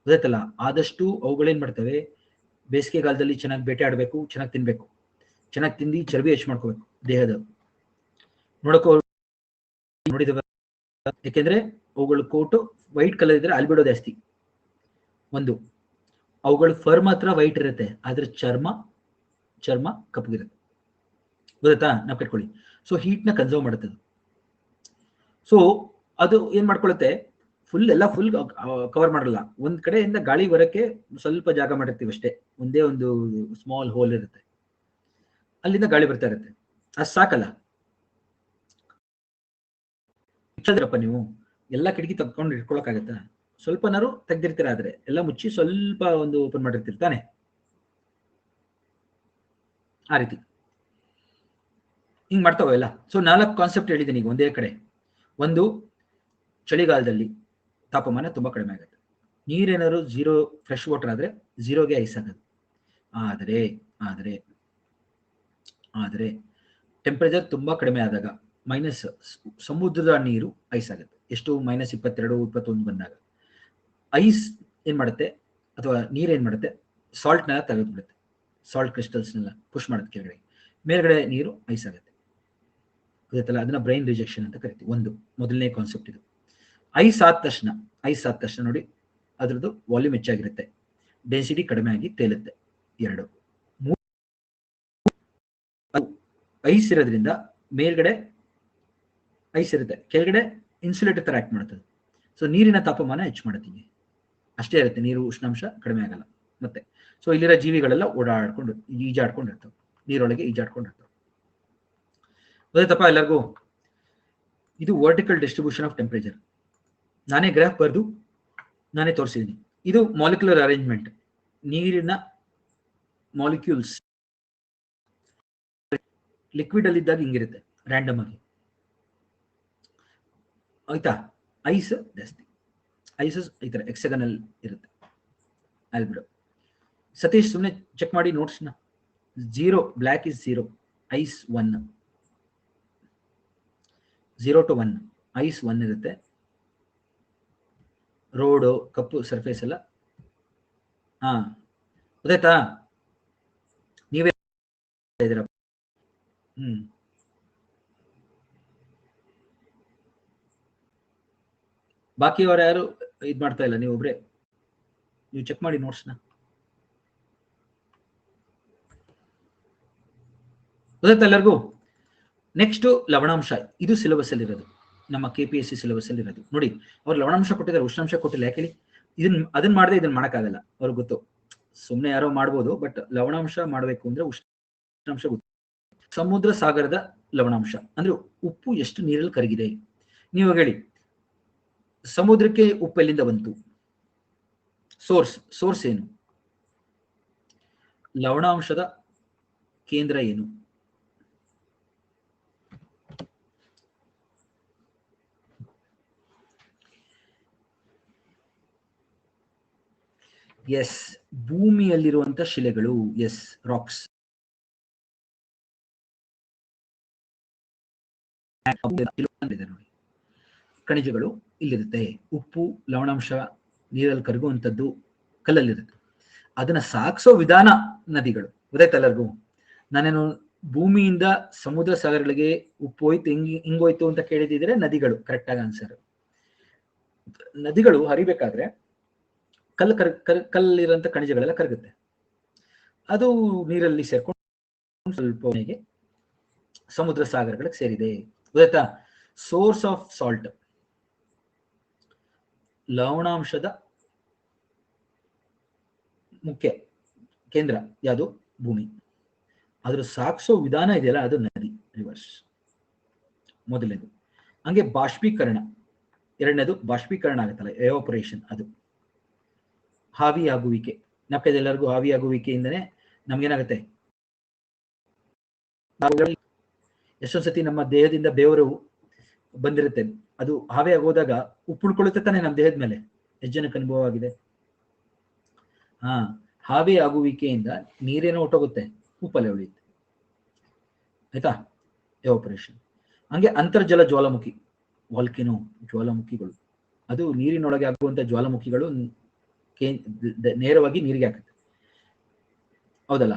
ಗೊತ್ತಾಯ್ತಲ್ಲ? ಆದಷ್ಟು ಅವುಗಳೇನ್ ಮಾಡ್ತವೆ, ಬೇಸಿಗೆಗಾಲದಲ್ಲಿ ಚೆನ್ನಾಗಿ ಬೇಟೆ ಆಡ್ಬೇಕು, ಚೆನ್ನಾಗಿ ತಿನ್ಬೇಕು, ಚೆನ್ನಾಗಿ ತಿಂದು ಚರ್ಬಿ ಹೆಚ್ಚು ಮಾಡ್ಕೋಬೇಕು ದೇಹದ. ನೋಡಿದ, ಯಾಕೆಂದ್ರೆ ಅವುಗಳ ಕೋಟು ವೈಟ್ ಕಲರ್ ಇದ್ರೆ ಆಲ್ಬಿಡೋ ಜಾಸ್ತಿ. ಒಂದು, ಅವುಗಳ ಫರ್ ಮಾತ್ರ ವೈಟ್ ಇರುತ್ತೆ, ಆದ್ರೆ ಚರ್ಮ ಕಪ್ಪಗಿರುತ್ತೆ, ಗೊತ್ತಾ? ನಾವು ಕಟ್ಕೊಳ್ಳಿ. ಸೊ ಹೀಟ್ ನ ಕನ್ಸರ್ವ್ ಮಾಡುತ್ತೆ. ಸೊ ಅದು ಏನ್ ಮಾಡ್ಕೊಳುತ್ತೆ, ಫುಲ್ ಕವರ್ ಮಾಡಲ್ಲ. ಒಂದ್ ಕಡೆಯಿಂದ ಗಾಳಿ ಬರಕ್ಕೆ ಸ್ವಲ್ಪ ಜಾಗ ಮಾಡಿರ್ತೀವಿ ಅಷ್ಟೇ, ಒಂದೇ ಒಂದು ಸ್ಮಾಲ್ ಹೋಲ್ ಇರುತ್ತೆ, ಅಲ್ಲಿಂದ ಗಾಳಿ ಬರ್ತಾ ಇರುತ್ತೆ, ಅದು ಸಾಕಲ್ಲ. ನೀವು ಎಲ್ಲ ಕಿಟಕಿ ತಗೊಂಡು ಇಟ್ಕೊಳಕ್ಕಾಗತ್ತಾ? ಸ್ವಲ್ಪನಾರು ತೆಗ್ದಿರ್ತೀರ, ಆದ್ರೆ ಎಲ್ಲ ಮುಚ್ಚಿ ಸ್ವಲ್ಪ ಒಂದು ಓಪನ್ ಮಾಡಿರ್ತಿರ್ತಾನೆ ಆ ರೀತಿ ಹಿಂಗ್ ಮಾಡ್ತಾವ ಎಲ್ಲ. ಸೊ 4 ಕಾನ್ಸೆಪ್ಟ್ ಹೇಳಿದ್ದೀನಿ ಈಗ ಒಂದೇ ಕಡೆ. ಒಂದು, ಚಳಿಗಾಲದಲ್ಲಿ ತಾಪಮಾನ ತುಂಬಾ ಕಡಿಮೆ ಆಗುತ್ತೆ. ನೀರೇನಾದ್ರು 0 ಫ್ರೆಶ್ ವಾಟರ್ ಆದ್ರೆ 0ಗೆ ಐಸ್ ಆಗೋದು. ಆದರೆ ಆದರೆ ಆದರೆ ಟೆಂಪರೇಚರ್ ತುಂಬಾ ಕಡಿಮೆ ಆದಾಗ ಮೈನಸ್, ಸಮುದ್ರದ ನೀರು ಐಸ್ ಆಗುತ್ತೆ. ಎಷ್ಟು? -22, 21 ಬಂದಾಗ ಐಸ್ ಏನ್ ಮಾಡುತ್ತೆ, ಅಥವಾ ನೀರ್ ಏನ್ ಮಾಡುತ್ತೆ, ಸಾಲ್ಟ್ನೆಲ್ಲ ತೆಗೆದುಬಿಡುತ್ತೆ. ಸಾಲ್ಟ್ ಕ್ರಿಸ್ಟಲ್ಸ್ನೆಲ್ಲ ಪುಷ್ ಮಾಡುತ್ತೆ ಕೆಳಗಡೆ, ಮೇಲ್ಗಡೆ ನೀರು ಐಸ್ ಆಗುತ್ತೆ. ಗೊತ್ತಲ್ಲ, ಅದನ್ನ ಬ್ರೈನ್ ರಿಜೆಕ್ಷನ್ ಅಂತ ಕರಿತೀವಿ. ಒಂದು ಮೊದಲನೇ ಕಾನ್ಸೆಪ್ಟ್ ಇದು. ಐಸ್ ಆದ ತಕ್ಷಣ ನೋಡಿ ಅದ್ರದ್ದು ವಾಲ್ಯೂಮ್ ಹೆಚ್ಚಾಗಿರುತ್ತೆ, ಡೆನ್ಸಿಟಿ ಕಡಿಮೆ ಆಗಿ ತೇಲುತ್ತೆ. 2, 3 ಐಸ್ ಇರೋದ್ರಿಂದ ಮೇಲ್ಗಡೆ ಐಸ್ ಇರುತ್ತೆ, ಕೆಳಗಡೆ ಇನ್ಸುಲೇಟರ್ ತರ ಆಕ್ಟ್ ಮಾಡುತ್ತದೆ. ಸೊ ನೀರಿನ ತಾಪಮಾನ ಹೆಚ್ಚು ಮಾಡುತ್ತೀವಿ, ಅಷ್ಟೇ ಇರುತ್ತೆ, ನೀರು ಉಷ್ಣಾಂಶ ಕಡಿಮೆ ಆಗಲ್ಲ. ಮತ್ತೆ ಸೊ ಇಲ್ಲಿರೋ ಜೀವಿಗಳೆಲ್ಲ ಈಜಾಡ್ಕೊಂಡಿರ್ತವೆ, ನೀರೊಳಗೆ ಈಜಾಡ್ಕೊಂಡಿರ್ತವೆ. ಗೊತ್ತಾಯ್ತಪ್ಪ ಎಲ್ಲರಿಗೂ? ಇದು ವರ್ಟಿಕಲ್ ಡಿಸ್ಟ್ರಿಬ್ಯೂಷನ್ ಆಫ್ ಟೆಂಪರೇಚರ್. ನಾನೇ ಗ್ರಾಫ್ ಬರೆದು ನಾನೇ ತೋರಿಸಿದ್ದೀನಿ. ಇದು ಮಾಲಿಕ್ಯುಲರ್ ಅರೇಂಜ್ಮೆಂಟ್. ನೀರಿನ ಮಾಲಿಕ್ಯೂಲ್ಸ್ ಲಿಕ್ವಿಡ್ ಅಲ್ಲಿ ಇದ್ದಾಗ ಹಿಂಗಿರುತ್ತೆ, ರ್ಯಾಂಡಮ್ ಆಗಿ. ಆಯ್ತಾ? ಐಸ್ ಜಾಸ್ತಿ, ಐಸಸ್ ಈ ತರ ಎಕ್ಸೆಗನಲ್ ಇರುತ್ತೆ. ಅಲ್ಬಿಡು ಸತೀಶ್, ಸುಮ್ಮನೆ ಚೆಕ್ ಮಾಡಿ ನೋಟ್ಸ್ನ. 0 black is 0, ice 1. 0 to 1 ice 1 ಇರುತ್ತೆ. ರೋಡು ಕಪ್ಪು ಸರ್ಫೇಸ್ ಎಲ್ಲ. ಹಾ, ಗೊತ್ತಾಯ್ತಾ? ನೀವೇ ಇದ್ದೀರ. ಬಾಕಿಯವರು ಯಾರು ಇದ್ ಮಾಡ್ತಾ ಇಲ್ಲ, ನೀವು ಒಬ್ರೆ ನೀವು ಚೆಕ್ ಮಾಡಿ ನೋಟ್ಸ್ನ. ಗೊತ್ತಾಯ್ತಾ ಎಲ್ಲರಿಗೂ? ನೆಕ್ಸ್ಟ್ ಲವಣಾಂಶ. ಇದು ಸಿಲೆಬಸ್ ಅಲ್ಲಿ ಇರೋದು, ನಮ್ಮ KPSC ಸಿಲೆಬಸ್ ಅಲ್ಲಿ ಇರೋದು. ನೋಡಿ, ಅವ್ರು ಲವಣಾಂಶ ಕೊಟ್ಟಿದ್ದಾರೆ, ಉಷ್ಣಾಂಶ ಕೊಟ್ಟಿಲ್ಲ. ಯಾಕೆ ಹೇಳಿ? ಅದನ್ನ ಮಾಡದೆ ಇದನ್ನ ಮಾಡಕ್ಕಾಗಲ್ಲ, ಅವ್ರಿಗೆ ಗೊತ್ತು. ಸುಮ್ನೆ ಯಾರೋ ಮಾಡ್ಬೋದು, ಬಟ್ ಲವಣಾಂಶ ಮಾಡ್ಬೇಕು ಅಂದ್ರೆ ಉಷ್ಣಾಂಶ ಗೊತ್ತು. ಸಮುದ್ರ ಸಾಗರದ ಲವಣಾಂಶ ಅಂದ್ರೆ ಉಪ್ಪು ಎಷ್ಟು ನೀರಲ್ಲಿ ಕರಗಿದೆ. ನೀವು ಹೇಳಿ, ಸಮುದ್ರಕ್ಕೆ ಉಪ್ಪು ಎಲ್ಲಿಂದ ಬಂತು? ಸೋರ್ಸ್ ಏನು? ಲವಣಾಂಶದ ಕೇಂದ್ರ ಏನು? ಎಸ್, ಭೂಮಿಯಲ್ಲಿರುವಂತ ಶಿಲೆಗಳು. Yes, rocks. ನೋಡಿ, ಖನಿಜಗಳು ಇಲ್ಲಿರುತ್ತೆ. ಉಪ್ಪು, ಲವಣಾಂಶ ನೀರಲ್ಲಿ ಕರಗುವಂಥದ್ದು ಕಲ್ಲಲ್ಲಿರುತ್ತೆ. ಅದನ್ನ ಸಾಗಿಸೋ ವಿಧಾನ ನದಿಗಳು. ಗೊತ್ತಾಯ್ತು ಎಲ್ಲರಿಗೂ? ನಾನೇನು ಭೂಮಿಯಿಂದ ಸಮುದ್ರ ಸಾಗರಗಳಿಗೆ ಉಪ್ಪು ಹೋಯ್ತು ಹಿಂಗೋಯ್ತು ಅಂತ ಕೇಳಿದಿದ್ರೆ ನದಿಗಳು ಕರೆಕ್ಟ್ ಆಗಿ ಆನ್ಸರ್. ನದಿಗಳು ಹರಿಬೇಕಾದ್ರೆ ಕಲ್ಲಿರಂತ ಖನಿಜಗಳೆಲ್ಲ ಕರಗುತ್ತೆ, ಅದು ನೀರಲ್ಲಿ ಸೇರ್ಕೊಂಡು ಸ್ವಲ್ಪ ಸಮುದ್ರ ಸಾಗರಗಳಿಗೆ ಸೇರಿದೆ. ಗೊತ್ತಾಯ್ತಾ? ಸೋರ್ಸ್ ಆಫ್ ಸಾಲ್ಟ್, ಲವಣಾಂಶದ ಮುಖ್ಯ ಕೇಂದ್ರ ಯಾವುದು? ಭೂಮಿ. ಅದ್ರ ಸಾಗಿಸೋ ವಿಧಾನ ಇದೆಯಲ್ಲ, ಅದು ನದಿ, ರಿವರ್ಸ್. ಮೊದಲನೇದು. ಹಂಗೆ ಬಾಷ್ಪೀಕರಣ, ಎರಡನೇದು ಬಾಷ್ಪೀಕರಣ ಆಗುತ್ತಲ್ಲ, ಎವಾಪರೇಷನ್, ಅದು. ಆವಿಯಾಗುವಿಕೆ, ಎಲ್ಲರಿಗೂ ಆವಿಯಾಗುವಿಕೆಯಿಂದನೇ ನಮ್ಗೇನಾಗುತ್ತೆ? ಎಷ್ಟೊಂದ್ಸತಿ ನಮ್ಮ ದೇಹದಿಂದ ಬೆವರು ಬಂದಿರುತ್ತೆ, ಅದು ಆವಿಯಾಗೋದಾಗ ಉಪ್ಪುಳ್ಕೊಳ್ಳುತ್ತೆ ತಾನೆ ನಮ್ಮ ದೇಹದ ಮೇಲೆ. ಎಷ್ಟು ಜನಕ್ಕೆ ಅನುಭವ ಆಗಿದೆ? ಆವಿ ಆಗುವಿಕೆಯಿಂದ ನೀರೇನೋ ಹೊಟ್ಟೋಗುತ್ತೆ, ಉಪ್ಪಲ್ಲೇ ಉಳಿಯುತ್ತೆ. ಆಯ್ತಾ? ಎವಾಪರೇಷನ್. ಹಂಗೆ ಅಂತರ್ಜಲ ಜ್ವಾಲಾಮುಖಿ, ವಾಲ್ಕೆನೋ, ಜ್ವಾಲಾಮುಖಿಗಳು, ಅದು ನೀರಿನೊಳಗೆ ಆಗುವಂತ ಜ್ವಾಲಾಮುಖಿಗಳು ನೇರವಾಗಿ ನೀರಿಗೆ ಹಾಕುತ್ತೆ, ಹೌದಲ್ಲ?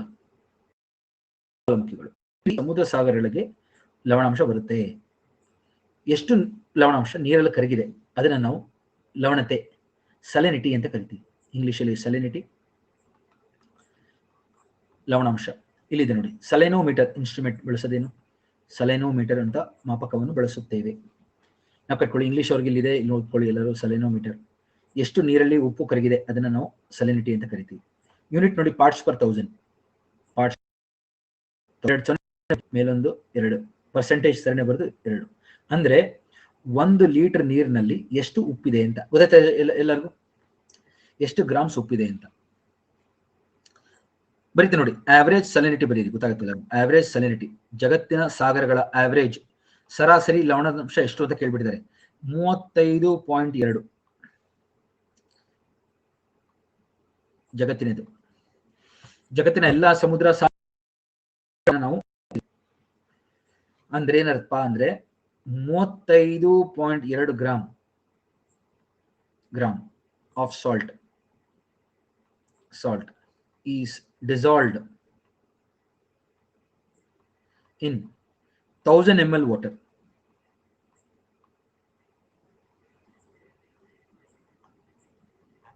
ಜ್ವಾಲಾಮುಖಿಗಳು. ಸಮುದ್ರ ಸಾಗರಗಳಿಗೆ ಲವಣಾಂಶ ಬರುತ್ತೆ. ಎಷ್ಟು ಲವಣಾಂಶ ನೀರಲ್ಲಿ ಕರಗಿದೆ ಅದನ್ನ ನಾವು ಲವಣತೆ, ಸಲಿನಿಟಿ ಅಂತ ಕರಿತೀವಿ. ಇಂಗ್ಲಿಷಲ್ಲಿ ಸಲಿನಿಟಿ, ಲವಣಾಂಶ. ಇಲ್ಲಿದೆ ನೋಡಿ, ಸಲೆನೋಮೀಟರ್ ಇನ್ಸ್ಟ್ರೂಮೆಂಟ್ ಬಳಸೋದೇನು? ಸಲೆನೋಮೀಟರ್ ಅಂತ ಮಾಪಕವನ್ನು ಬಳಸುತ್ತೇವೆ. ನಾವು ಕಟ್ಕೊಳ್ಳಿ, ಇಂಗ್ಲಿಷ್ ಅವ್ರಿಗೆ ಇಲ್ಲಿದೆ, ಇಲ್ಲಿ ಓದ್ಕೊಳ್ಳಿ ಎಲ್ಲರೂ. ಸಲೆನೋಮೀಟರ್, ಎಷ್ಟು ನೀರಲ್ಲಿ ಉಪ್ಪು ಕರಗಿದೆ ಅದನ್ನ ನಾವು ಸಲಿನಿಟಿ ಅಂತ ಕರಿತೀವಿ. ಯೂನಿಟ್ ನೋಡಿ, ಪಾರ್ಟ್ಸ್ ಪರ್ 1000. ಪಾರ್ಟ್ಸ್ ಮೇಲೊಂದು 2 ಪರ್ಸೆಂಟೇಜ್ ಸರಣಿ ಬರೆದು 2. ಅಂದ್ರೆ 1 ಲೀಟರ್ ನೀರಿನಲ್ಲಿ ಎಷ್ಟು ಉಪ್ಪಿದೆ ಅಂತ ಗೊತ್ತಾಯ್ತಾ ಎಲ್ಲರಿಗೂ? ಎಷ್ಟು ಗ್ರಾಮ್ಸ್ ಉಪ್ಪಿದೆ ಅಂತ ಬರೀತೆ ನೋಡಿ. ಆವರೇಜ್ ಸಲಿನಿಟಿ ಬರೀರಿ, ಗೊತ್ತಾಗುತ್ತಿಲ್ಲ. ಆವರೇಜ್ ಸಲಿನಿಟಿ, ಜಗತ್ತಿನ ಸಾಗರಗಳ ಆವರೇಜ್ ಸರಾಸರಿ ಲವಣಾಂಶ ಎಷ್ಟು ಅಂತ ಕೇಳ್ಬಿಟ್ಟಿದ್ದಾರೆ. 35.2 ಜಗತ್ತಿನದು. ಜಗತ್ತಿನ ಎಲ್ಲಾ ಸಮುದ್ರ ನಾವು ಅಂದ್ರೆ ಏನರ್ಥ ಅಂದ್ರೆ 35.2 gram of salt is dissolved in 1000 ml water.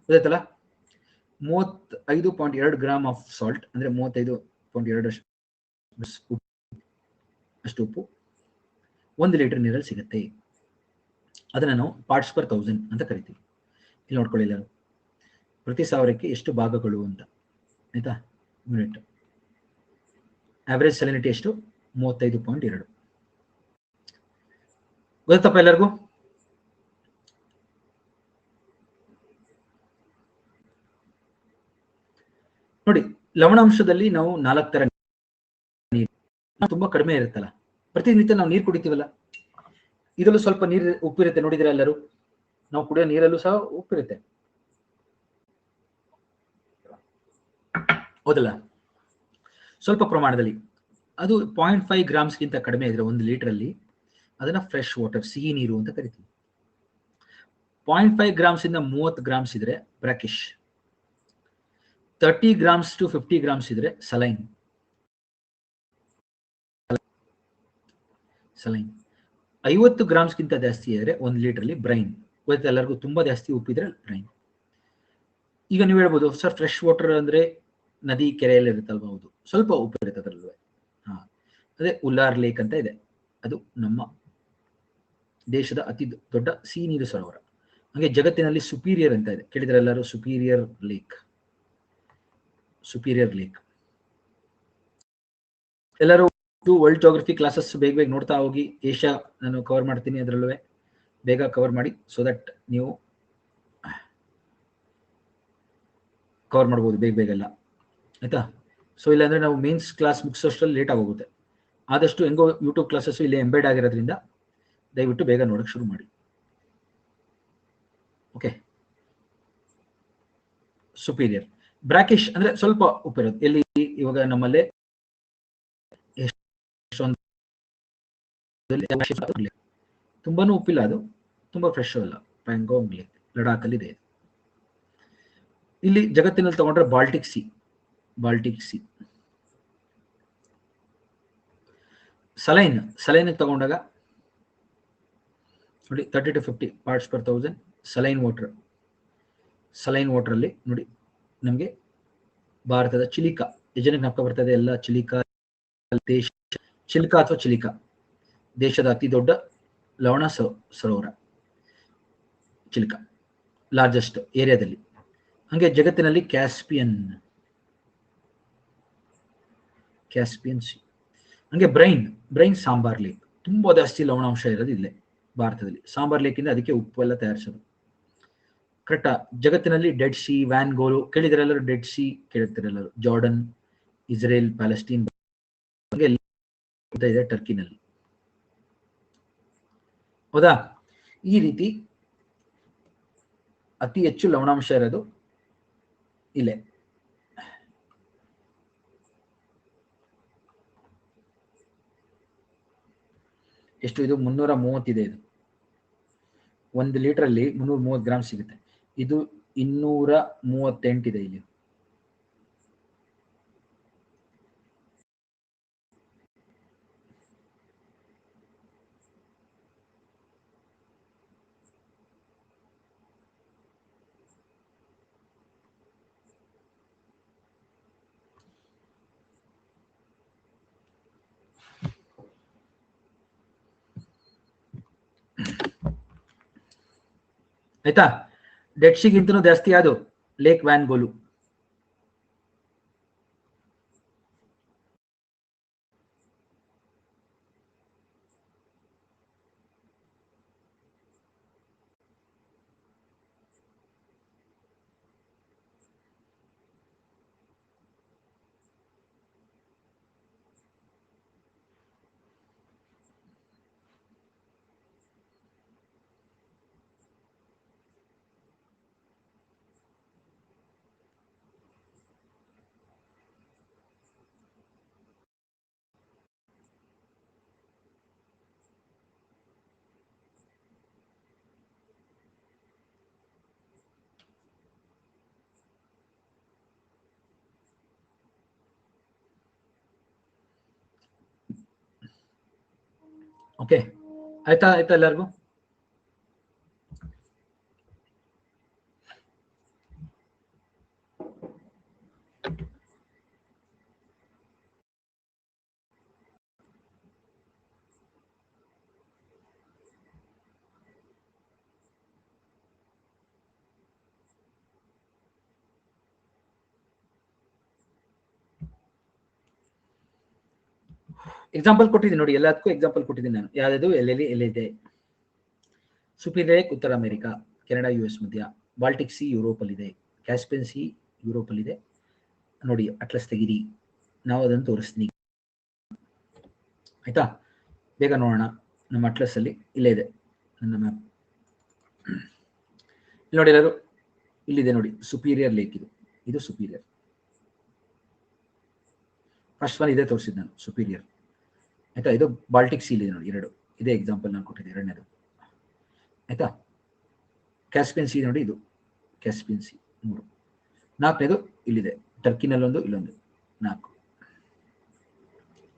ಗೊತ್ತಾಯ್ತಲ್ಲ? 35.2 ಗ್ರಾಮ್ ಆಫ್ ಸಾಲ್ಟ್ ಅಂದ್ರೆ 35.2 ಅಷ್ಟು ಉಪ್ಪು 1 ಲೀಟರ್ ನೀರಲ್ಲಿ ಸಿಗುತ್ತೆ. ಅದನ್ನ ನಾವು ಪಾರ್ಟ್ಸ್ ಪರ್ 1000 ಅಂತ ಕರಿತೀವಿ. ಇಲ್ಲಿ ನೋಡ್ಕೊಳ್ಳಿ ಎಲ್ಲರೂ, ಪ್ರತಿ ಸಾವಿರಕ್ಕೆ ಎಷ್ಟು ಭಾಗಗಳು ಅಂತ, ಆಯ್ತಾ? ಯೂನಿಟ್. ಆವರೇಜ್ ಸಲಿನಿಟಿ ಎಷ್ಟು? 35.2. ಗೊತ್ತಪ್ಪ ಎಲ್ಲರಿಗೂ? ನೋಡಿ, ಲವಣಾಂಶದಲ್ಲಿ ನಾವು 4 ತರ ನೀರು ತುಂಬಾ ಕಡಿಮೆ ಇರುತ್ತಲ್ಲ. ಪ್ರತಿನಿತ್ಯ ನಾವು ನೀರು ಕುಡಿತೀವಲ್ಲ, ಇದರಲ್ಲೂ ಸ್ವಲ್ಪ ನೀರು ಉಪ್ಪಿರುತ್ತೆ. ನೋಡಿದ್ರೆ ಎಲ್ಲರೂ, ನಾವು ಕುಡಿಯೋ ನೀರಲ್ಲೂ ಸಹ ಉಪ್ಪಿರುತ್ತೆ, ಹೌದಲ್ಲ? ಸ್ವಲ್ಪ ಪ್ರಮಾಣದಲ್ಲಿ. ಅದು 0.5 ಗ್ರಾಮ್ಸ್ಗಿಂತ ಕಡಿಮೆ ಇದ್ರೆ 1 ಲೀಟರ್ ಅಲ್ಲಿ, ಅದನ್ನ ಫ್ರೆಶ್ ವಾಟರ್, ಸಿಹಿ ನೀರು ಅಂತ ಕರಿತೀವಿ. 0.5 ಗ್ರಾಮ್ಸ್ ಇಂದ 30 ಗ್ರಾಮ್ಸ್ ಇದ್ರೆ ಬ್ರಾಕಿಶ್. 30 ಗ್ರಾಮ್ಸ್ ಟು 50 ಗ್ರಾಮ್ಸ್ ಇದ್ರೆ ಸಲೈನ್. 50 ಗ್ರಾಮ್ಸ್ಗಿಂತ ಜಾಸ್ತಿ ಇದ್ರೆ 1 ಲೀಟರ್ ಅಲ್ಲಿ ಬ್ರೈನ್. ಗೊತ್ತಾ ಎಲ್ಲರಿಗೂ? ತುಂಬಾ ಜಾಸ್ತಿ ಉಪ್ಪಿದ್ರೆ ಬ್ರೈನ್. ಈಗ ನೀವು ಹೇಳ್ಬೋದು, ಸರ್ ಫ್ರೆಶ್ ವಾಟರ್ ಅಂದ್ರೆ ನದಿ ಕೆರೆಯಲ್ಲಿ ಇರುತ್ತಲ್ವ? ಹೌದು, ಸ್ವಲ್ಪ ಉಪ್ಪು ಇರುತ್ತೆ ಅದರಲ್ವೇ. ಅದೇ ಉಲ್ಲಾರ್ ಲೇಕ್ ಅಂತ ಇದೆ, ಅದು ನಮ್ಮ ದೇಶದ ಅತಿ ದೊಡ್ಡ ಸಿಹಿ ನೀರು ಸರೋವರ. ಹಾಗೆ ಜಗತ್ತಿನಲ್ಲಿ ಸುಪೀರಿಯರ್ ಅಂತ ಇದೆ, ಕೇಳಿದ್ರೆ ಎಲ್ಲರೂ? Superior lake. ಎಲ್ಲರೂ ವರ್ಲ್ಡ್ ಜೋಗ್ರಫಿ ಕ್ಲಾಸಸ್ ಬೇಗ ನೋಡ್ತಾ ಹೋಗಿ. ಏಷ್ಯಾ ನಾನು ಕವರ್ ಮಾಡ್ತೀನಿ, ಅದರಲ್ಲೂ ಬೇಗ ಕವರ್ ಮಾಡಿ, ಸೊ ದಟ್ ನೀವು ಕವರ್ ಮಾಡ್ಬೋದು ಬೇಗ ಎಲ್ಲ, ಆಯ್ತಾ? ಸೊ ಇಲ್ಲಾಂದ್ರೆ ನಾವು ಮೇನ್ಸ್ ಕ್ಲಾಸ್ ಮುಗಿಸೋಷ್ಟರಲ್ಲಿ ಲೇಟ್ ಆಗೋಗುತ್ತೆ. ಆದಷ್ಟು ಹೆಂಗೋ ಯೂಟ್ಯೂಬ್ ಕ್ಲಾಸಸ್ ಇಲ್ಲಿ ಎಂಬೆಡ್ ಆಗಿರೋದ್ರಿಂದ ದಯವಿಟ್ಟು ಬೇಗ ನೋಡಕ್ ಶುರು ಮಾಡಿ. ಓಕೆ. ಸುಪೀರಿಯರ್. ಬ್ರಾಕಿಶ್ ಅಂದ್ರೆ ಸ್ವಲ್ಪ ಉಪ್ಪಿರುತ್ತೆ. ಎಲ್ಲಿ? ಇವಾಗ ನಮ್ಮಲ್ಲೇ ತುಂಬಾನು ಉಪ್ಪಿಲ್ಲ, ಅದು ತುಂಬಾ ಫ್ರೆಶ್ ಅಲ್ಲ. ಪ್ಯಾಂಗೋಂಗ್ ಲೇಕ್ ಲಡಾಖ್ ಅಲ್ಲಿ ಇದೆ. ಇಲ್ಲಿ ಜಗತ್ತಿನಲ್ಲಿ ತಗೊಂಡ್ರೆ ಬಾಲ್ಟಿಕ್ ಸಿ. ಸಲೈನ್ ತಗೊಂಡಾಗ ನೋಡಿ 30 to 50 parts per 1000 saline water ಅಲ್ಲಿ ನೋಡಿ ನಮಗೆ ಭಾರತದ ಚಿಲಿಕಾ. ಜನಕ್ಕೆ ನಾಪ್ಕ ಬರ್ತದೆ ಎಲ್ಲ. ಚಿಲಿಕಾ ಅಥವಾ ಚಿಲಿಕಾ ದೇಶದ ಅತಿ ದೊಡ್ಡ ಲವಣ ಸರೋವರ. ಚಿಲಿಕಾ ಲಾರ್ಜೆಸ್ಟ್ ಏರಿಯಾದಲ್ಲಿ. ಹಾಗೆ ಜಗತ್ತಿನಲ್ಲಿ ಕ್ಯಾಸ್ಪಿಯನ್ ಸಿ. ಹಂಗೆ ಬ್ರೈನ್ ಸಾಂಬಾರ್ ಲೇಕ್. ತುಂಬಾ ಜಾಸ್ತಿ ಲವಣಾಂಶ ಇರೋದು ಇಲ್ಲೇ ಭಾರತದಲ್ಲಿ. ಸಾಂಬಾರ್ ಲೇಕಿಂದ ಅದಕ್ಕೆ ಉಪ್ಪು ಎಲ್ಲ ತಯಾರಿಸೋದು. ಕರೆಕ್ಟಾ? ಜಗತ್ತಿನಲ್ಲಿ ಡೆಡ್ ಸಿ, ವ್ಯಾನ್ ಗೋಲು ಕೇಳಿದ್ರೆಲ್ಲರೂ? ಡೆಡ್ ಸಿ ಕೇಳಿರ್ತೀರೆಲ್ಲರೂ. ಜಾರ್ಡನ್, ಇಸ್ರೇಲ್, ಪ್ಯಾಲೆಸ್ಟೀನ್ ಇದೆ ಟರ್ಕಿನಲ್ಲಿ, ಹೌದಾ? ಈ ರೀತಿ ಅತಿ ಹೆಚ್ಚು ಲವಣಾಂಶ ಇರೋದು ಇಲ್ಲೇ. ಎಷ್ಟು ಇದು? 330 ಇದೆ. ಇದು 1 ಲೀಟರ್ ಅಲ್ಲಿ 330 ಗ್ರಾಮ್ ಸಿಗುತ್ತೆ. ಇದು 238 ಇದೆ ಇಲ್ಲಿ. ಆಯ್ತಾ? ಡೆಡ್ ಸಿಗಿಂತನೂ ಜಾಸ್ತಿ ಅದು ಲೇಕ್ ವ್ಯಾನ್ ಗೋಲು. ಓಕೆ, ಆಯ್ತಾ ಎಲ್ಲರಿಗೂ? ಎಕ್ಸಾಂಪಲ್ ಕೊಟ್ಟಿದ್ದೀನಿ ನೋಡಿ, ಎಲ್ಲದಕ್ಕೂ ಎಕ್ಸಾಂಪಲ್ ಕೊಟ್ಟಿದ್ದೀನಿ ನಾನು. ಯಾವ್ದು ಎಲ್ಲಿದೆ? ಸುಪೀರಿಯರ್ ಉತ್ತರ ಅಮೆರಿಕಾ, ಕೆನಡಾ US ಮಧ್ಯ, ಬಾಲ್ಟಿಕ್ ಸಿ ಯುರೋಪಲ್ಲಿದೆ, ಕ್ಯಾಸ್ಪಿಯನ್ ಸಿ ಯುರೋಪಲ್ಲಿದೆ. ನೋಡಿ ಅಟ್ಲಸ್ ತೆಗಿರಿ, ನಾವು ಅದನ್ನು ತೋರಿಸ್ತೀನಿ. ಆಯ್ತಾ? ಬೇಗ ನೋಡೋಣ. ನಮ್ಮ ಅಟ್ಲಸ್ ಅಲ್ಲಿ ಇಲ್ಲೇ ಇದೆ ನನ್ನ ಮ್ಯಾಪ್. ಇಲ್ಲಿ ನೋಡಿ ಎಲ್ಲರೂ, ಇಲ್ಲಿದೆ ನೋಡಿ ಸುಪೀರಿಯರ್ ಲೇಕ್. ಇದು ಸುಪೀರಿಯರ್. ಫಸ್ಟ್ ಒನ್ ಇದೇ ತೋರಿಸಿದ್ದು ನಾನು, ಸುಪೀರಿಯರ್. ಆಯ್ತಾ? ಇದು ಬಾಲ್ಟಿಕ್ ಸೀಲ್ ಇದೆ ನೋಡಿ, ಎರಡು. ಇದೇ ಎಕ್ಸಾಂಪಲ್ ನಾನು ಕೊಟ್ಟಿದ್ದೆ, ಎರಡನೇದು. ಆಯ್ತಾ? ಕ್ಯಾಸ್ಪಿಯನ್ ಸಿ ನೋಡಿ, ಇದು ಕ್ಯಾಸ್ಪಿಯನ್ ಸಿ 3. ನಾಲ್ಕನೇದು ಇಲ್ಲಿದೆ, ಟರ್ಕಿನಲ್ಲೊಂದು, ಇಲ್ಲೊಂದು. 4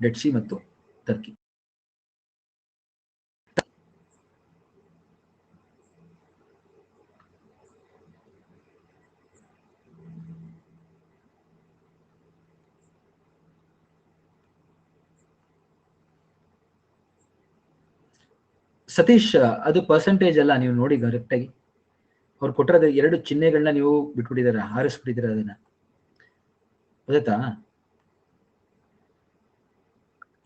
ಡೆಡ್ ಸಿ ಮತ್ತು ಟರ್ಕಿ. ಸತೀಶ್, ಅದು ಪರ್ಸೆಂಟೇಜ್ ಅಲ್ಲ, ನೀವು ನೋಡಿ ಕರೆಕ್ಟಾಗಿ. ಅವ್ರು ಕೊಟ್ಟಿರೋದು 2 ಚಿಹ್ನೆಗಳನ್ನ ನೀವು ಬಿಟ್ಬಿಟ್ಟಿದ್ದಾರೆ, ಹಾರಿಸ್ಬಿಟ್ಟಿದ್ದೀರ. ಅದನ್ನ ಗೊತ್ತಾ?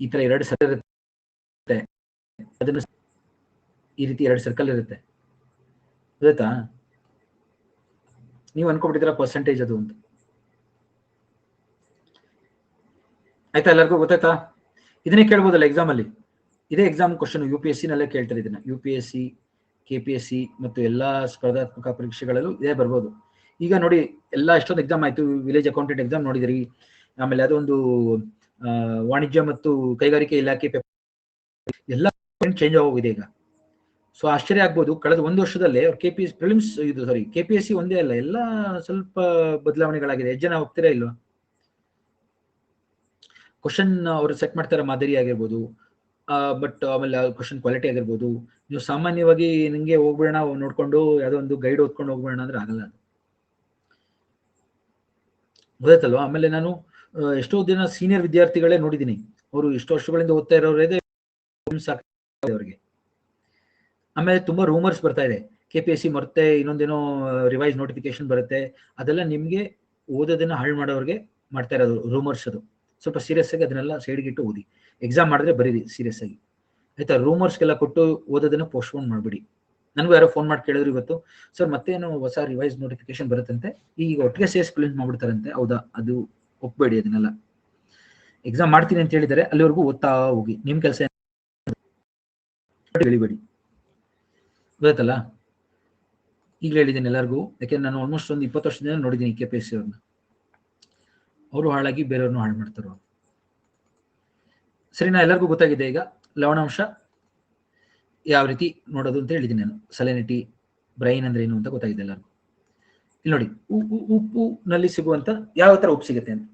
ಈ ತರ 2 ಸರ್ಕಲ್ ಇರುತ್ತೆ, ಅದನ್ನ ಈ ರೀತಿ 2 ಸರ್ಕಲ್ ಇರುತ್ತೆ, ಗೊತ್ತಾ? ನೀವು ಅನ್ಕೊಬಿಟ್ಟಿದ್ದೀರ ಪರ್ಸೆಂಟೇಜ್ ಅದು ಅಂತ. ಆಯ್ತಾ? ಎಲ್ಲರಿಗೂ ಗೊತ್ತಾಯ್ತಾ? ಇದನ್ನೇ ಕೇಳ್ಬೋದಲ್ಲ ಎಕ್ಸಾಮ್ ಅಲ್ಲಿ. ಇದೇ ಎಕ್ಸಾಮ್ ಕ್ವಶನ್ UPSC ನಲ್ಲೇ ಕೇಳ್ತಾರೆ ಇದನ್ನ. UPSC, KPSC ಮತ್ತು ಎಲ್ಲಾ ಸ್ಪರ್ಧಾತ್ಮಕ ಪರೀಕ್ಷೆಗಳಲ್ಲೂ ಇದೇ ಬರ್ಬೋದು. ಈಗ ನೋಡಿ, ಎಲ್ಲ ಎಷ್ಟೊಂದು ಎಕ್ಸಾಮ್ ಆಯ್ತು. ವಿಲೇಜ್ ಅಕೌಂಟೆಂಟ್ ಎಕ್ಸಾಮ್ ನೋಡಿದಿರಿ, ಆಮೇಲೆ ಅದೊಂದು ವಾಣಿಜ್ಯ ಮತ್ತು ಕೈಗಾರಿಕೆ ಇಲಾಖೆ ಎಲ್ಲ ಚೇಂಜ್ ಆಗೋಗಿದೆ ಈಗ. ಸೊ ಆಶ್ಚರ್ಯ ಆಗ್ಬೋದು, ಕಳೆದ 1 ವರ್ಷದಲ್ಲೇ KPSC ಪ್ರಿಲಿಮ್ಸ್, ಇದು ಸಾರಿ KPSC ಒಂದೇ ಅಲ್ಲ, ಎಲ್ಲ ಸ್ವಲ್ಪ ಬದಲಾವಣೆಗಳಾಗಿದೆ. ಎಷ್ಟು ಜನ ಹೋಗ್ತೀರಾ ಇಲ್ವಾ? ಕ್ವಶನ್ ಅವರು ಸೆಟ್ ಮಾಡ್ತಾರೆ, ಮಾದರಿ ಆಗಿರ್ಬೋದು, ಬಟ್ ಆಮೇಲೆ ಕ್ವಶನ್ ಕ್ವಾಲಿಟಿ ಆಗಿರ್ಬೋದು. ನೀವು ಸಾಮಾನ್ಯವಾಗಿ ನಿಂಗೆ ಹೋಗ್ಬೇಡ ನೋಡ್ಕೊಂಡು ಯಾವುದೋ ಒಂದು ಗೈಡ್ ಓದ್ಕೊಂಡು ಹೋಗ್ಬೇಡ ಅಂದ್ರೆ ಆಗಲ್ಲ, ಅದು ಗೊತ್ತಾಯ್ತಲ್ವಾ? ಆಮೇಲೆ ನಾನು ಎಷ್ಟೋ ದಿನ ಸೀನಿಯರ್ ವಿದ್ಯಾರ್ಥಿಗಳೇ ನೋಡಿದ್ದೀನಿ, ಅವರು ಇಷ್ಟು ವರ್ಷಗಳಿಂದ ಓದ್ತಾ ಇರೋರೇ ಅವ್ರಿಗೆ. ಆಮೇಲೆ ತುಂಬಾ ರೂಮರ್ಸ್ ಬರ್ತಾ ಇದೆ, KPSC ಮತ್ತೆ ಇನ್ನೊಂದೇನೋ ರಿವೈಸ್ ನೋಟಿಫಿಕೇಶನ್ ಬರುತ್ತೆ. ಅದೆಲ್ಲ ನಿಮ್ಗೆ ಓದೋದನ್ನ ಹಾಳು ಮಾಡೋರಿಗೆ ಮಾಡ್ತಾ ಇರೋದು ರೂಮರ್ಸ್. ಅದು ಸ್ವಲ್ಪ ಸೀರಿಯಸ್ ಆಗಿ ಅದನ್ನೆಲ್ಲ ಸೈಡ್ಗಿಟ್ಟು ಓದಿ. ಎಕ್ಸಾಮ್ ಮಾಡಿದ್ರೆ ಬರೀರಿ ಸೀರಿಯಸ್ ಆಗಿ, ಆಯ್ತಾ? ರೂಮರ್ಸ್ಗೆಲ್ಲ ಕೊಟ್ಟು ಓದೋದನ್ನ ಪೋಸ್ಟ್ಪೋನ್ ಮಾಡ್ಬಿಡಿ. ನನಗೂ ಯಾರೋ ಫೋನ್ ಮಾಡಿ ಕೇಳಿದ್ರು ಇವತ್ತು, ಸರ್ ಮತ್ತೇನು ಹೊಸ ರಿವೈಸ್ ನೋಟಿಫಿಕೇಶನ್ ಬರುತ್ತಂತೆ, ಈಗ ಒಟ್ಟಿಗೆ ಸೇರಿಸಿ ಪ್ರಿಂಟ್ ಮಾಡ್ಬಿಡ್ತಾರಂತೆ. ಹೌದಾ? ಅದು ಒಪ್ಬೇಡಿ, ಅದನ್ನೆಲ್ಲ. ಎಕ್ಸಾಮ್ ಮಾಡ್ತೀನಿ ಅಂತ ಹೇಳಿದರೆ ಅಲ್ಲಿವರೆಗೂ ಓದ್ತಾ ಹೋಗಿ, ನಿಮ್ ಕೆಲಸ ಹೇಳಿಬೇಡಿ, ಗೊತ್ತಲ್ಲ? ಈಗಲೇ ಹೇಳಿದ್ದೀನಿ ಎಲ್ಲರಿಗೂ, ಯಾಕೆಂದ್ರೆ ನಾನು ಆಲ್ಮೋಸ್ಟ್ ಒಂದು 20 ವರ್ಷದಿಂದ ನೋಡಿದ್ದೀನಿ KPSC ಅವ್ರನ್ನ. ಅವರು ಹಾಳಾಗಿ ಬೇರೆಯವ್ರನ್ನೂ ಹಾಳು ಮಾಡ್ತಾರೆ. ಸರಿನಾ? ಎಲ್ಲರಿಗೂ ಗೊತ್ತಾಗಿದೆ ಈಗ ಲವಣಾಂಶ ಯಾವ ರೀತಿ ನೋಡೋದು ಅಂತ ಹೇಳಿದ್ದೀನಿ ನಾನು. ಸೆಲೆನಿಟಿ, ಬ್ರೈನ್ ಅಂದ್ರೆ ಏನು ಅಂತ ಗೊತ್ತಾಗಿದೆ ಎಲ್ಲರಿಗೂ. ಇಲ್ಲಿ ನೋಡಿ, ಉಪ್ಪು ನಲ್ಲಿ ಸಿಗುವಂತ ಯಾವ ತರ ಉಪ್ಪು ಸಿಗುತ್ತೆ ಅಂತ.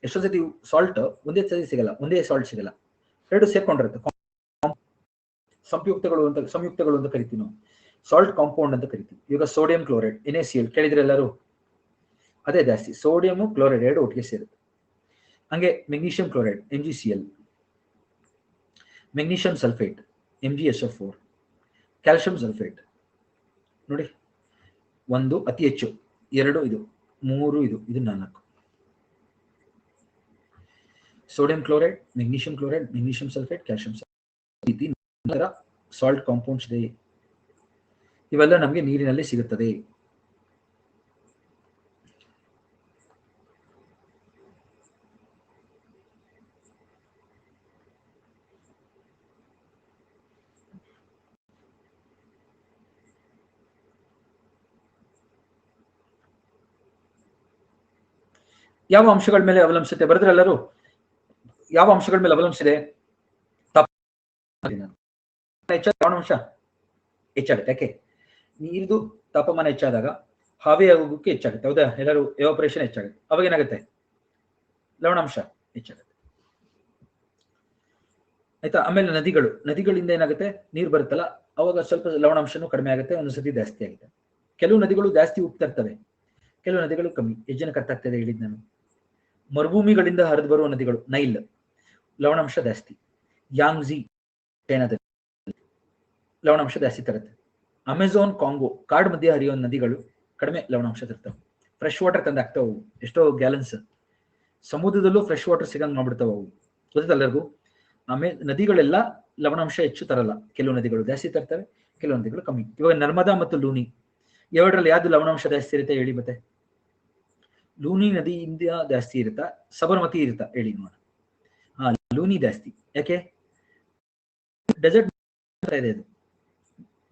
ಎಷ್ಟೋ ಸತಿ ಸಾಲ್ಟ್ ಒಂದೇ ಸತಿ ಸಿಗಲ್ಲ, ಒಂದೇ ಸಾಲ್ಟ್ ಸಿಗಲ್ಲ, 2 ಸೇರ್ಕೊಂಡಿರುತ್ತೆ. ಸಂಯುಕ್ತಗಳು ಅಂತ ಕರಿತೀವಿ ನಾವು, ಸಾಲ್ಟ್ ಕಾಂಪೌಂಡ್ ಅಂತ ಕರಿತೀವಿ. ಈಗ ಸೋಡಿಯಂ ಕ್ಲೋರೈಡ್ NaCl ಕೇಳಿದ್ರೆ ಎಲ್ಲರೂ, ಅದೇ ಜಾಸ್ತಿ. ಸೋಡಿಯಂ ಕ್ಲೋರೈಡ್ 2 ಒಟ್ಟಿಗೆ ಸೇರುತ್ತೆ. ಹಂಗೆ magnesium chloride MgCl, magnesium sulphate MgSO4, calcium sulphate ನೋಡಿ, 1 ಅತಿ ಹೆಚ್ಚು, 2 ಇದು, 3 ಇದು, 4. Sodium chloride, magnesium chloride, magnesium sulphate, calcium sulphate, ನಂತರ ಸಾಲ್ಟ್ ಕಾಂಪೌಂಡ್ಸ್ ಇದೆ. ಇವೆಲ್ಲ ನಮಗೆ ನೀರಿನಲ್ಲಿ ಸಿಗುತ್ತದೆ. ಯಾವ ಅಂಶಗಳ ಮೇಲೆ ಅವಲಂಬಿಸುತ್ತೆ ಬರೆದ್ರೆ ಎಲ್ಲರೂ? ಯಾವ ಅಂಶಗಳ ಮೇಲೆ ಅವಲಂಬಿಸಿದೆ? ಲವಣಾಂಶ ಹೆಚ್ಚಾಗುತ್ತೆ. ಯಾಕೆ? ನೀರಿದು ತಾಪಮಾನ ಹೆಚ್ಚಾದಾಗ ಆವಿಯಾಗೋಕ್ಕೆ ಹೆಚ್ಚಾಗುತ್ತೆ, ಹೌದಾ? ಎಲ್ಲರೂ ಎವಾಪರೇಷನ್ ಹೆಚ್ಚಾಗುತ್ತೆ, ಅವಾಗ ಏನಾಗುತ್ತೆ? ಲವಣಾಂಶ ಹೆಚ್ಚಾಗುತ್ತೆ. ಆಯ್ತಾ. ಆಮೇಲೆ ನದಿಗಳಿಂದ ಏನಾಗುತ್ತೆ, ನೀರು ಬರುತ್ತಲ್ಲ, ಅವಾಗ ಸ್ವಲ್ಪ ಲವಣಾಂಶನೂ ಕಡಿಮೆ ಆಗುತ್ತೆ, ಒಂದೊಂದ್ಸತಿ ಜಾಸ್ತಿ ಆಗುತ್ತೆ. ಕೆಲವು ನದಿಗಳು ಜಾಸ್ತಿ ಉಪ್ಪು ತರ್ತವೆ, ಕೆಲವು ನದಿಗಳು ಕಮ್ಮಿ. ಎಷ್ಟು ಜನಕ್ಕೆ ಅರ್ಥ ಆಗ್ತದೆ ಹೇಳಿದ್ ನಾನು? ಮರುಭೂಮಿಗಳಿಂದ ಹರಿದು ಬರುವ ನದಿಗಳು, ನೈಲ್ ಲವಣಾಂಶ ಜಾಸ್ತಿ. ಯಾಂಗ್ಜಿ ಚೈನಾದಲ್ಲಿ ಲವಣಾಂಶ ಜಾಸ್ತಿ ತರುತ್ತೆ. ಅಮೆಝಾನ್, ಕಾಂಗೋ ಕಾಡು ಮಧ್ಯೆ ಹರಿಯೋ ನದಿಗಳು ಕಡಿಮೆ ಲವಣಾಂಶ ತರ್ತವೆ. ಫ್ರೆಶ್ ವಾಟರ್ ತಂದು ಹಾಕ್ತಾವ ಅವು, ಎಷ್ಟೋ ಗ್ಯಾಲನ್ಸ್. ಸಮುದ್ರದಲ್ಲೂ ಫ್ರೆಶ್ ವಾಟರ್ ಸಿಗಂಗ್ ಮಾಡ್ಬಿಡ್ತಾವ ಅವು, ಗೊತ್ತಲ್ಲರಿಗೂ. ಆಮೇಲೆ ನದಿಗಳೆಲ್ಲ ಲವಣಾಂಶ ಹೆಚ್ಚು ತರಲ್ಲ, ಕೆಲವು ನದಿಗಳು ಜಾಸ್ತಿ ತರ್ತವೆ, ಕೆಲವು ನದಿಗಳು ಕಮ್ಮಿ. ಇವಾಗ ನರ್ಮದಾ ಮತ್ತು ಲೂನಿ ಎರಡರಲ್ಲಿ ಯಾವ್ದು ಲವಣಾಂಶ ಜಾಸ್ತಿ ಇರುತ್ತೆ ಹೇಳಿ? ಮತ್ತೆ ಲೂನಿ ನದಿಯಿಂದ ಜಾಸ್ತಿ ಇರುತ್ತಾ, ಸಬರಮತಿ ಇರುತ್ತಾ ಹೇಳಿ ನೋಡೋಣ. ಹಾ, ಲೂನಿ ಜಾಸ್ತಿ. ಯಾಕೆ? ಡೆಸರ್ಟ್ ಇದೆ, ಅದು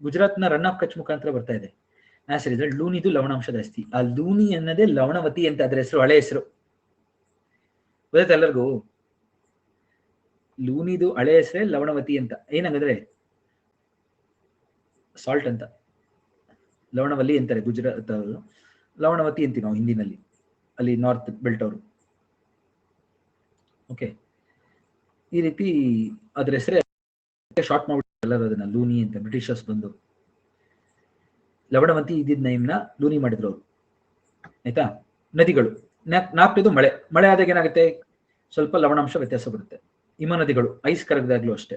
ಗುಜರಾತ್ನ ರನ್ ಆಫ್ ಕಚ್ ಮುಖಾಂತರ ಬರ್ತಾ ಇದೆ. ಆಸ್ ರಿಸಲ್ಟ್ ಲೂನಿದು ಲವಣಾಂಶ ಜಾಸ್ತಿ. ಆ ಲೂನಿ ಅನ್ನೋದೇ ಲವಣವತಿ ಅಂತ ಅದ್ರ ಹೆಸರು, ಹಳೆ ಹೆಸರು. ಗೊತ್ತಾಯ್ತು ಎಲ್ಲರಿಗೂ? ಲೂನಿದು ಹಳೆ ಹೆಸರೇ ಲವಣವತಿ ಅಂತ. ಏನಂದ್ರೆ ಸಾಲ್ಟ್ ಅಂತ, ಲವಣವಲ್ಲಿ ಅಂತಾರೆ ಗುಜರಾತ್ ಅವರು, ಲವಣವತಿ ಅಂತೀವಿ ನಾವು ಹಿಂದಿನಲ್ಲಿ, ಅಲ್ಲಿ ನಾರ್ತ್ ಬೆಲ್ಟ್ ಅವರು. ಓಕೆ, ಈ ರೀತಿ ಅದ್ರ ಹೆಸರೇ ಶಾರ್ಟ್ ಮಾಡ್ಬಿಟ್ಟು ಎಲ್ಲರೂ ಅದನ್ನ ಲೂನಿ ಅಂತ. ಬ್ರಿಟಿಷರ್ಸ್ ಬಂದು ಲವಣವತಿ ಇದ್ದಿದ್ದ ನೇಮ್ನ ಲೂನಿ ಮಾಡಿದ್ರು ಅವರು. ಆಯ್ತಾ. ನದಿಗಳು ನಾಲ್ಕನೇದು ಮಳೆ ಆದಾಗ ಏನಾಗುತ್ತೆ, ಸ್ವಲ್ಪ ಲವಣಾಂಶ ವ್ಯತ್ಯಾಸ ಬರುತ್ತೆ. ಹಿಮ ನದಿಗಳು ಐಸ್ ಕರಗದಾಗ್ಲೂ ಅಷ್ಟೇ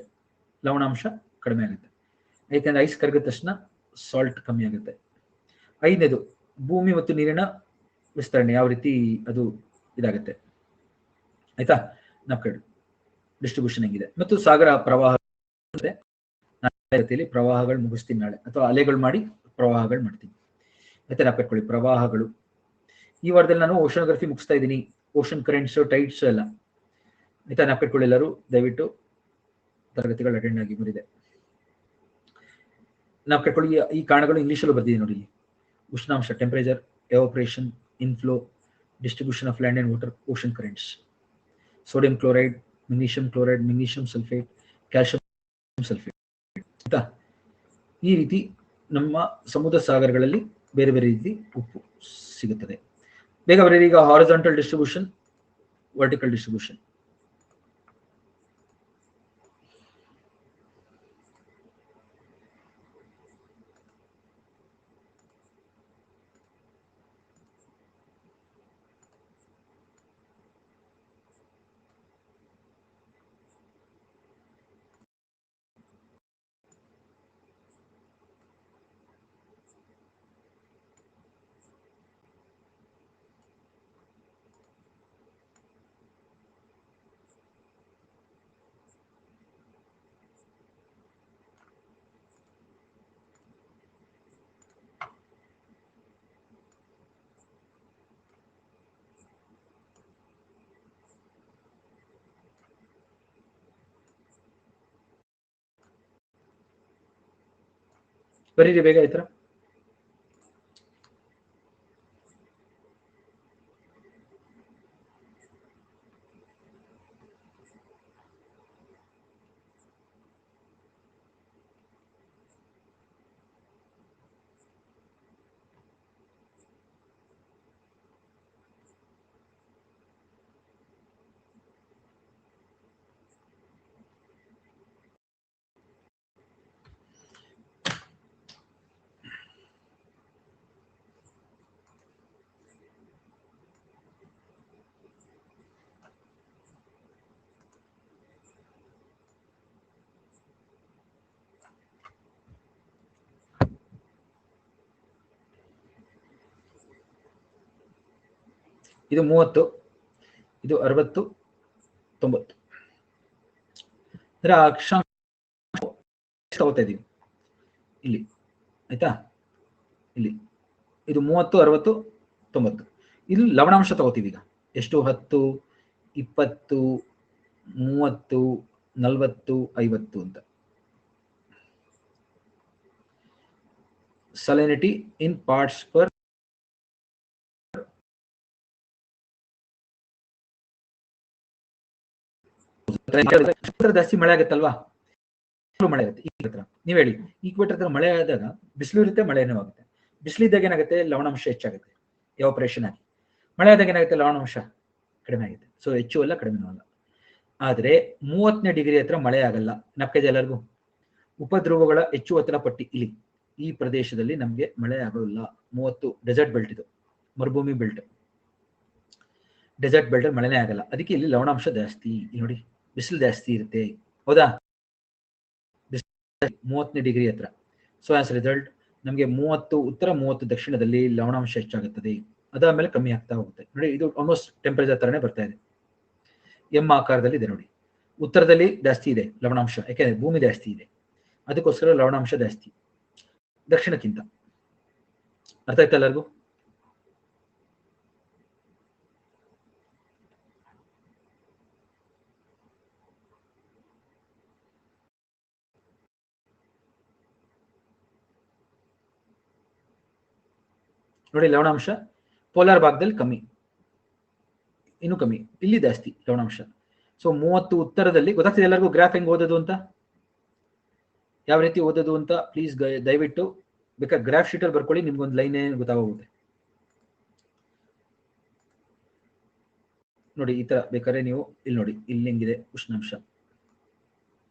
ಲವಣಾಂಶ ಕಡಿಮೆ ಆಗುತ್ತೆ, ಯಾಕಂದ್ರೆ ಐಸ್ ಕರಗಿದ ತಕ್ಷಣ ಸಾಲ್ಟ್ ಕಮ್ಮಿ ಆಗುತ್ತೆ. ಐದನೇದು ಭೂಮಿ ಮತ್ತು ನೀರಿನ ವಿಸ್ತರಣೆ, ಯಾವ ರೀತಿ ಅದು ಇದಾಗುತ್ತೆ. ಆಯ್ತಾ. ನಾಲ್ಕು ಡಿಸ್ಟ್ರಿಬ್ಯೂಷನ್ ಹೆಂಗಿದೆ. ಮತ್ತು ಸಾಗರ ಪ್ರವಾಹ, ಪ್ರವಾಹಗಳು ಮುಗಿಸ್ತೀನಿ ನಾಳೆ, ಅಥವಾ ಅಲೆಗಳು ಮಾಡಿ ಪ್ರವಾಹಗಳು ಮಾಡ್ತೀನಿ. ಮತ್ತೆ ನಾಲ್ಕು ಪ್ರವಾಹಗಳು. ಈ ವಾರದಲ್ಲಿ ನಾನು ಓಷನೋಗ್ರಫಿ ಮುಗಿಸ್ತಾ ಇದ್ದೀನಿ, ಓಷನ್ ಕರೆಂಟ್ಸ್, ಟೈಡ್ಸ್ ಎಲ್ಲ. ಆಯ್ತಾ. ನಾಲ್ಕು ಎಲ್ಲರೂ ದಯವಿಟ್ಟು ತರಗತಿಗಳು ಅಟೆಂಡ್ ಆಗಿ ಮುರಿದೆ. ನಾಲ್ಕು ಈ ಕಾರಣಗಳು ಇಂಗ್ಲಿಷಲ್ಲೂ ಬರ್ದಿದೆ ನೋಡಿ. ಉಷ್ಣಾಂಶ, temperature, evaporation, inflow, distribution of land and water, ocean currents, sodium chloride, magnesium chloride, magnesium sulphate, calcium sulphate. ಆಯ್ತಾ. ಈ ರೀತಿ ನಮ್ಮ ಸಮುದ್ರ ಸಾಗರಗಳಲ್ಲಿ ಬೇರೆ ಬೇರೆ ರೀತಿ ಉಪ್ಪು ಸಿಗುತ್ತದೆ. ಬೇಗ ಬರೀ. ಈಗ ಹಾರಿಜಾಂಟಲ್ ಡಿಸ್ಟ್ರಿಬ್ಯೂಷನ್, ವರ್ಟಿಕಲ್ ಡಿಸ್ಟ್ರಿಬ್ಯೂಷನ್. ಬರೀರಿ ಬೇಗ ಈ ತರ. ಇದು 30, ಇದು 60, 90. ಅಂದ್ರೆ ಅಕ್ಷಾಂಶ ತಗೋತಾ ಇದೀವಿ ಇಲ್ಲಿ. ಆಯ್ತಾ. ಇಲ್ಲಿ ಇದು 30, 60, 90. ಇಲ್ಲಿ ಲವಣಾಂಶ ತಗೋತೀವಿ ಈಗ. ಎಷ್ಟು? 10, 20, 30, 40, 50 ಅಂತ. salinity in parts per ಜಾಸ್ತಿ ಮಳೆ ಆಗುತ್ತಲ್ವಾ, ಮಳೆ ಆಗುತ್ತೆ. ಈಕ್ವೇಟರ್ ನೀವ್ ಹೇಳಿ, ಈಕ್ವೇಟರ್ ಹತ್ರ ಮಳೆ ಆದಾಗ ಬಿಸಿಲು ಇರುತ್ತೆ, ಮಳೆನೂ ಆಗುತ್ತೆ. ಬಿಸಿಲಿದ್ದಾಗ ಏನಾಗುತ್ತೆ, ಲವಣಾಂಶ ಹೆಚ್ಚಾಗುತ್ತೆ, ಎವಾಪರೇಷನ್ ಆಗಿ. ಮಳೆ ಆದಾಗ ಏನಾಗುತ್ತೆ, ಲವಣಾಂಶ ಕಡಿಮೆ ಆಗುತ್ತೆ. ಸೊ ಹೆಚ್ಚು ಅಲ್ಲ ಕಡಿಮೆನೂ ಅಲ್ಲ. ಆದ್ರೆ 30ನೇ ಡಿಗ್ರಿ ಹತ್ರ ಮಳೆ ಆಗಲ್ಲ. ನಪ್ಪಿದೆ ಎಲ್ಲರಿಗೂ? ಉಪಧ್ರುವಗಳ ಹೆಚ್ಚು ಒತ್ತಡ ಪಟ್ಟಿ ಇಲ್ಲಿ ಈ ಪ್ರದೇಶದಲ್ಲಿ ನಮ್ಗೆ ಮಳೆ ಆಗೋಲ್ಲ. 30 ಡೆಸರ್ಟ್ ಬೆಲ್ಟ್, ಇದು ಮರುಭೂಮಿ ಬೆಲ್ಟ್. ಡೆಸರ್ಟ್ ಬೆಲ್ಟ್ ಮಳೆನೇ ಆಗಲ್ಲ. ಅದಕ್ಕೆ ಇಲ್ಲಿ ಲವಣಾಂಶ ಜಾಸ್ತಿ. ನೋಡಿ ಬಿಸಿಲು ಜಾಸ್ತಿ ಇರುತ್ತೆ, ಹೌದಾ? 30ನೇ ಡಿಗ್ರಿ ಹತ್ರ. ಸೊ ಆಸ್ ರಿಸಲ್ಟ್ ನಮಗೆ 30 ಉತ್ತರ 30 ದಕ್ಷಿಣದಲ್ಲಿ ಲವಣಾಂಶ ಹೆಚ್ಚಾಗುತ್ತದೆ. ಅದಾದ್ಮೇಲೆ ಕಮ್ಮಿ ಆಗ್ತಾ ಹೋಗುತ್ತೆ. ನೋಡಿ ಇದು ಆಲ್ಮೋಸ್ಟ್ ಟೆಂಪರೇಚರ್ ತರನೇ ಬರ್ತಾ ಇದೆ. ಎಂ ಆಕಾರದಲ್ಲಿ ಇದೆ ನೋಡಿ. ಉತ್ತರದಲ್ಲಿ ಜಾಸ್ತಿ ಇದೆ ಲವಣಾಂಶ, ಯಾಕೆಂದ್ರೆ ಭೂಮಿ ಜಾಸ್ತಿ ಇದೆ, ಅದಕ್ಕೋಸ್ಕರ ಲವಣಾಂಶ ಜಾಸ್ತಿ ದಕ್ಷಿಣಕ್ಕಿಂತ. ಅರ್ಥ ಆಯ್ತಾ ಎಲ್ಲರಿಗೂ? ನೋಡಿ ಲವಣಾಂಶ ಪೋಲಾರ್ ಭಾಗದಲ್ಲಿ ಕಮ್ಮಿ, ಇನ್ನು ಕಮ್ಮಿ, ಇಲ್ಲಿ ಜಾಸ್ತಿ ಲವಣಾಂಶ. ಸೊ 30 ಉತ್ತರದಲ್ಲಿ. ಗೊತ್ತಾಗ್ತದೆ ಎಲ್ಲರಿಗೂ ಗ್ರಾಫ್ ಹೆಂಗ್ ಓದೋದು ಅಂತ, ಯಾವ ರೀತಿ ಓದೋದು ಅಂತ? ಪ್ಲೀಸ್ ದಯವಿಟ್ಟು ಬೇಕಾದ್ರೆ ಗ್ರಾಫ್ ಶೀಟ್ ಅಲ್ಲಿ ಬರ್ಕೊಳ್ಳಿ, ನಿಮ್ಗೊಂದು ಲೈನ್ ಗೊತ್ತಾಗೋಗುತ್ತೆ. ನೋಡಿ ಈ ತರ ಬೇಕಾದ್ರೆ ನೀವು ಇಲ್ಲಿ ನೋಡಿ, ಇಲ್ಲಿ ಹೆಂಗಿದೆ ಉಷ್ಣಾಂಶ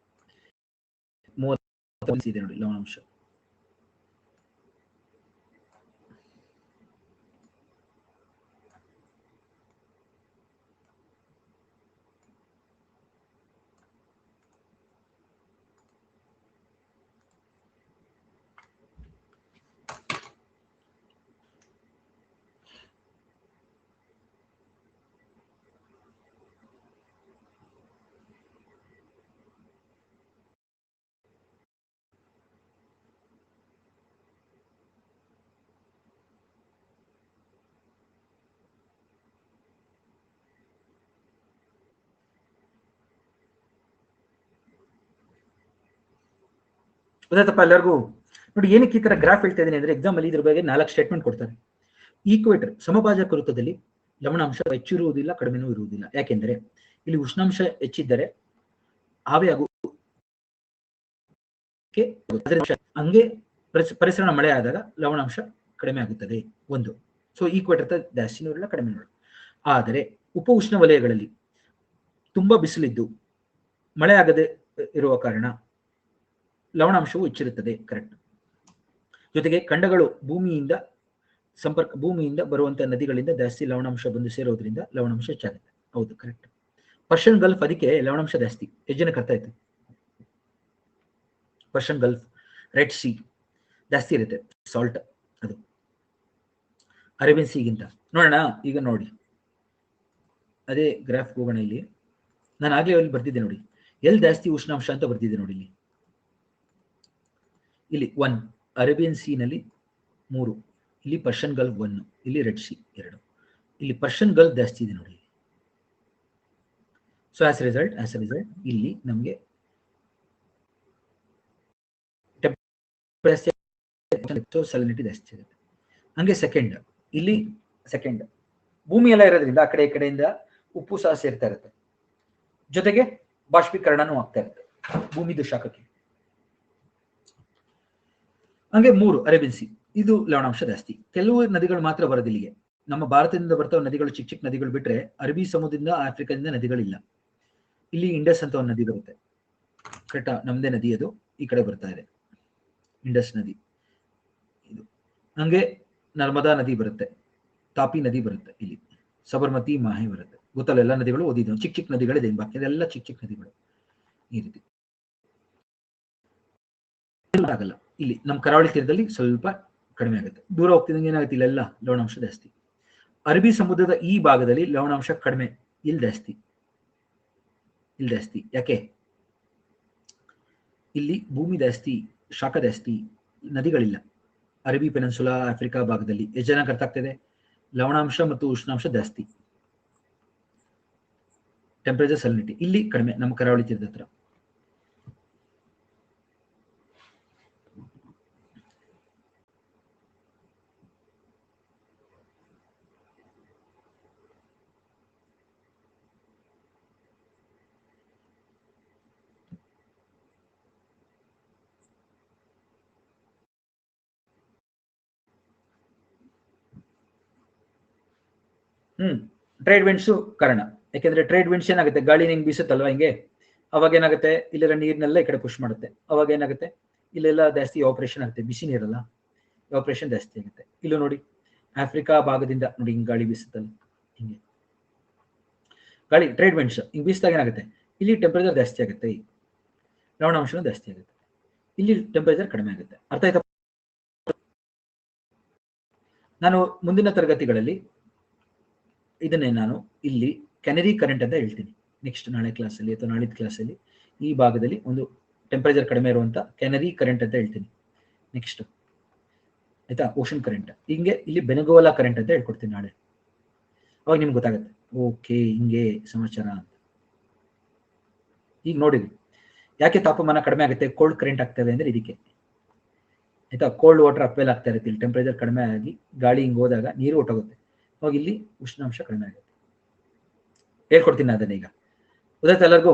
30 ಇದೆ ನೋಡಿ ಲವಣಾಂಶ. ಗೊತ್ತಾಯ್ತಪ್ಪ ಎಲ್ಲರಿಗೂ? ನೋಡಿ ಏನಕ್ಕೆ ಈ ತರ ಗ್ರಾಫ್ ಹೇಳ್ತಾ ಇದೀನಿ ಅಂದ್ರೆ, ಎಕ್ಸಾಮ್ ಅಲ್ಲಿ ಇದ್ರ ಬಗ್ಗೆ 4 ಸ್ಟೇಟ್ಮೆಂಟ್ ಕೊಡ್ತಾರೆ. ಈಕ್ವೇಟರ್ ಸಮಭಾಜಕ ವೃತ್ತದಲ್ಲಿ ಲವಣಾಂಶ ಹೆಚ್ಚಿರುವುದಿಲ್ಲ, ಕಡಿಮೆನೂ ಇರುವುದಿಲ್ಲ. ಯಾಕೆಂದ್ರೆ ಇಲ್ಲಿ ಉಷ್ಣಾಂಶ ಹೆಚ್ಚಿದ್ದರೆ ಆವಿಯಾಗು ಹಂಗೆ ಪರಿಸರ ಮಳೆ ಆದಾಗ ಲವಣಾಂಶ ಕಡಿಮೆ ಆಗುತ್ತದೆ ಒಂದು. ಸೊ ಈಕ್ವೇಟರ್ ಜಾಸ್ತಿನೂ ಇರಲ್ಲ, ಕಡಿಮೆನೂ ಇರಲ್ಲ. ಆದರೆ ಉಪ ಉಷ್ಣ ವಲಯಗಳಲ್ಲಿ ತುಂಬಾ ಬಿಸಿಲಿದ್ದು ಮಳೆ ಆಗದೆ ಇರುವ ಕಾರಣ ಲವಣಾಂಶವು ಹೆಚ್ಚಿರುತ್ತದೆ. ಕರೆಕ್ಟ್. ಜೊತೆಗೆ ಖಂಡಗಳು ಭೂಮಿಯಿಂದ ಬರುವಂತಹ ನದಿಗಳಿಂದ ಜಾಸ್ತಿ ಲವಣಾಂಶ ಬಂದು ಸೇರೋದ್ರಿಂದ ಲವಣಾಂಶ ಹೆಚ್ಚಾಗುತ್ತೆ. ಹೌದು, ಕರೆಕ್ಟ್. ಪರ್ಷಿಯನ್ ಗಲ್ಫ್ ಅದಕ್ಕೆ ಲವಣಾಂಶ ಜಾಸ್ತಿ. ಎಷ್ಟು ಜನಕ್ಕೆ ಅರ್ಥ ಆಯ್ತು? ಪರ್ಷಿಯನ್ ಗಲ್ಫ್, ರೆಡ್ ಸಿ ಜಾಸ್ತಿ ಇರುತ್ತೆ ಸಾಲ್ಟ್, ಅದು ಅರೇಬಿಯನ್ ಸಿಗಿಂತ. ನೋಡೋಣ ಈಗ ನೋಡಿ, ಅದೇ ಗ್ರಾಫ್ ಹೋಗೋಣ. ಇಲ್ಲಿ ನಾನು ಆಗ್ಲೇ ಅಲ್ಲಿ ಬರ್ತಿದ್ದೆ ನೋಡಿ, ಎಲ್ಲಿ ಜಾಸ್ತಿ ಉಷ್ಣಾಂಶ ಅಂತ ಬರ್ತಿದ್ದೆ ನೋಡಿ. ಇಲ್ಲಿ 1 ಅರೇಬಿಯನ್ ಸಿ ನಲ್ಲಿ 3, ಇಲ್ಲಿ ಪರ್ಷಿಯನ್ ಗಲ್ಫ್ 1, ಇಲ್ಲಿ ರೆಡ್ ಸಿ 2, ಇಲ್ಲಿ ಪರ್ಷಿಯನ್ ಗಲ್ಫ್ ಜಾಸ್ತಿ ಇದೆ ನೋಡಿ. ಸೊ ಆಸ್ ರಿಸಲ್ಟ್ ಇಲ್ಲಿ ನಮಗೆ ಸಲಿನಿಟಿ ಜಾಸ್ತಿ ಆಗುತ್ತೆ. ಹಂಗೆ ಸೆಕೆಂಡ್ ಭೂಮಿ ಎಲ್ಲ ಇರೋದ್ರಿಂದ ಆ ಕಡೆ ಈ ಕಡೆಯಿಂದ ಉಪ್ಪು ಸಹ ಸೇರ್ತಾ ಇರುತ್ತೆ, ಜೊತೆಗೆ ಬಾಷ್ಪೀಕರಣನೂ ಆಗ್ತಾ ಇರುತ್ತೆ ಭೂಮಿದು ಶಾಖಕ್ಕೆ. ಹಂಗೆ 3 ಅರೇಬಿಯನ್ ಸಿ, ಇದು ಲವಣಾಂಶ ಜಾಸ್ತಿ. ಕೆಲವು ನದಿಗಳು ಮಾತ್ರ ಬರೋದು ಇಲ್ಲಿಗೆ. ನಮ್ಮ ಭಾರತದಿಂದ ಬರ್ತಾವ ನದಿಗಳು ಚಿಕ್ಕ ಚಿಕ್ಕ ನದಿಗಳು ಬಿಟ್ರೆ ಅರಬ್ಬಿ ಸಮುದ್ರದಿಂದ ಆಫ್ರಿಕಾದಿಂದ ನದಿಗಳಿಲ್ಲ. ಇಲ್ಲಿ ಇಂಡಸ್ ಅಂತ ಒಂದು ನದಿ ಬರುತ್ತೆ, ಕರೆಕ್ಟಾ? ನಮ್ದೇ ನದಿ ಅದು, ಈ ಕಡೆ ಬರ್ತಾ ಇದೆ ಇಂಡಸ್ ನದಿ ಇದು. ಹಂಗೆ ನರ್ಮದಾ ನದಿ ಬರುತ್ತೆ, ತಾಪಿ ನದಿ ಬರುತ್ತೆ, ಇಲ್ಲಿ ಸಬರ್ಮತಿ, ಮಾಹೆ ಬರುತ್ತೆ. ಗೊತ್ತಲ್ಲ, ಎಲ್ಲ ನದಿಗಳು ಓದಿದ್ದು. ಚಿಕ್ಕ ಚಿಕ್ಕ ನದಿಗಳಿದೆ, ಬಾಕಿ ಇದೆಲ್ಲ ಚಿಕ್ಕ ಚಿಕ್ಕ ನದಿಗಳು. ಈ ರೀತಿ ಆಗಲ್ಲ. ಇಲ್ಲಿ ನಮ್ಮ ಕರಾವಳಿ ತೀರದಲ್ಲಿ ಸ್ವಲ್ಪ ಕಡಿಮೆ ಆಗುತ್ತೆ, ದೂರ ಹೋಗ್ತಿದ್ದಂಗೆ ಏನಾಗುತ್ತೆ ಇಲ್ಲೆಲ್ಲ ಲವಣಾಂಶ ಜಾಸ್ತಿ. ಅರಬ್ಬಿ ಸಮುದ್ರದ ಈ ಭಾಗದಲ್ಲಿ ಲವಣಾಂಶ ಕಡಿಮೆ, ಇಲ್ಲಿ ಜಾಸ್ತಿ. ಯಾಕೆ? ಇಲ್ಲಿ ಭೂಮಿ ಜಾಸ್ತಿ, ಶಾಖ ಜಾಸ್ತಿ, ನದಿಗಳಿಲ್ಲ. ಅರಬ್ಬಿ ಪೆನಿನ್ಸುಲಾ, ಆಫ್ರಿಕಾ ಭಾಗದಲ್ಲಿ ಎಷ್ಟು ಜನ ಅರ್ಥ ಆಗ್ತದೆ? ಲವಣಾಂಶ ಮತ್ತು ಉಷ್ಣಾಂಶ ಜಾಸ್ತಿ, ಟೆಂಪರೇಚರ್ ಸಲಿನಿಟಿ ಇಲ್ಲಿ ಕಡಿಮೆ ನಮ್ಮ ಕರಾವಳಿ ತೀರದ ಹತ್ರ. ಟ್ರೇಡ್ ವಿಂಡ್ಸು ಕಾರಣ. ಯಾಕೆಂದ್ರೆ ಟ್ರೇಡ್ ವಿಂಡ್ಸ್ ಏನಾಗುತ್ತೆ, ಗಾಳಿ ಹಿಂಗೆ ಬೀಸುತ್ತಲ್ವಾ ಹಿಂಗೆ, ಅವಾಗ ಏನಾಗುತ್ತೆ ಇಲ್ಲಿರೋ ನೀರ್ನೆಲ್ಲ ಈ ಕಡೆ ಪುಷ್ ಮಾಡುತ್ತೆ. ಅವಾಗ ಏನಾಗುತ್ತೆ ಇಲ್ಲೆಲ್ಲ ಜಾಸ್ತಿ ಆಪರೇಷನ್ ಆಗುತ್ತೆ, ಬಿಸಿ ನೀರಲ್ಲ, ಆಪರೇಷನ್ ಜಾಸ್ತಿ ಆಗುತ್ತೆ. ಇಲ್ಲೂ ನೋಡಿ ಆಫ್ರಿಕಾ ಭಾಗದಿಂದ ನೋಡಿ ಹಿಂಗೆ ಗಾಳಿ ಬೀಸುತ್ತಲ್ಲ, ಹಿಂಗೆ ಗಾಳಿ ಟ್ರೇಡ್ ವಿಂಡ್ಸ್ ಹಿಂಗೆ ಬೀಸಿದಾಗ ಏನಾಗುತ್ತೆ, ಇಲ್ಲಿ ಟೆಂಪರೇಚರ್ ಜಾಸ್ತಿ ಆಗುತ್ತೆ, ಈ ಲವಣಾಂಶನೂ ಜಾಸ್ತಿ ಆಗುತ್ತೆ, ಇಲ್ಲಿ ಟೆಂಪರೇಚರ್ ಕಡಿಮೆ ಆಗುತ್ತೆ. ಅರ್ಥ ಆಯ್ತಾ? ನಾನು ಮುಂದಿನ ತರಗತಿಗಳಲ್ಲಿ ಇದನ್ನೇ ನಾನು ಇಲ್ಲಿ ಕೆನರಿ ಕರೆಂಟ್ ಅಂತ ಹೇಳ್ತೀನಿ. ನೆಕ್ಸ್ಟ್ ನಾಳೆ ಕ್ಲಾಸಲ್ಲಿ ಅಥವಾ ನಾಳಿದ ಕ್ಲಾಸಲ್ಲಿ ಈ ಭಾಗದಲ್ಲಿ ಒಂದು ಟೆಂಪರೇಚರ್ ಕಡಿಮೆ ಇರುವಂತ ಕೆನರಿ ಕರೆಂಟ್ ಅಂತ ಹೇಳ್ತೀನಿ ನೆಕ್ಸ್ಟ್. ಆಯ್ತಾ? Ocean current. ಹಿಂಗೆ ಇಲ್ಲಿ ಬೆನಗೋಲಾ ಕರೆಂಟ್ ಅಂತ ಹೇಳ್ಕೊಡ್ತೀನಿ ನಾಳೆ. ಅವಾಗ ನಿಮ್ಗೆ ಗೊತ್ತಾಗುತ್ತೆ, ಓಕೆ ಹಿಂಗೆ ಸಮಾಚಾರ ಅಂತ. ಈಗ ನೋಡಿದ್ವಿ ಯಾಕೆ ತಾಪಮಾನ ಕಡಿಮೆ ಆಗುತ್ತೆ, ಕೋಲ್ಡ್ ಕರೆಂಟ್ ಆಗ್ತದೆ ಅಂದ್ರೆ ಇದಕ್ಕೆ. ಆಯ್ತಾ? ಕೋಲ್ಡ್ ವಾಟರ್ ಅಪ್ವೇಲ್ ಆಗ್ತಾ ಇರುತ್ತೆ, ಇಲ್ಲಿ ಟೆಂಪರೇಚರ್ ಕಡಿಮೆ ಆಗಿ ಗಾಳಿ ಹಿಂಗೆ ಹೋದಾಗ ನೀರು ಹೊಟ್ಟೋಗುತ್ತೆ, ಅವಾಗ ಇಲ್ಲಿ ಉಷ್ಣಾಂಶ ಕಡಿಮೆ ಆಗುತ್ತೆ. ಹೇಳ್ಕೊಡ್ತೀನಿ ಅದನ್ನ ಈಗ. ಗೊತ್ತಾಯ್ತು ಎಲ್ಲರಿಗೂ?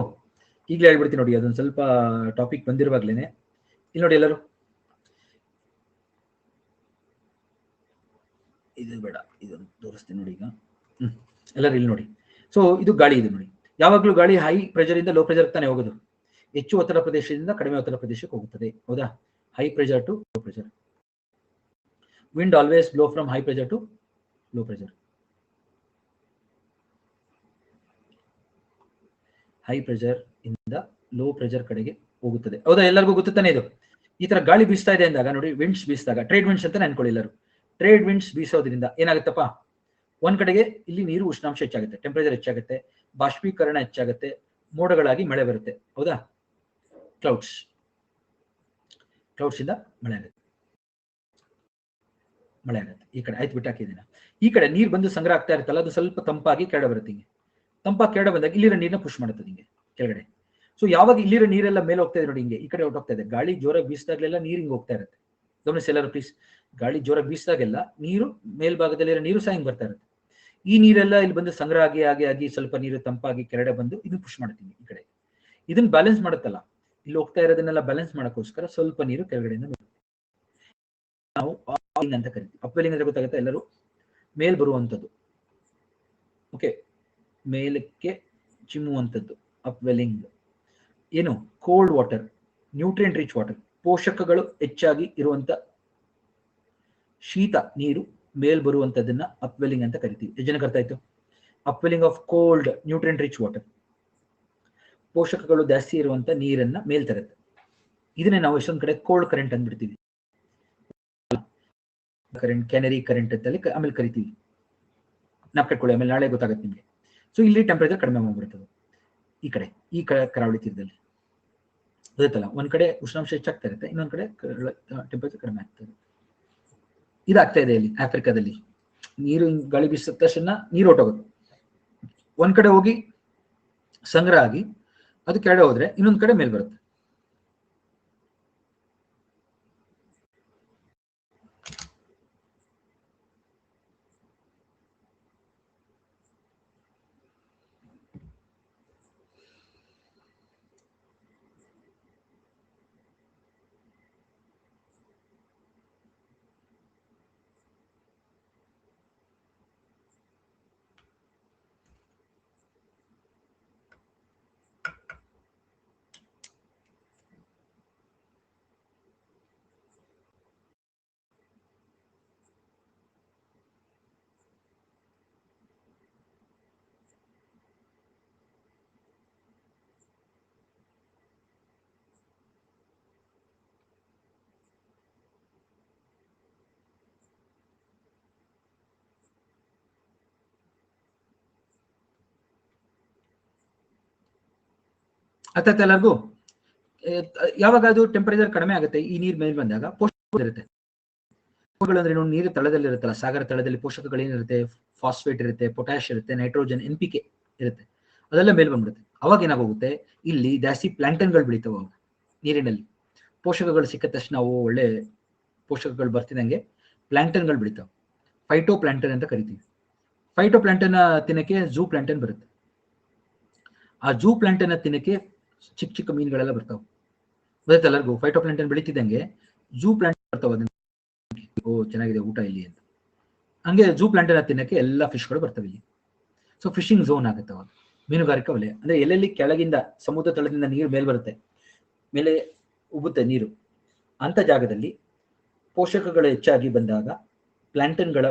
ಈಗಲೇ ಹೇಳ್ಬಿಡ್ತೀನಿ ನೋಡಿ, ಅದೊಂದು ಸ್ವಲ್ಪ ಟಾಪಿಕ್ ಬಂದಿರುವಾಗ್ಲೇನೆ. ಇಲ್ಲಿ ನೋಡಿ ಎಲ್ಲರೂ, ಇದು ಬೇಡ, ಇದೊಂದು ತೋರಿಸ್ತೀನಿ ನೋಡಿ ಈಗ. ಎಲ್ಲರೂ ಇಲ್ಲಿ ನೋಡಿ. ಸೊ ಇದು ಗಾಳಿ, ಇದು ನೋಡಿ, ಯಾವಾಗಲೂ ಗಾಳಿ ಹೈ ಪ್ರೆಷರ್ ಇಂದ ಲೋ ಪ್ರೆಷರ್ ತಾನೇ ಹೋಗೋದು. ಹೆಚ್ಚು ಒತ್ತಡ ಪ್ರದೇಶದಿಂದ ಕಡಿಮೆ ಒತ್ತಡ ಪ್ರದೇಶಕ್ಕೆ ಹೋಗುತ್ತದೆ, ಹೌದಾ? High pressure to low pressure. Wind always blow from high pressure to low pressure. High pressure ಇಂದ ಲೋ ಪ್ರೆಷರ್ ಕಡೆಗೆ ಹೋಗುತ್ತದೆ, ಹೌದಾ? ಎಲ್ಲರಿಗೂ ಗೊತ್ತಾನೆ ಇದು. ಈ ತರ ಗಾಳಿ ಬೀಸ್ತಾ ಇದೆ ಅಂದಾಗ ನೋಡಿ, ವಿಂಡ್ಸ್ ಬೀಸಿದಾಗ, ಟ್ರೇಡ್ ವಿಂಡ್ಸ್ ಅಂತ ಅನ್ಕೊಳ್ಳಿ ಎಲ್ಲರೂ. ಟ್ರೇಡ್ ವಿಂಡ್ಸ್ ಬೀಸೋದ್ರಿಂದ ಏನಾಗುತ್ತಪ್ಪ, ಒಂದ್ ಕಡೆಗೆ ಇಲ್ಲಿ ನೀರು ಉಷ್ಣಾಂಶ ಹೆಚ್ಚಾಗುತ್ತೆ, ಟೆಂಪರೇಚರ್ ಹೆಚ್ಚಾಗುತ್ತೆ, ಬಾಷ್ಪೀಕರಣ ಹೆಚ್ಚಾಗುತ್ತೆ, ಮೋಡಗಳಾಗಿ ಮಳೆ ಬರುತ್ತೆ, ಹೌದಾ? ಕ್ಲೌಡ್ಸ್ ಇಂದ ಮಳೆ ಆಗುತ್ತೆ. ಈ ಕಡೆ ಆಯ್ತು, ಬಿಟ್ಟಾಕಿದ್ದೀನ. ಈ ಕಡೆ ನೀರು ಬಂದು ಸಂಗ್ರಹ ಆಗ್ತಾ ಇರುತ್ತಲ್ಲ, ಅದು ಸ್ವಲ್ಪ ತಂಪಾಗಿ ಕೆಳಗಡೆ ಬರುತ್ತೆ. ಹಿಂಗೆ ತಂಪಾಗಿ ಕೆಳಗಡೆ ಬಂದಾಗ ಇಲ್ಲಿರೋ ನೀರನ್ನ ಪುಷ್ ಮಾಡುತ್ತದೆ ಹಿಂಗೆ ಕೆಳಗಡೆ. ಸೊ ಯಾವಾಗ ಇಲ್ಲಿರೋ ನೀರೆಲ್ಲ ಮೇಲೆ ಹೋಗ್ತಾ ಇದೆ ನೋಡಿ, ಹಿಂಗೆ ಈ ಕಡೆ ಹೊಟ್ಟೋಗ್ತಾ ಇದೆ. ಗಾಳಿ ಜೋರಾಗಿ ಬೀಸಿದಾಗಲೆಲ್ಲ ನೀರು ಹಿಂಗೆ ಹೋಗ್ತಾ ಇರುತ್ತೆ. ಗಮನಿಸಿ ಎಲ್ಲರೂ ಪ್ಲೀಸ್. ಗಾಳಿ ಜೋರಾಗಿ ಬೀಸಿದಾಗೆಲ್ಲ ನೀರು ಮೇಲ್ಭಾಗದಲ್ಲಿರೋ ನೀರು ಸಹ ಹಿಂಗೆ ಬರ್ತಾ ಇರುತ್ತೆ. ಈ ನೀರೆಲ್ಲ ಇಲ್ಲಿ ಬಂದು ಸಂಗ್ರಹ ಆಗಿ ಸ್ವಲ್ಪ ನೀರು ತಂಪಾಗಿ ಕೆಳಗಡೆ ಬಂದು ಇದನ್ನ ಪುಷ್ ಮಾಡ್ತೀನಿ ಈ ಕಡೆ. ಇದನ್ನ ಬ್ಯಾಲೆನ್ಸ್ ಮಾಡುತ್ತಲ್ಲ, ಇಲ್ಲಿ ಹೋಗ್ತಾ ಇರೋದನ್ನೆಲ್ಲ ಬ್ಯಾಲೆನ್ಸ್ ಮಾಡೋಕ್ಕೋಸ್ಕರ ಸ್ವಲ್ಪ ನೀರು ಕೆಳಗಡೆಯಿಂದ ನಾವು ಅಪ್ವೆಲಿಂಗ್ ಅಂತ ಕರಿತೀವಿ. ಅಪ್ವೆಲಿಂಗ್ ಅಂದ್ರೆ ಗೊತ್ತಾಗುತ್ತೆ ಎಲ್ಲರೂ, ಮೇಲ್ ಬರುವಂಥದ್ದು. ಓಕೆ, ಮೇಲಕ್ಕೆ ಚಿಮ್ಮುವಂಥದ್ದು ಅಪ್ವೆಲಿಂಗ್. ಏನು? Cold water, nutrient rich water, ಪೋಷಕಗಳು ಹೆಚ್ಚಾಗಿ ಇರುವಂತ ಶೀತ ನೀರು ಮೇಲ್ ಬರುವಂತದನ್ನ ಅಪ್ವೆಲಿಂಗ್ ಅಂತ ಕರಿತೀವಿ. ಎಷ್ಟು ಜನಕ್ಕೆ ಅರ್ಥ ಆಯ್ತು? Upwelling of cold nutrient rich water, ಪೋಷಕಗಳು ಜಾಸ್ತಿ ಇರುವಂತ ನೀರನ್ನ ಮೇಲ್ ತರುತ್ತೆ. ಇದನ್ನೇ ನಾವು ಎಷ್ಟೊಂದ್ ಕಡೆ ಕೋಲ್ಡ್ ಕರೆಂಟ್ ಅಂದ್ಬಿಡ್ತೀವಿ. ಕರೆಂಟ್, ಕೆನರಿ ಕರೆಂಟ್ ಅಂತಲ್ಲಿ ಆಮೇಲೆ ಕರಿತೀವಿ. ಕಟ್ಕೊಳ್ಳಿ, ಆಮೇಲೆ ನಾಳೆ ಗೊತ್ತಾಗುತ್ತೆ ನಿಮಗೆ. ಸೊ ಇಲ್ಲಿ ಟೆಂಪರೇಚರ್ ಕಡಿಮೆ ಮಾಡ್ಬಿಡ್ತದೆ ಈ ಕಡೆ, ಈ ಕರಾವಳಿ ತೀರದಲ್ಲಿ. ಗೊತ್ತಲ್ಲ, ಒಂದ್ ಕಡೆ ಉಷ್ಣಾಂಶ ಹೆಚ್ಚಾಗ್ತಾ ಇರುತ್ತೆ, ಇನ್ನೊಂದ್ ಕಡೆ ಟೆಂಪರೇಚರ್ ಕಡಿಮೆ ಆಗ್ತದೆ. ಇದಾಗ್ತಾ ಇದೆ ಇಲ್ಲಿ ಆಫ್ರಿಕಾದಲ್ಲಿ. ನೀರು ಗಾಳಿ ಬೀಸಿದ ತಕ್ಷಣ ನೀರು ಹೊಟ್ಟೋಗುತ್ತೆ, ಒಂದ್ ಕಡೆ ಹೋಗಿ ಸಂಗ್ರಹ ಆಗಿ ಅದು ಕೆಳಗಡೆ ಹೋದ್ರೆ ಇನ್ನೊಂದ್ ಕಡೆ ಮೇಲ್ ಬರುತ್ತೆ. ಅರ್ಥಾತ್ ಎಲ್ಲರಿಗೂ? ಯಾವಾಗ ಅದು ಟೆಂಪರೇಚರ್ ಕಡಿಮೆ ಆಗುತ್ತೆ, ಈ ನೀರ್ ಮೇಲೆ ಬಂದಾಗ ಪೋಷಕಗಳು ಇರುತ್ತೆ. ಅಂದ್ರೆ ನೀರು ತಳದಲ್ಲಿ ಇರುತ್ತಲ್ಲ, ಸಾಗರ ತಳದಲ್ಲಿ ಪೋಷಕಗಳೇನಿರುತ್ತೆ, ಫಾಸ್ಫೇಟ್ ಇರುತ್ತೆ, ಪೊಟ್ಯಾಶ್ ಇರುತ್ತೆ, ನೈಟ್ರೋಜನ್, NPK ಇರುತ್ತೆ, ಅದೆಲ್ಲ ಮೇಲ್ ಬಂದ್ಬಿಡುತ್ತೆ. ಅವಾಗ ಏನಾಗೋಗುತ್ತೆ, ಇಲ್ಲಿ ಜಾಸ್ತಿ ಪ್ಲಾಂಟನ್ಗಳು ಬೆಳಿತಾವ ನೀರಿನಲ್ಲಿ. ಪೋಷಕಗಳು ಸಿಕ್ಕ ತಕ್ಷಣ ನಾವು ಒಳ್ಳೆ ಪೋಷಕಗಳು ಬರ್ತಿದಂಗೆ ಪ್ಲಾಂಟನ್ಗಳು ಬೆಳಿತಾವ. ಫೈಟೋ ಪ್ಲಾಂಟನ್ ಅಂತ ಕರಿತೀವಿ. ಫೈಟೋ ಪ್ಲಾಂಟನ್ ತಿನ್ನಕ್ಕೆ ಝೂ ಪ್ಲಾಂಟನ್ ಬರುತ್ತೆ. ಆ ಝೂ ಪ್ಲಾಂಟನ್ ತಿನ್ನಕ್ಕೆ ಚಿಕ್ಕ ಚಿಕ್ಕ ಮೀನುಗಳೆಲ್ಲ ಬರ್ತಾವೆ. ಗೊತ್ತಾಯ್ತು ಎಲ್ಲರಿಗೂ? ಫೈಟೋ ಪ್ಲಾಂಟನ್ ಬೆಳಿತಿದ್ದಂಗೆ ಝೂ ಪ್ಲಾಂಟನ್ ಬರ್ತಾವ. ಓ ಚೆನ್ನಾಗಿದೆ ಊಟ ಇಲ್ಲಿ ಅಂತ. ಹಂಗೆ ಝೂ ಪ್ಲಾಂಟನ್ ತಿನ್ನಕ್ಕೆ ಎಲ್ಲ ಫಿಶ್ಗಳು ಬರ್ತವೆ ಇಲ್ಲಿ. ಸೊ ಫಿಶಿಂಗ್ ಝೋನ್ ಆಗುತ್ತೆ ಅವಾಗ. ಮೀನುಗಾರಿಕಾ ವಲಯ ಅಂದ್ರೆ ಎಲ್ಲೆಲ್ಲಿ ಕೆಳಗಿಂದ ಸಮುದ್ರ ತಳದಿಂದ ನೀರು ಮೇಲೆ ಬರುತ್ತೆ, ಮೇಲೆ ಉಬ್ಬುತ್ತೆ ನೀರು, ಅಂತ ಜಾಗದಲ್ಲಿ ಪೋಷಕಗಳು ಹೆಚ್ಚಾಗಿ ಬಂದಾಗ ಪ್ಲಾಂಟನ್ಗಳ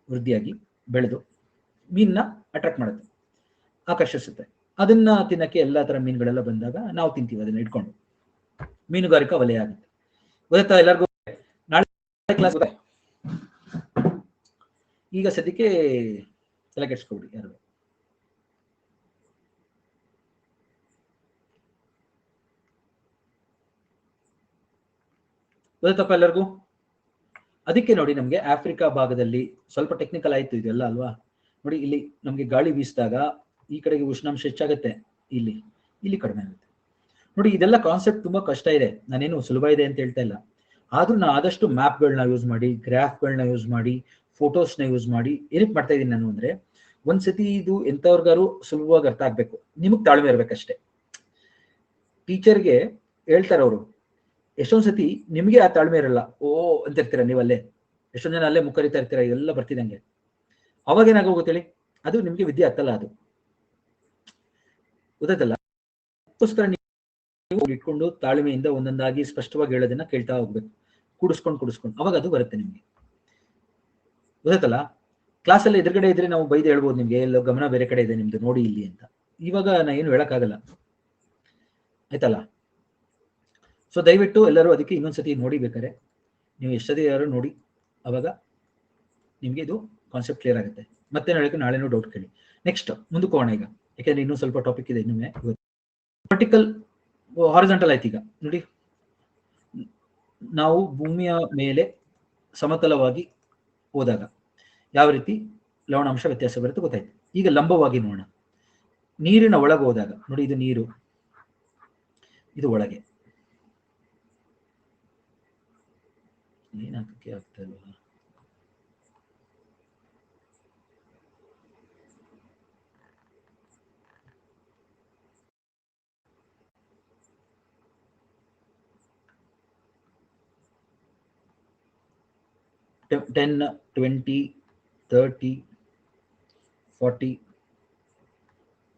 ವೃದ್ಧಿಯಾಗಿ ಬೆಳೆದು ಮೀನ್ನ ಅಟ್ರಾಕ್ಟ್ ಮಾಡುತ್ತೆ, ಆಕರ್ಷಿಸುತ್ತೆ. ಅದನ್ನ ತಿನ್ನಕ್ಕೆ ಎಲ್ಲಾ ತರ ಮೀನುಗಳೆಲ್ಲ ಬಂದಾಗ ನಾವು ತಿಂತೀವಿ ಅದನ್ನ ಇಟ್ಕೊಂಡು. ಮೀನುಗಾರಿಕಾ ವಲಯ ಆಗುತ್ತೆ. ಗೊತ್ತಾ ಎಲ್ಲರಿಗೂ? ನಾಳೆ ಕ್ಲಾಸ್ ಗೊತ್ತಾ? ಈಗ ಸದ್ಯಕ್ಕೆ ತಲೆ ಕೆಡಿಸ್ಕೊಬಿಡಿ ಯಾರು. ಗೊತ್ತಪ್ಪ ಎಲ್ಲರಿಗೂ? ಅದಕ್ಕೆ ನೋಡಿ ನಮ್ಗೆ ಆಫ್ರಿಕಾ ಭಾಗದಲ್ಲಿ ಸ್ವಲ್ಪ ಟೆಕ್ನಿಕಲ್ ಆಯ್ತು ಇದೆಲ್ಲ ಅಲ್ವಾ. ನೋಡಿ ಇಲ್ಲಿ ನಮ್ಗೆ ಗಾಳಿ ಬೀಸಿದಾಗ ಈ ಕಡೆಗೆ ಉಷ್ಣಾಂಶ ಹೆಚ್ಚಾಗುತ್ತೆ, ಇಲ್ಲಿ ಇಲ್ಲಿ ಕಡಿಮೆ ಆಗುತ್ತೆ. ನೋಡಿ ಇದೆಲ್ಲ ಕಾನ್ಸೆಪ್ಟ್ ತುಂಬಾ ಕಷ್ಟ ಇದೆ, ನಾನೇನು ಸುಲಭ ಇದೆ ಅಂತ ಹೇಳ್ತಾ ಇಲ್ಲ. ಆದ್ರೂ ನಾನು ಆದಷ್ಟು ಮ್ಯಾಪ್ಗಳನ್ನ ಯೂಸ್ ಮಾಡಿ, ಗ್ರಾಫ್ಗಳನ್ನ ಯೂಸ್ ಮಾಡಿ, ಫೋಟೋಸ್ನ ಯೂಸ್ ಮಾಡಿ ಏನಕ್ಕೆ ಮಾಡ್ತಾ ಇದ್ದೀನಿ ನಾನು ಅಂದ್ರೆ, ಒಂದ್ಸತಿ ಇದು ಎಂತವ್ರಿಗಾರು ಸುಲಭವಾಗಿ ಅರ್ಥ ಆಗ್ಬೇಕು, ನಿಮಗ್ ತಾಳ್ಮೆ ಇರ್ಬೇಕಷ್ಟೇ. ಟೀಚರ್ಗೆ ಹೇಳ್ತಾರೆ ಅವರು, ಎಷ್ಟೊಂದ್ ಸತಿ ನಿಮ್ಗೆ ಆ ತಾಳ್ಮೆ ಇರಲ್ಲ, ಓ ಅಂತ ಇರ್ತೀರ ನೀವಲ್ಲೇ, ಎಷ್ಟೊಂದ್ ಜನ ಅಲ್ಲೇ ಮುಖರಿತಾ ಇರ್ತೀರ ಎಲ್ಲ ಬರ್ತಿದಂಗೆ. ಅವಾಗ ಏನಾಗೋಗುತ್ತೇಳಿ, ಅದು ನಿಮ್ಗೆ ವಿದ್ಯೆ ಹತ್ತಲ್ಲ, ಅದು ಗೊತ್ತಲ್ಲ. ಅದಕ್ಕೋಸ್ಕರ ನೀವು ಇಟ್ಕೊಂಡು ತಾಳ್ಮೆಯಿಂದ ಒಂದೊಂದಾಗಿ ಸ್ಪಷ್ಟವಾಗಿ ಹೇಳೋದನ್ನ ಕೇಳ್ತಾ ಹೋಗ್ಬೇಕು, ಕೂಡಿಸ್ಕೊಂಡು ಅವಾಗ ಅದು ಬರುತ್ತೆ ನಿಮ್ಗೆ, ಗೊತ್ತಲ್ಲ. ಕ್ಲಾಸಲ್ಲಿ ಎದುರುಗಡೆ ಇದ್ರೆ ನಾವು ಬೈದು ಹೇಳ್ಬೋದು ನಿಮ್ಗೆ, ಎಲ್ಲೋ ಗಮನ ಬೇರೆ ಕಡೆ ಇದೆ ನಿಮ್ದು ನೋಡಿ ಇಲ್ಲಿ ಅಂತ. ಇವಾಗ ನಾ ಏನು ಹೇಳಕ್ಕಾಗಲ್ಲ, ಆಯ್ತಲ್ಲ. ಸೊ ದಯವಿಟ್ಟು ಎಲ್ಲರೂ ಅದಕ್ಕೆ ಇನ್ನೊಂದ್ಸತಿ ನೋಡಿ, ಬೇಕಾರೆ ನೀವು ಎಷ್ಟದೇ ಯಾರು ನೋಡಿ, ಅವಾಗ ನಿಮ್ಗೆ ಇದು ಕಾನ್ಸೆಪ್ಟ್ ಕ್ಲಿಯರ್ ಆಗುತ್ತೆ. ಮತ್ತೆ ಹೇಳಕ್ಕೆ ನಾಳೆನೂ ಡೌಟ್ ಕೇಳಿ. ನೆಕ್ಸ್ಟ್ ಮುಂದಕ್ಕೆ ಹೋಗೋಣ ಈಗ, ಯಾಕೆಂದ್ರೆ ಇನ್ನೂ ಸ್ವಲ್ಪ ಟಾಪಿಕ್ ಇದೆ ಇನ್ನೊಮ್ಮೆ. ವರ್ಟಿಕಲ್ ಹಾರಿಜಾಂಟಲ್ ಆಯ್ತು. ಈಗ ನೋಡಿ, ನಾವು ಭೂಮಿಯ ಮೇಲೆ ಸಮತಲವಾಗಿ ಹೋದಾಗ ಯಾವ ರೀತಿ ಲವಣಾಂಶ ವ್ಯತ್ಯಾಸ ಬರುತ್ತೆ ಗೊತ್ತಾಯ್ತು. ಈಗ ಲಂಬವಾಗಿ ನೋಡೋಣ. ನೀರಿನ ಒಳಗೆ ಹೋದಾಗ ನೋಡಿ, ಇದು ನೀರು, ಇದು ಒಳಗೆ, ಏನಾಗಕ್ಕೆ ಆಗ್ತಾ ಇಲ್ವಾ? ಟೆನ್ 20 30 40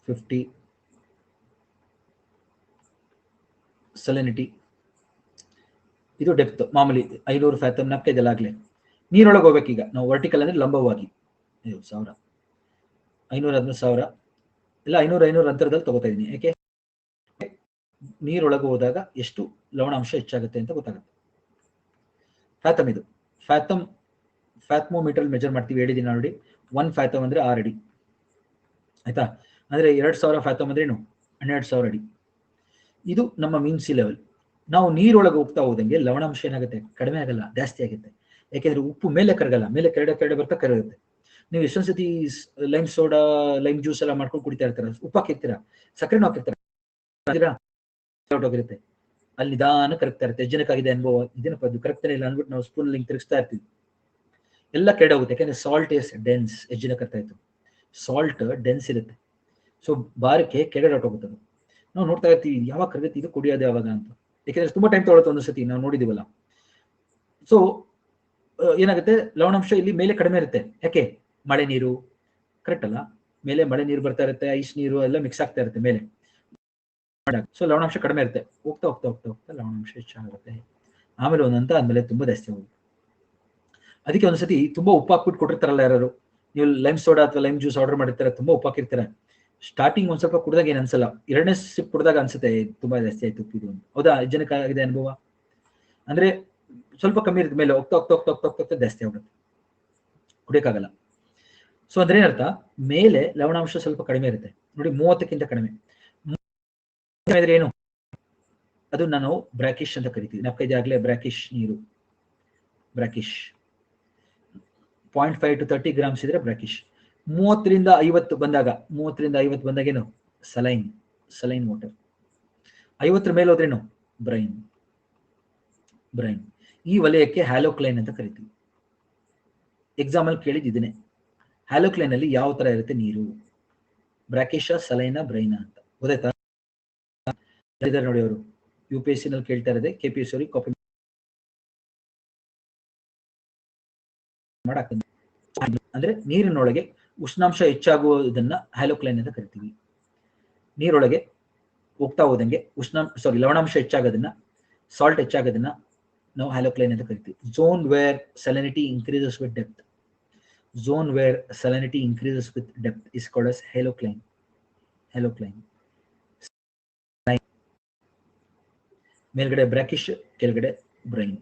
50 ಸೆಲೆನಿಟಿ, ಇದು ಡೆಪ್ತ್ ಮಾಮೂಲಿ 500 ಫ್ಯಾಥಮ್ ನಪ್ಕ ಇದೆಲ್ಲಾಗ್ಲೇ. ನೀರೊಳಗೆ ಹೋಗ್ಬೇಕೀಗ ನಾವು, ವರ್ಟಿಕಲ್ ಅಂದ್ರೆ ಲಂಬವಾಗಿ 1000 500 1000 ಎಲ್ಲ 500 ಅಂತರದಲ್ಲಿ ತಗೋತಾ ಇದೀನಿ. ಯಾಕೆ? ನೀರೊಳಗೆ ಹೋದಾಗ ಎಷ್ಟು ಲವಣಾಂಶ ಹೆಚ್ಚಾಗುತ್ತೆ ಅಂತ ಗೊತ್ತಾಗುತ್ತೆ. ಫ್ಯಾಥಮ್, ಇದು ಫ್ಯಾಥಮ್, ಫ್ಯಾಥ್ಮೋಮೀಟರ್ ಮೆಜರ್ ಮಾಡ್ತೀವಿ, ಹೇಳಿದೀನಿ ನೋಡಿ. 1 ಫ್ಯಾಥಮ್ ಅಂದ್ರೆ 6 ಅಡಿ, ಆಯ್ತಾ? ಅಂದ್ರೆ 2000 ಫ್ಯಾಥಮ್ ಅಂದ್ರೆ ಏನು, 12000 ಅಡಿ. ಇದು ನಮ್ಮ ಮೀನ್ ಸಿ ಲೆವೆಲ್. ನಾವು ನೀರೊಳಗೆ ಹೋಗ್ತಾ ಹೋದಂಗೆ ಲವಣಾಂಶ ಏನಾಗುತ್ತೆ, ಕಡಿಮೆ ಆಗಲ್ಲ, ಜಾಸ್ತಿ ಆಗುತ್ತೆ. ಯಾಕೆಂದ್ರೆ ಉಪ್ಪು ಮೇಲೆ ಕರಗಲ್ಲ, ಮೇಲೆ ಕೆರಡೆ ಬರ್ತಾ ಕರಗುತ್ತೆ. ನೀವು ಎಷ್ಟೊಂದ್ ಸತಿ ಲೈಮ್ ಸೋಡಾ, ಲೈಮ್ ಜ್ಯೂಸ್ ಎಲ್ಲ ಮಾಡ್ಕೊಂಡು ಕುಡಿತಾ ಇರ್ತೀರ, ಉಪ್ಪು ಹಾಕಿರ್ತೀರ, ಸಕ್ಕರೆನೂ ಹಾಕಿರ್ತೀರ, ಹೋಗಿರುತ್ತೆ, ಅಲ್ಲಿ ನಿಧಾನ ಕರಗ್ತಾ ಇರುತ್ತೆ. ಎಜ್ಜನಕ್ಕಾಗಿದೆ ಅನುಭವ, ಇದೇನಪ್ಪ ಅದು ಕರಗ್ತಾನೆ ಇಲ್ಲ ಅಂದ್ಬಿಟ್ಟು ನಾವು ಸ್ಪೂನ್ ಹಿಂಗ್ ತಿರುಗಿಸ್ತಾ ಇರ್ತೀವಿ, ಎಲ್ಲ ಕೆರಡೆ ಹೋಗುತ್ತೆ. ಯಾಕಂದ್ರೆ ಸಾಲ್ಟ್ ಇಸ್ ಡೆನ್ಸ್, ಎಜ್ಜಿನ ಕರ್ತಾ ಇತ್ತು, ಸಾಲ್ಟ್ ಡೆನ್ಸ್ ಇರುತ್ತೆ. ಸೊ ಬಾರಕ್ಕೆ ಕೆಳಗಡೆ ಹೊಟ್ಟೋಗುತ್ತೆ. ನಾವು ನೋಡ್ತಾ ಇರ್ತೀವಿ ಯಾವಾಗ ಕರಗತ್ತೆ, ಇದು ಕುಡಿಯೋದು ಯಾವಾಗ ಅಂತ. ಯಾಕೆಂದ್ರೆ ತುಂಬಾ ಟೈಮ್ ತಗೊಳುತ್ತೆ, ಒಂದ್ಸತಿ ನಾವು ನೋಡಿದೀವಲ್ಲ. ಸೊ ಏನಾಗುತ್ತೆ, ಲವಣಾಂಶ ಇಲ್ಲಿ ಮೇಲೆ ಕಡಿಮೆ ಇರುತ್ತೆ. ಯಾಕೆ? ಮಳೆ ನೀರು, ಕರೆಕ್ಟ್ ಅಲ್ಲ, ಮೇಲೆ ಮಳೆ ನೀರು ಬರ್ತಾ ಇರುತ್ತೆ, ಐಸ್ ನೀರು ಎಲ್ಲ ಮಿಕ್ಸ್ ಆಗ್ತಾ ಇರುತ್ತೆ ಮೇಲೆ. ಸೊ ಲವಣಾಂಶ ಕಡಿಮೆ ಇರುತ್ತೆ, ಹೋಗ್ತಾ ಹೋಗ್ತಾ ಹೋಗ್ತಾ ಹೋಗ್ತಾ ಲವಣಾಂಶ ಹೆಚ್ಚಾಗುತ್ತೆ. ಆಮೇಲೆ ಒಂದಂತ ಆದ್ಮೇಲೆ ತುಂಬಾ ಜಾಸ್ತಿ ಹೋಗುತ್ತೆ. ಅದಕ್ಕೆ ಒಂದ್ಸತಿ ತುಂಬಾ ಉಪ್ಪು ಹಾಕ್ಬಿಟ್ಟು ಕೊಟ್ಟಿರ್ತಾರಲ್ಲ ಯಾರು, ನೀವು ಲೈಮ್ ಸೋಡಾ ಅಥವಾ ಲೈಮ್ ಜ್ಯೂಸ್ ಆರ್ಡರ್ ಮಾಡಿರ್ತಾರೆ, ತುಂಬಾ ಉಪ್ಪು ಹಾಕಿರ್ತಾರೆ. ಸ್ಟಾರ್ಟಿಂಗ್ ಒಂದ್ ಸ್ವಲ್ಪ ಕುಡಿದಾಗ ಏನ್ ಅನ್ಸಲ್ಲ, 2ನೇ ಸಿಪ್ ಕುಡಿದಾಗ ಅನ್ಸುತ್ತೆ ತುಂಬಾ ಜಾಸ್ತಿ ಆಯ್ತು ಉಪ್ಪು ಇದು ಅಂತ. ಹೌದಾ? ಜನಕ್ಕಾಗಿದೆ ಅನುಭವ. ಅಂದ್ರೆ ಸ್ವಲ್ಪ ಕಮ್ಮಿ ಇರುತ್ತೆ, ಮೇಲೆ ಹೋಗ್ತಾ ಹೋಗ್ತಾ ಹೋಗ್ತಾ ಹೋಗ್ತಾ ಹೋಗ್ತಾ ಜಾಸ್ತಿ ಆಗುತ್ತೆ, ಕುಡಿಯಕ್ಕಾಗಲ್ಲ. ಸೊ ಅಂದ್ರೆ ಏನರ್ಥ, ಮೇಲೆ ಲವಣಾಂಶ ಸ್ವಲ್ಪ ಕಡಿಮೆ ಇರುತ್ತೆ ನೋಡಿ, 30ಕ್ಕಿಂತ ಕಡಿಮೆ ಇದ್ರೆ ಏನು, ಅದು ನಾನು ಬ್ರಾಕಿಶ್ ಅಂತ ಕರಿತೀವಿ. ನಕ್ಕೈದಾಗ್ಲೇ ಬ್ರಾಕಿಶ್ ನೀರು, ಬ್ರಾಕಿಶ್ 0.5 to 30 ಗ್ರಾಮ್ಸ್ ಇದ್ರೆ ಬ್ರಾಕಿಶ್. 30ರಿಂದ 50 ಬಂದಾಗ, 30ರಿಂದ 50 ಬಂದಾಗೇನು, ಸಲೈನ್, ಸಲೈನ್ ವಾಟರ್. 50 ಮೇಲೆ ಹೋದ್ರೇನು, ಬ್ರೈನ್, ಬ್ರೈನ್. ಈ ವಲಯಕ್ಕೆ ಹ್ಯಾಲೋಕ್ಲೈನ್ ಅಂತ ಕರಿತೀವಿ. ಎಕ್ಸಾಮ್ ಅಲ್ಲಿ ಕೇಳಿದ್ ಇದನ್ನೇ, ಹ್ಯಾಲೋಕ್ಲೈನ್ ಅಲ್ಲಿ ಯಾವ ತರ ಇರುತ್ತೆ ನೀರು, ಬ್ರಾಕಿಶ, ಸಲೈನ, ಬ್ರೈನ ಅಂತ. ಗೊತ್ತಾಯ್ತಾ? ನೋಡಿ ಅವರು UPSC ನಲ್ಲಿ ಕೇಳ್ತಾ ಇರೋದೇ, KPSC ಅವ್ರಿಗೆ ಕಾಪಿ ಮಾಡಾಕ್ತೀನಿ. ಅಂದ್ರೆ ನೀರಿನೊಳಗೆ ಉಷ್ಣಾಂಶ ಹೆಚ್ಚಾಗುವುದನ್ನ ಹ್ಯಾಲೋಕ್ಲೈನ್ ಅಂತ ಕರಿತೀವಿ. ನೀರೊಳಗೆ ಹೋಗ್ತಾ ಹೋದಂಗೆ ಲವಣಾಂಶ ಹೆಚ್ಚಾಗೋದನ್ನ, ಸಾಲ್ಟ್ ಹೆಚ್ಚಾಗೋದನ್ನ ನಾವು ಹ್ಯಾಲೋಕ್ಲೈನ್ ಅಂತ ಕರಿತೀವಿ. Zone where salinity increases with depth. Zone where salinity increases with depth is called as halocline. Halocline. ಮೇಲ್ಗಡೆ ಬ್ರಾಕಿಶ್, ಕೆಳಗಡೆ ಬ್ರೈನ್.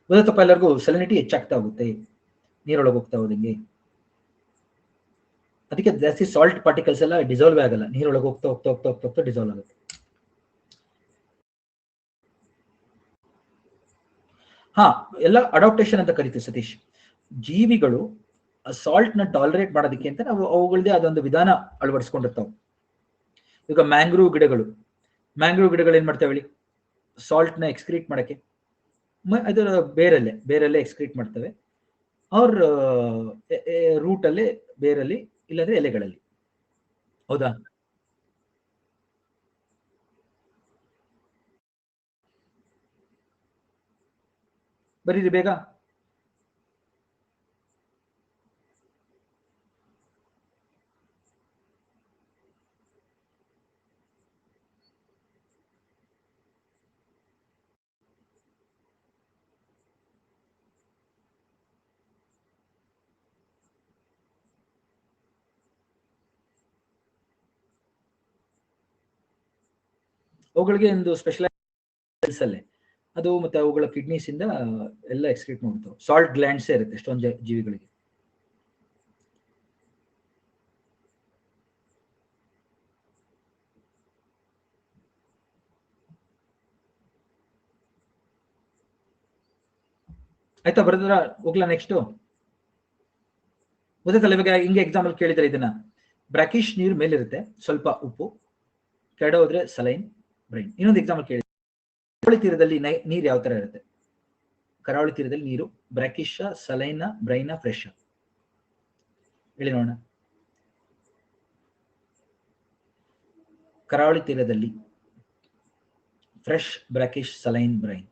ಗೊತ್ತಪ್ಪ ಎಲ್ಲರಿಗೂ, ಸಲಿನಿಟಿ ಹೆಚ್ಚಾಗ್ತಾ ಹೋಗುತ್ತೆ ನೀರೊಳಗೆ ಹೋಗ್ತಾ ಹೋದಂಗೆ. ಅದಕ್ಕೆ ಜಾಸ್ತಿ ಸಾಲ್ಟ್ ಪಾರ್ಟಿಕಲ್ಸ್ ಎಲ್ಲ ಡಿಸಾಲ್ವ್ ಆಗಲ್ಲ, ನೀರೊಳಗೆ ಹೋಗ್ತಾ ಹೋಗ್ತಾ ಹೋಗ್ತಾ ಹೋಗ್ತಾ ಹೋಗ್ತಾ ಡಿಸಾಲ್ವ್ ಆಗುತ್ತೆ. ಹಾ, ಎಲ್ಲ ಅಡಾಪ್ಟೇಷನ್ ಅಂತ ಕರಿತೀವಿ ಸತೀಶ್. ಜೀವಿಗಳು ಸಾಲ್ಟ್ ನ ಟಾಲರೇಟ್ ಮಾಡೋದಕ್ಕೆ ಅಂತ ನಾವು ಅವುಗಳದೇ ಅದೊಂದು ವಿಧಾನ ಅಳವಡಿಸ್ಕೊಂಡಿರ್ತಾವೆ. ಈಗ ಮ್ಯಾಂಗ್ರೂವ್ ಗಿಡಗಳು ಏನ್ ಮಾಡ್ತಾವೆ ಹೇಳಿ? ಸಾಲ್ಟ್ ನ ಎಕ್ಸ್ಕ್ರೀಟ್ ಮಾಡಕ್ಕೆ ಅದರ ಬೇರಲ್ಲೇ ಎಕ್ಸ್ಕ್ರೀಟ್ ಮಾಡ್ತವೆ. ಅವ್ರ ರೂಟ್ ಅಲ್ಲೇ, ಬೇರಲ್ಲಿ, ಇಲ್ಲಾಂದ್ರೆ ಎಲೆಗಳಲ್ಲಿ. ಹೌದಾ? ಬರೀರಿ ಬೇಗ. ಅವುಗಳಿಗೆ ಒಂದು ಸ್ಪೆಷಲೈಸ್ ಅಲ್ಲೇ ಅದು, ಮತ್ತೆ ಅವುಗಳ ಕಿಡ್ನೀಸ್ ಇಂದ ಎಲ್ಲ ಎಕ್ಸ್ಕ್ರೀಟ್ ಮಾಡ್ತಾವೆ. ಸಾಲ್ಟ್ ಗ್ಲ್ಯಾಂಡ್ಸ್ ಇರುತ್ತೆ ಎಷ್ಟೊಂದು ಜೀವಿಗಳಿಗೆ. ಆಯ್ತಾ? ಬರೆದ್ರ ಹೋಗ್ಲಾ ನೆಕ್ಸ್ಟ್? ಗೊತ್ತಲ್ಲ ಇವಾಗ ಹಿಂಗೆ ಎಕ್ಸಾಂಪಲ್ ಕೇಳಿದ್ರೆ ಇದನ್ನ, ಬ್ರಾಕಿಶ್ ನೀರು ಮೇಲಿರುತ್ತೆ, ಸ್ವಲ್ಪ ಉಪ್ಪು, ಕೆಳಗಡೆ ಹೋದ್ರೆ ಸಲೈನ್, ಬ್ರೈನ್. ಇನ್ನೊಂದು ಎಕ್ಸಾಂಪಲ್ ಕೇಳಿ, ಕರಾವಳಿ ತೀರದಲ್ಲಿ ನೀರು ಯಾವ ತರ ಇರುತ್ತೆ? ಕರಾವಳಿ ತೀರದಲ್ಲಿ ನೀರು ಬ್ರಾಕಿಶ್, ಸಲೈನ್, ಬ್ರೈನ್, ಫ್ರೆಶ್? ಹೇಳಿ ನೋಡೋಣ. ಕರಾವಳಿ ತೀರದಲ್ಲಿ fresh, brackish, saline, brine.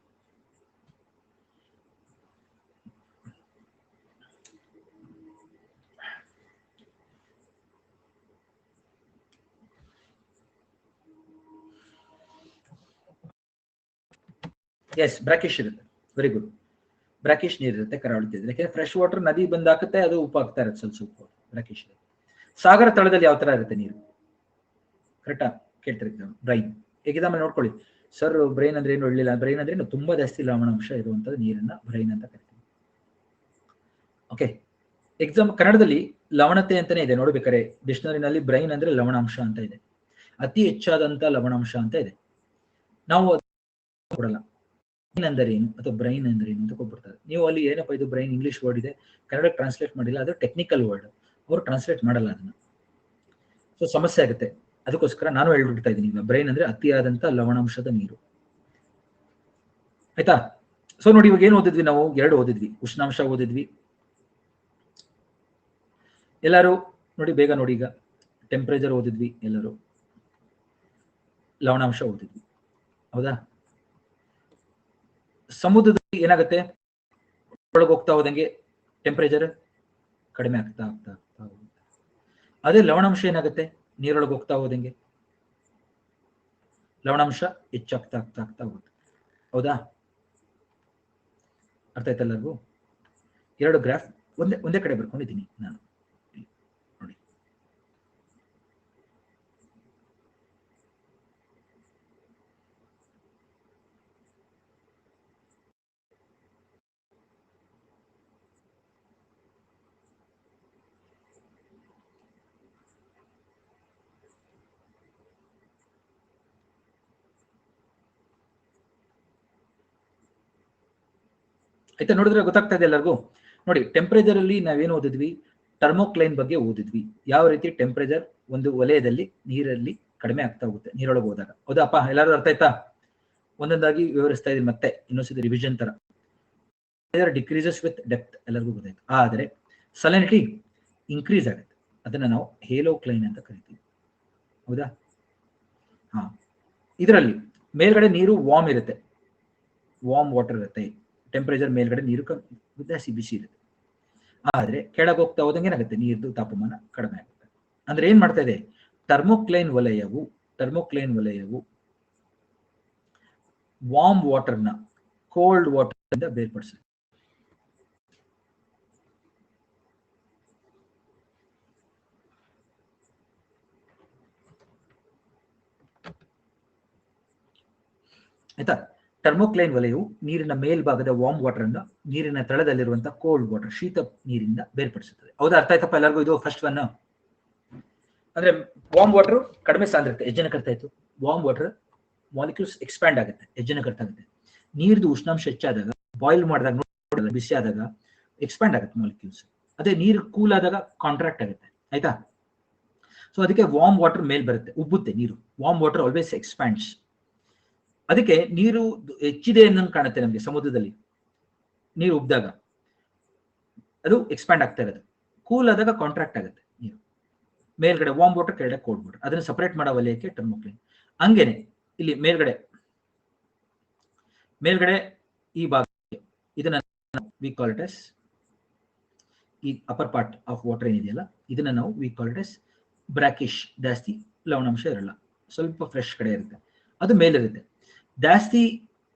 Yes, brackish ಇರುತ್ತೆ. Very good. ಬ್ರಾಕಿಶ್ ನೀರು ಇರುತ್ತೆ ಕರಾವಳಿ ತೀರದಲ್ಲಿ. ಯಾಕೆಂದ್ರೆ ಫ್ರೆಶ್ ವಾಟರ್ ನದಿ ಬಂದಾಕತ್ತೆ, ಅದು ಉಪ್ಪು ಆಗ್ತಾ ಇರುತ್ತೆ ಸ್ವಲ್ಪ ಸ್ವಲ್ಪ. ಬ್ರಾಕಿಶ್ ಇರುತ್ತೆ. ಸಾಗರ ತಳದಲ್ಲಿ ಯಾವ ತರ ಇರುತ್ತೆ ನೀರು? ಕರೆಕ್ಟಾ? ಕೇಳ್ತಾರೆ ಬ್ರೈನ್. ಎಕ್ಸಾಂಪಲ್ ನೋಡ್ಕೊಳ್ಳಿ. ಸರ್ ಬ್ರೈನ್ ಅಂದ್ರೆ ಏನು ಹೇಳಲಿಲ್ಲ. ಬ್ರೈನ್ ಅಂದ್ರೆ ತುಂಬಾ ಜಾಸ್ತಿ ಲವಣಾಂಶ ಇರುವಂತದ್ದು ನೀರನ್ನ ಬ್ರೈನ್ ಅಂತ ಕರಿತೀವಿ. ಓಕೆ, ಕನ್ನಡದಲ್ಲಿ ಲವಣತೆ ಅಂತಾನೆ ಇದೆ ನೋಡ್ಬೇಕಾರೆ. ಡಿಕ್ಷನರಿನಲ್ಲಿ ಬ್ರೈನ್ ಅಂದ್ರೆ ಲವಣಾಂಶ ಅಂತ ಇದೆ, ಅತಿ ಹೆಚ್ಚಾದಂತ ಲವಣಾಂಶ ಅಂತ ಇದೆ. ನಾವು ಕೊಡಲ್ಲ ಬ್ರೈನ್ ಅಂದರೆ ಏನು ಅಥವಾ ಬ್ರೈನ್ ಅಂದ್ರೆ ಏನು ಅಂತ ಕೊಟ್ಬಿಡ್ತಾರೆ. ನೀವು ಅಲ್ಲಿ ಏನಪ್ಪ ಇದು ಬ್ರೈನ್ ಇಂಗ್ಲಿಷ್ ವರ್ಡ್ ಇದೆ, ಕನ್ನಡ ಟ್ರಾನ್ಸ್ಲೇಟ್ ಮಾಡಿಲ್ಲ, ಅದು ಟೆಕ್ನಿಕಲ್ ವರ್ಡ್, ಅವರು ಟ್ರಾನ್ಸ್ಲೇಟ್ ಮಾಡಲ್ಲ ಅದನ್ನ. ಸೊ ಸಮಸ್ಯೆ ಆಗುತ್ತೆ. ಅದಕ್ಕೋಸ್ಕರ ನಾನು ಹೇಳ್ಬಿಡ್ತಾ ಇದ್ದೀನಿ, ಈಗ ಬ್ರೈನ್ ಅಂದ್ರೆ ಅತಿಯಾದಂತ ಲವಣಾಂಶದ ನೀರು. ಆಯ್ತಾ? ಸೊ ನೋಡಿ, ಇವಾಗ ಏನು ಓದಿದ್ವಿ ನಾವು? 2 ಓದಿದ್ವಿ. ಉಷ್ಣಾಂಶ ಓದಿದ್ವಿ. ಎಲ್ಲರೂ ನೋಡಿ, ಬೇಗ ನೋಡಿ. ಈಗ ಟೆಂಪರೇಚರ್ ಓದಿದ್ವಿ, ಎಲ್ಲರೂ ಲವಣಾಂಶ ಓದಿದ್ವಿ. ಹೌದಾ? ಸಮುದ್ರದಲ್ಲಿ ಏನಾಗುತ್ತೆ? ಒಳಗೆ ಹೋಗ್ತಾ ಹೋದಂಗೆ ಟೆಂಪರೇಚರ್ ಕಡಿಮೆ ಆಗ್ತಾ ಆಗ್ತಾ ಆಗ್ತಾ ಹೋಗುತ್ತೆ. ಅದೇ ಲವಣಾಂಶ ಏನಾಗುತ್ತೆ? ನೀರೊಳಗೆ ಹೋಗ್ತಾ ಹೋದಂಗೆ ಲವಣಾಂಶ ಹೆಚ್ಚಾಗ್ತಾ ಆಗ್ತಾ ಆಗ್ತಾ ಹೋಗುತ್ತೆ. ಹೌದಾ? ಅರ್ಥ ಆಯ್ತಾ ಎಲ್ಲರಿಗೂ? 2 ಗ್ರಾಫ್ ಒಂದೇ ಕಡೆ ಬರ್ಕೊಂಡಿದ್ದೀನಿ ನಾನು, ನೋಡಿ. ಆಯ್ತಾ? ನೋಡಿದ್ರೆ ಗೊತ್ತಾಗ್ತಾ ಇದೆ ಎಲ್ಲರಿಗೂ. ನೋಡಿ, ಟೆಂಪರೇಚರ್ ಅಲ್ಲಿ ನಾವೇನು ಓದಿದ್ವಿ? ಟರ್ಮೋಕ್ಲೈನ್ ಬಗ್ಗೆ ಓದಿದ್ವಿ. ಯಾವ ರೀತಿ ಟೆಂಪರೇಚರ್ ಒಂದು ವಲಯದಲ್ಲಿ ನೀರಲ್ಲಿ ಕಡಿಮೆ ಆಗ್ತಾ ಹೋಗುತ್ತೆ ನೀರೊಳಗೆ ಹೋದಾಗ. ಹೌದಪ್ಪ? ಎಲ್ಲರೂ ಅರ್ಥ ಆಯ್ತಾ? ಒಂದೊಂದಾಗಿ ವಿವರಿಸ್ತಾ ಇದೀನಿ ಮತ್ತೆ, ಇನ್ನೊಂದ್ಸತಿ ರಿವಿಷನ್ ತರ. ಡಿಕ್ರೀಸಸ್ ವಿತ್ ಡೆಪ್ತ್ ಎಲ್ಲರಿಗೂ ಗೊತ್ತಾಯ್ತು. ಆದರೆ ಸಲಿನಿಟಿ ಇನ್ಕ್ರೀಸ್ ಆಗುತ್ತೆ, ಅದನ್ನ ನಾವು ಹೇಲೋಕ್ಲೈನ್ ಅಂತ ಕರಿತೀವಿ. ಹೌದಾ? ಹಾ, ಇದರಲ್ಲಿ ಮೇಲ್ಗಡೆ ನೀರು ವಾರ್ಮ್ ಇರುತ್ತೆ, ವಾರ್ಮ್ ವಾಟರ್ ಇರುತ್ತೆ. ಟೆಂಪರೇಚರ್ ಮೇಲ್ಗಡೆ ನೀರು ಜಾಸ್ತಿ ಬಿಸಿ ಇರುತ್ತೆ. ಆದ್ರೆ ಕೆಳಗೆ ಹೋಗ್ತಾ ಹೋದಂಗೆ ಏನಾಗುತ್ತೆ? ನೀರ್ದು ತಾಪಮಾನ ಕಡಿಮೆ ಆಗುತ್ತೆ. ಅಂದ್ರೆ ಏನ್ ಮಾಡ್ತಾ ಇದೆ? ಟರ್ಮೋಕ್ಲೈನ್ ವಲಯವು ವಾರ್ಮ್ ವಾಟರ್ನ ಕೋಲ್ಡ್ ವಾಟರ್ ಇಂದ ಬೇರ್ಪಡಿಸುತ್ತೆ. ಆಯ್ತಾ? ಟರ್ಮೋಕ್ಲೈನ್ ವಲಯವು ನೀರಿನ ಮೇಲ್ಭಾಗದ ವಾರ್ಮ್ ವಾಟರ್ ಅನ್ನು ನೀರಿನ ತಳದಲ್ಲಿರುವಂತಹ ಕೋಲ್ಡ್ ವಾಟರ್ ಶೀತ ನೀರಿಂದ ಬೇರ್ಪಡಿಸುತ್ತದೆ. ಹೌದಾ? ಅರ್ಥ ಆಯ್ತಪ್ಪ ಎಲ್ಲರಿಗೂ? ಇದು ಫಸ್ಟ್ ಒನ್. ಅಂದ್ರೆ ವಾರ್ಮ್ ವಾಟರ್ ಕಡಿಮೆ ಸಾಂದ್ರತೆ, ಎಷ್ಟು ಜನಕ್ಕೆ ಅರ್ಥ ಆಯ್ತು? ವಾರ್ಮ್ ವಾಟರ್ ಮಾಲಿಕ್ಯೂಲ್ಸ್ ಎಕ್ಸ್ಪ್ಯಾಂಡ್ ಆಗುತ್ತೆ, ಎಷ್ಟು ಜನಕ್ಕೆ ಅರ್ಥ ಆಗುತ್ತೆ? ನೀರ್ದು ಉಷ್ಣಾಂಶ ಹೆಚ್ಚಾದಾಗ, ಬಾಯ್ಲ್ ಮಾಡಿದಾಗ, ಬಿಸಿ ಆದಾಗ ಎಕ್ಸ್ಪ್ಯಾಂಡ್ ಆಗುತ್ತೆ ಮಾಲಿಕ್ಯೂಲ್ಸ್. ಅದೇ ನೀರು ಕೂಲ್ ಆದಾಗ ಕಾಂಟ್ರಾಕ್ಟ್ ಆಗುತ್ತೆ. ಆಯ್ತಾ? ಸೊ ಅದಕ್ಕೆ ವಾರ್ಮ್ ವಾಟರ್ ಮೇಲ್ ಬರುತ್ತೆ, ಉಬ್ಬುತ್ತೆ ನೀರು. Warm water always expands. ಅದಕ್ಕೆ ನೀರು ಹೆಚ್ಚಿದೆ ಅನ್ನಂಗೆ ಕಾಣುತ್ತೆ ನಮಗೆ. ಸಮುದ್ರದಲ್ಲಿ ನೀರು ಉಬ್ಬಿದಾಗ ಅದು ಎಕ್ಸ್ಪ್ಯಾಂಡ್ ಆಗ್ತಾ ಇರೋದು. ಕೂಲ್ ಆದಾಗ ಕಾಂಟ್ರಾಕ್ಟ್ ಆಗುತ್ತೆ ನೀರು. ಮೇಲ್ಗಡೆ ವಾರ್ಮ್ ವಾಟರ್, ಕೆಳಗಡೆ ಕೋಲ್ಡ್ ವಾಟರ್. ಅದನ್ನ ಸಪರೇಟ್ ಮಾಡೋ ವಲಯಕ್ಕೆ ಟರ್ಮೋಕ್ಲೈನ್. ಹಂಗೇನೆ ಇಲ್ಲಿ ಮೇಲ್ಗಡೆ ಈ ಭಾಗ, ಇದನ್ನ ವಿ ಕಾಲ್ ಇಟ್ ಎಸ್, ಈ ಅಪರ್ ಪಾರ್ಟ್ ಆಫ್ ವಾಟರ್ ಏನಿದೆಯಲ್ಲ, ಇದನ್ನ ನಾವು we call it as brackish. ಜಾಸ್ತಿ ಲವಣಾಂಶ ಇರಲ್ಲ, ಸ್ವಲ್ಪ ಫ್ರೆಶ್ ಕಡೆ ಇರುತ್ತೆ, ಅದು ಮೇಲಿರುತ್ತೆ. ಜಾಸ್ತಿ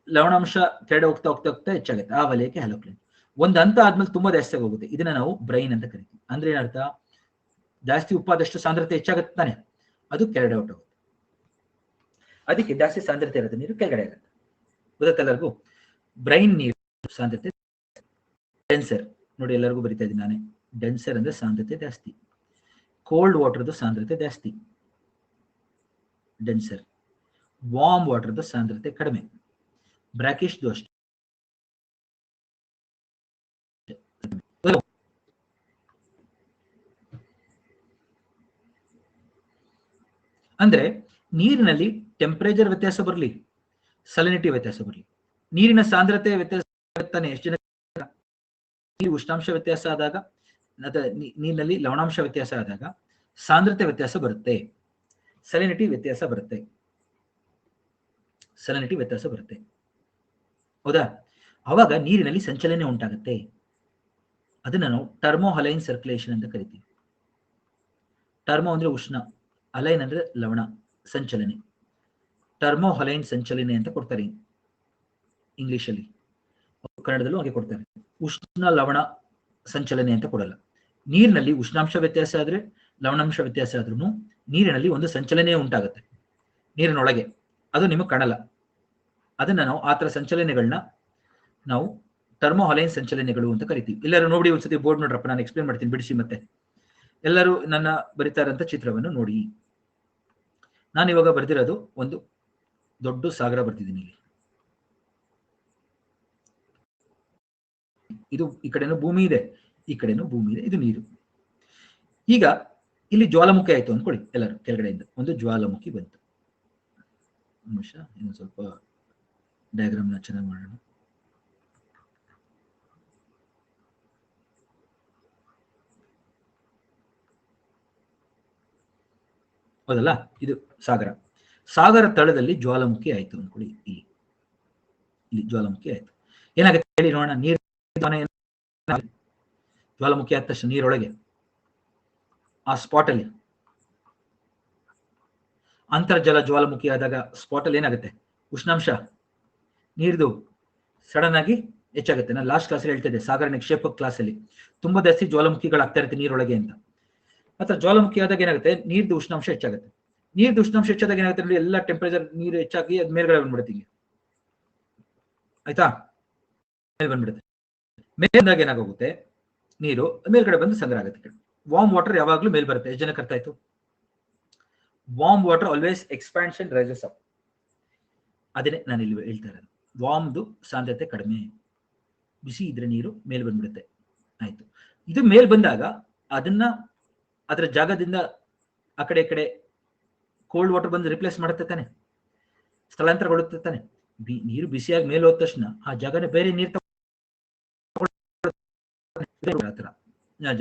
ಲವಣಾಂಶ ಕೆಳಗಡೆ ಹೋಗ್ತಾ ಹೋಗ್ತಾ ಹೋಗ್ತಾ ಹೆಚ್ಚಾಗುತ್ತೆ, ಆ ವಲಯಕ್ಕೆ ಹ್ಯಾಲೋಕ್ಲೈನ್. ಒಂದು ಹಂತ ಆದ್ಮೇಲೆ ತುಂಬಾ ಜಾಸ್ತಿ ಹೋಗುತ್ತೆ, ಇದನ್ನ ನಾವು ಬ್ರೈನ್ ಅಂತ ಕರಿತೀವಿ. ಅಂದ್ರೆ ಏನರ್ಥ? ಜಾಸ್ತಿ ಉಪ್ಪಾದಷ್ಟು ಸಾಂದ್ರತೆ ಹೆಚ್ಚಾಗುತ್ತೆ ತಾನೆ, ಅದು ಕೆಳಗಡೆ ಹೊಟ್ಟೋಗುತ್ತೆ. ಅದಕ್ಕೆ ಜಾಸ್ತಿ ಸಾಂದ್ರತೆ ಇರುತ್ತೆ ನೀರು ಕೆಳಗಡೆ ಆಗುತ್ತೆ. ಗೊತ್ತಾಗ್ತಾ ಎಲ್ಲರಿಗೂ? ಬ್ರೈನ್ ನೀರು ಸಾಂದ್ರತೆ ಡೆನ್ಸರ್. ನೋಡಿ, ಎಲ್ಲರಿಗೂ ಬರಿತಾ ಇದ್ದೀನಿ ನಾನೇ. ಡೆನ್ಸರ್ ಅಂದ್ರೆ ಸಾಂದ್ರತೆ ಜಾಸ್ತಿ, ಕೋಲ್ಡ್ ವಾಟರ್ದು ಸಾಂದ್ರತೆ ಜಾಸ್ತಿ ಡೆನ್ಸರ್, ವಾರ್ಮ್ ವಾಟರ್ದು ಸಾಂದ್ರತೆ ಕಡಿಮೆ, ಬ್ರಾಕಿಶ್ದು ಅಷ್ಟೇ. ಅಂದ್ರೆ ನೀರಿನಲ್ಲಿ ಟೆಂಪರೇಚರ್ ವ್ಯತ್ಯಾಸ ಬರಲಿ, ಸಲಿನಿಟಿ ವ್ಯತ್ಯಾಸ ಬರಲಿ, ನೀರಿನ ಸಾಂದ್ರತೆ ವ್ಯತ್ಯಾಸ ಆಗುತ್ತಾನೆ. ಎಷ್ಟು ಜನ? ಉಷ್ಣಾಂಶ ವ್ಯತ್ಯಾಸ ಆದಾಗ, ನೀರಿನಲ್ಲಿ ಲವಣಾಂಶ ವ್ಯತ್ಯಾಸ ಆದಾಗ ಸಾಂದ್ರತೆ ವ್ಯತ್ಯಾಸ ಬರುತ್ತೆ, ಸಲಿನಿಟಿ ವ್ಯತ್ಯಾಸ ಬರುತ್ತೆ. ಹೌದಾ? ಅವಾಗ ನೀರಿನಲ್ಲಿ ಸಂಚಲನೆ ಉಂಟಾಗುತ್ತೆ. ಅದನ್ನ ನಾವು ಟರ್ಮೋಹಲೈನ್ ಸರ್ಕ್ಯುಲೇಷನ್ ಅಂತ ಕರಿತೀವಿ. ಟರ್ಮೋ ಅಂದ್ರೆ ಉಷ್ಣ, ಅಲೈನ್ ಅಂದ್ರೆ ಲವಣ, ಸಂಚಲನೆ. ಟರ್ಮೋಹಲೈನ್ ಸಂಚಲನೆ ಅಂತ ಕೊಡ್ತಾರೆ ಇಂಗ್ಲಿಷ್ ಅಲ್ಲಿ, ಕನ್ನಡದಲ್ಲೂ ಹಾಗೆ ಕೊಡ್ತಾರೆ. ಉಷ್ಣ ಲವಣ ಸಂಚಲನೆ ಅಂತ ಕೊಡಲ್ಲ. ನೀರಿನಲ್ಲಿ ಉಷ್ಣಾಂಶ ವ್ಯತ್ಯಾಸ ಆದ್ರೆ, ಲವಣಾಂಶ ವ್ಯತ್ಯಾಸ ಆದ್ರೂ ನೀರಿನಲ್ಲಿ ಒಂದು ಸಂಚಲನೆ ಉಂಟಾಗುತ್ತೆ ನೀರಿನೊಳಗೆ, ಅದು ನಿಮಗೆ ಕಾಣಲ್ಲ. ಅದನ್ನ ನಾವು ಆತರ ಸಂಚಲನೆಗಳನ್ನ ನಾವು ಟರ್ಮೋಹಲೈನ್ ಸಂಚಲನೆಗಳು ಅಂತ ಕರಿತೀವಿ. ಎಲ್ಲರೂ ನೋಡಿ ಒಂದ್ಸತಿ ಬೋರ್ಡ್ ನೋಡ್ರಪ್ಪ, ನಾನು ಎಕ್ಸ್ಪ್ಲೇನ್ ಮಾಡ್ತೀನಿ ಬಿಡಿಸಿ. ಮತ್ತೆ ಎಲ್ಲರೂ ನನ್ನ ಬರಿತಾ ಇರೋಂಥ ಚಿತ್ರವನ್ನು ನೋಡಿ. ನಾನು ಇವಾಗ ಬರ್ದಿರೋದು ಒಂದು ದೊಡ್ಡ ಸಾಗರ ಬರ್ತಿದ್ದೀನಿ ಇಲ್ಲಿ. ಇದು ಈ ಕಡೆನೂ ಭೂಮಿ ಇದೆ, ಈ ಕಡೆನೂ ಭೂಮಿ ಇದೆ, ಇದು ನೀರು. ಈಗ ಇಲ್ಲಿ ಜ್ವಾಲಾಮುಖಿ ಆಯ್ತು ಅಂದ್ಕೊಳ್ಳಿ. ಎಲ್ಲರೂ ಕೆಳಗಡೆಯಿಂದ ಒಂದು ಜ್ವಾಲಾಮುಖಿ ಬಂತು. ನಿಮಿಷ, ಇನ್ನು ಸ್ವಲ್ಪ ಡಯಾಗ್ರಾಮ್ನ ಚೆನ್ನಾಗಿ ಮಾಡೋಣ. ಹೌದಲ್ಲ? ಇದು ಸಾಗರ. ಸಾಗರ ತಳದಲ್ಲಿ ಜ್ವಾಲಾಮುಖಿ ಆಯ್ತು ಅಂದ್ಕೊಳ್ಳಿ. ಇಲ್ಲಿ ಜ್ವಾಲಾಮುಖಿ ಆಯ್ತು. ಏನಾಗುತ್ತೆ ಹೇಳಿ ನೋಡೋಣ? ನೀರು ಜ್ವಾಲಾಮುಖಿ ಆದ ತಕ್ಷಣ ನೀರೊಳಗೆ ಆ ಸ್ಪಾಟ್ ಅಲ್ಲಿ ಅಂತರ್ಜಲ ಜ್ವಾಲಾಮುಖಿ ಆದಾಗ ಸ್ಪಾಟ್ ಅಲ್ಲಿ ಏನಾಗುತ್ತೆ? ಉಷ್ಣಾಂಶ ನೀರ್ದು ಸಡನ್ ಆಗಿ ಹೆಚ್ಚಾಗುತ್ತೆ. ನಾನು ಲಾಸ್ಟ್ ಕ್ಲಾಸಲ್ಲಿ ಹೇಳ್ತಾ ಇದ್ದೆ, ಸಾಗರ ನಿಕ್ಷೇಪ ಕ್ಲಾಸಲ್ಲಿ ತುಂಬಾ ಜಾಸ್ತಿ ಜ್ವಾಲಾಮುಖಿಗಳಾಗ್ತಾ ಇರುತ್ತೆ ನೀರೊಳಗೆ ಅಂತ. ಅಥವಾ ಜ್ವಾಲಾಮುಖಿ ಆದಾಗ ಏನಾಗುತ್ತೆ? ನೀರ್ದು ಉಷ್ಣಾಂಶ ಹೆಚ್ಚಾಗುತ್ತೆ. ನೀರ್ದು ಉಷ್ಣಾಂಶ ಹೆಚ್ಚಾದಾಗ ಏನಾಗುತ್ತೆ ಅಂದ್ರೆ ಎಲ್ಲ ಟೆಂಪರೇಚರ್ ನೀರು ಹೆಚ್ಚಾಗಿ ಅದ್ ಮೇಲ್ಗಡೆ ಬಂದ್ಬಿಡುತ್ತೆ. ಆಯ್ತಾ? ಮೇಲೆ ಬಂದ್ಬಿಡುತ್ತೆ. ಮೇಲೆ ಬಂದಾಗ ಏನಾಗುತ್ತೆ? ನೀರು ಮೇಲ್ಗಡೆ ಬಂದು ಸಂಗ್ರಹ ಆಗುತ್ತೆ. ವಾರ್ಮ್ ವಾಟರ್ ಯಾವಾಗ್ಲೂ ಮೇಲ್ ಬರುತ್ತೆ. ಎಷ್ಟು ಜನಕ್ಕೆ ಅರ್ಥ ಆಯ್ತು? Warm water always expands and rises up. ಅದನ್ನೇ ನಾನು ಇಲ್ಲಿ ಹೇಳ್ತಾ ಇರೋದು. ವಾರ್ಮ್ದು ಸಾಂದ್ರತೆ ಕಡಿಮೆ, ಬಿಸಿ ಇದ್ರೆ ನೀರು ಮೇಲೆ ಬಂದ್ಬಿಡುತ್ತೆ. ಆಯ್ತು, ಇದು ಮೇಲ್ ಬಂದಾಗ ಅದನ್ನ ಅದರ ಜಾಗದಿಂದ ಆ ಕಡೆ ಈ ಕಡೆ ಕೋಲ್ಡ್ ವಾಟರ್ ಬಂದು ರಿಪ್ಲೇಸ್ ಮಾಡುತ್ತೆ ತಾನೆ, ಸ್ಥಳಾಂತರಗೊಳ್ಳುತ್ತೆ ತಾನೆ. ನೀರು ಬಿಸಿಯಾಗಿ ಮೇಲೆ ಹೋದ ತಕ್ಷಣ ಆ ಜಾಗನೇ ಬೇರೆ ನೀರು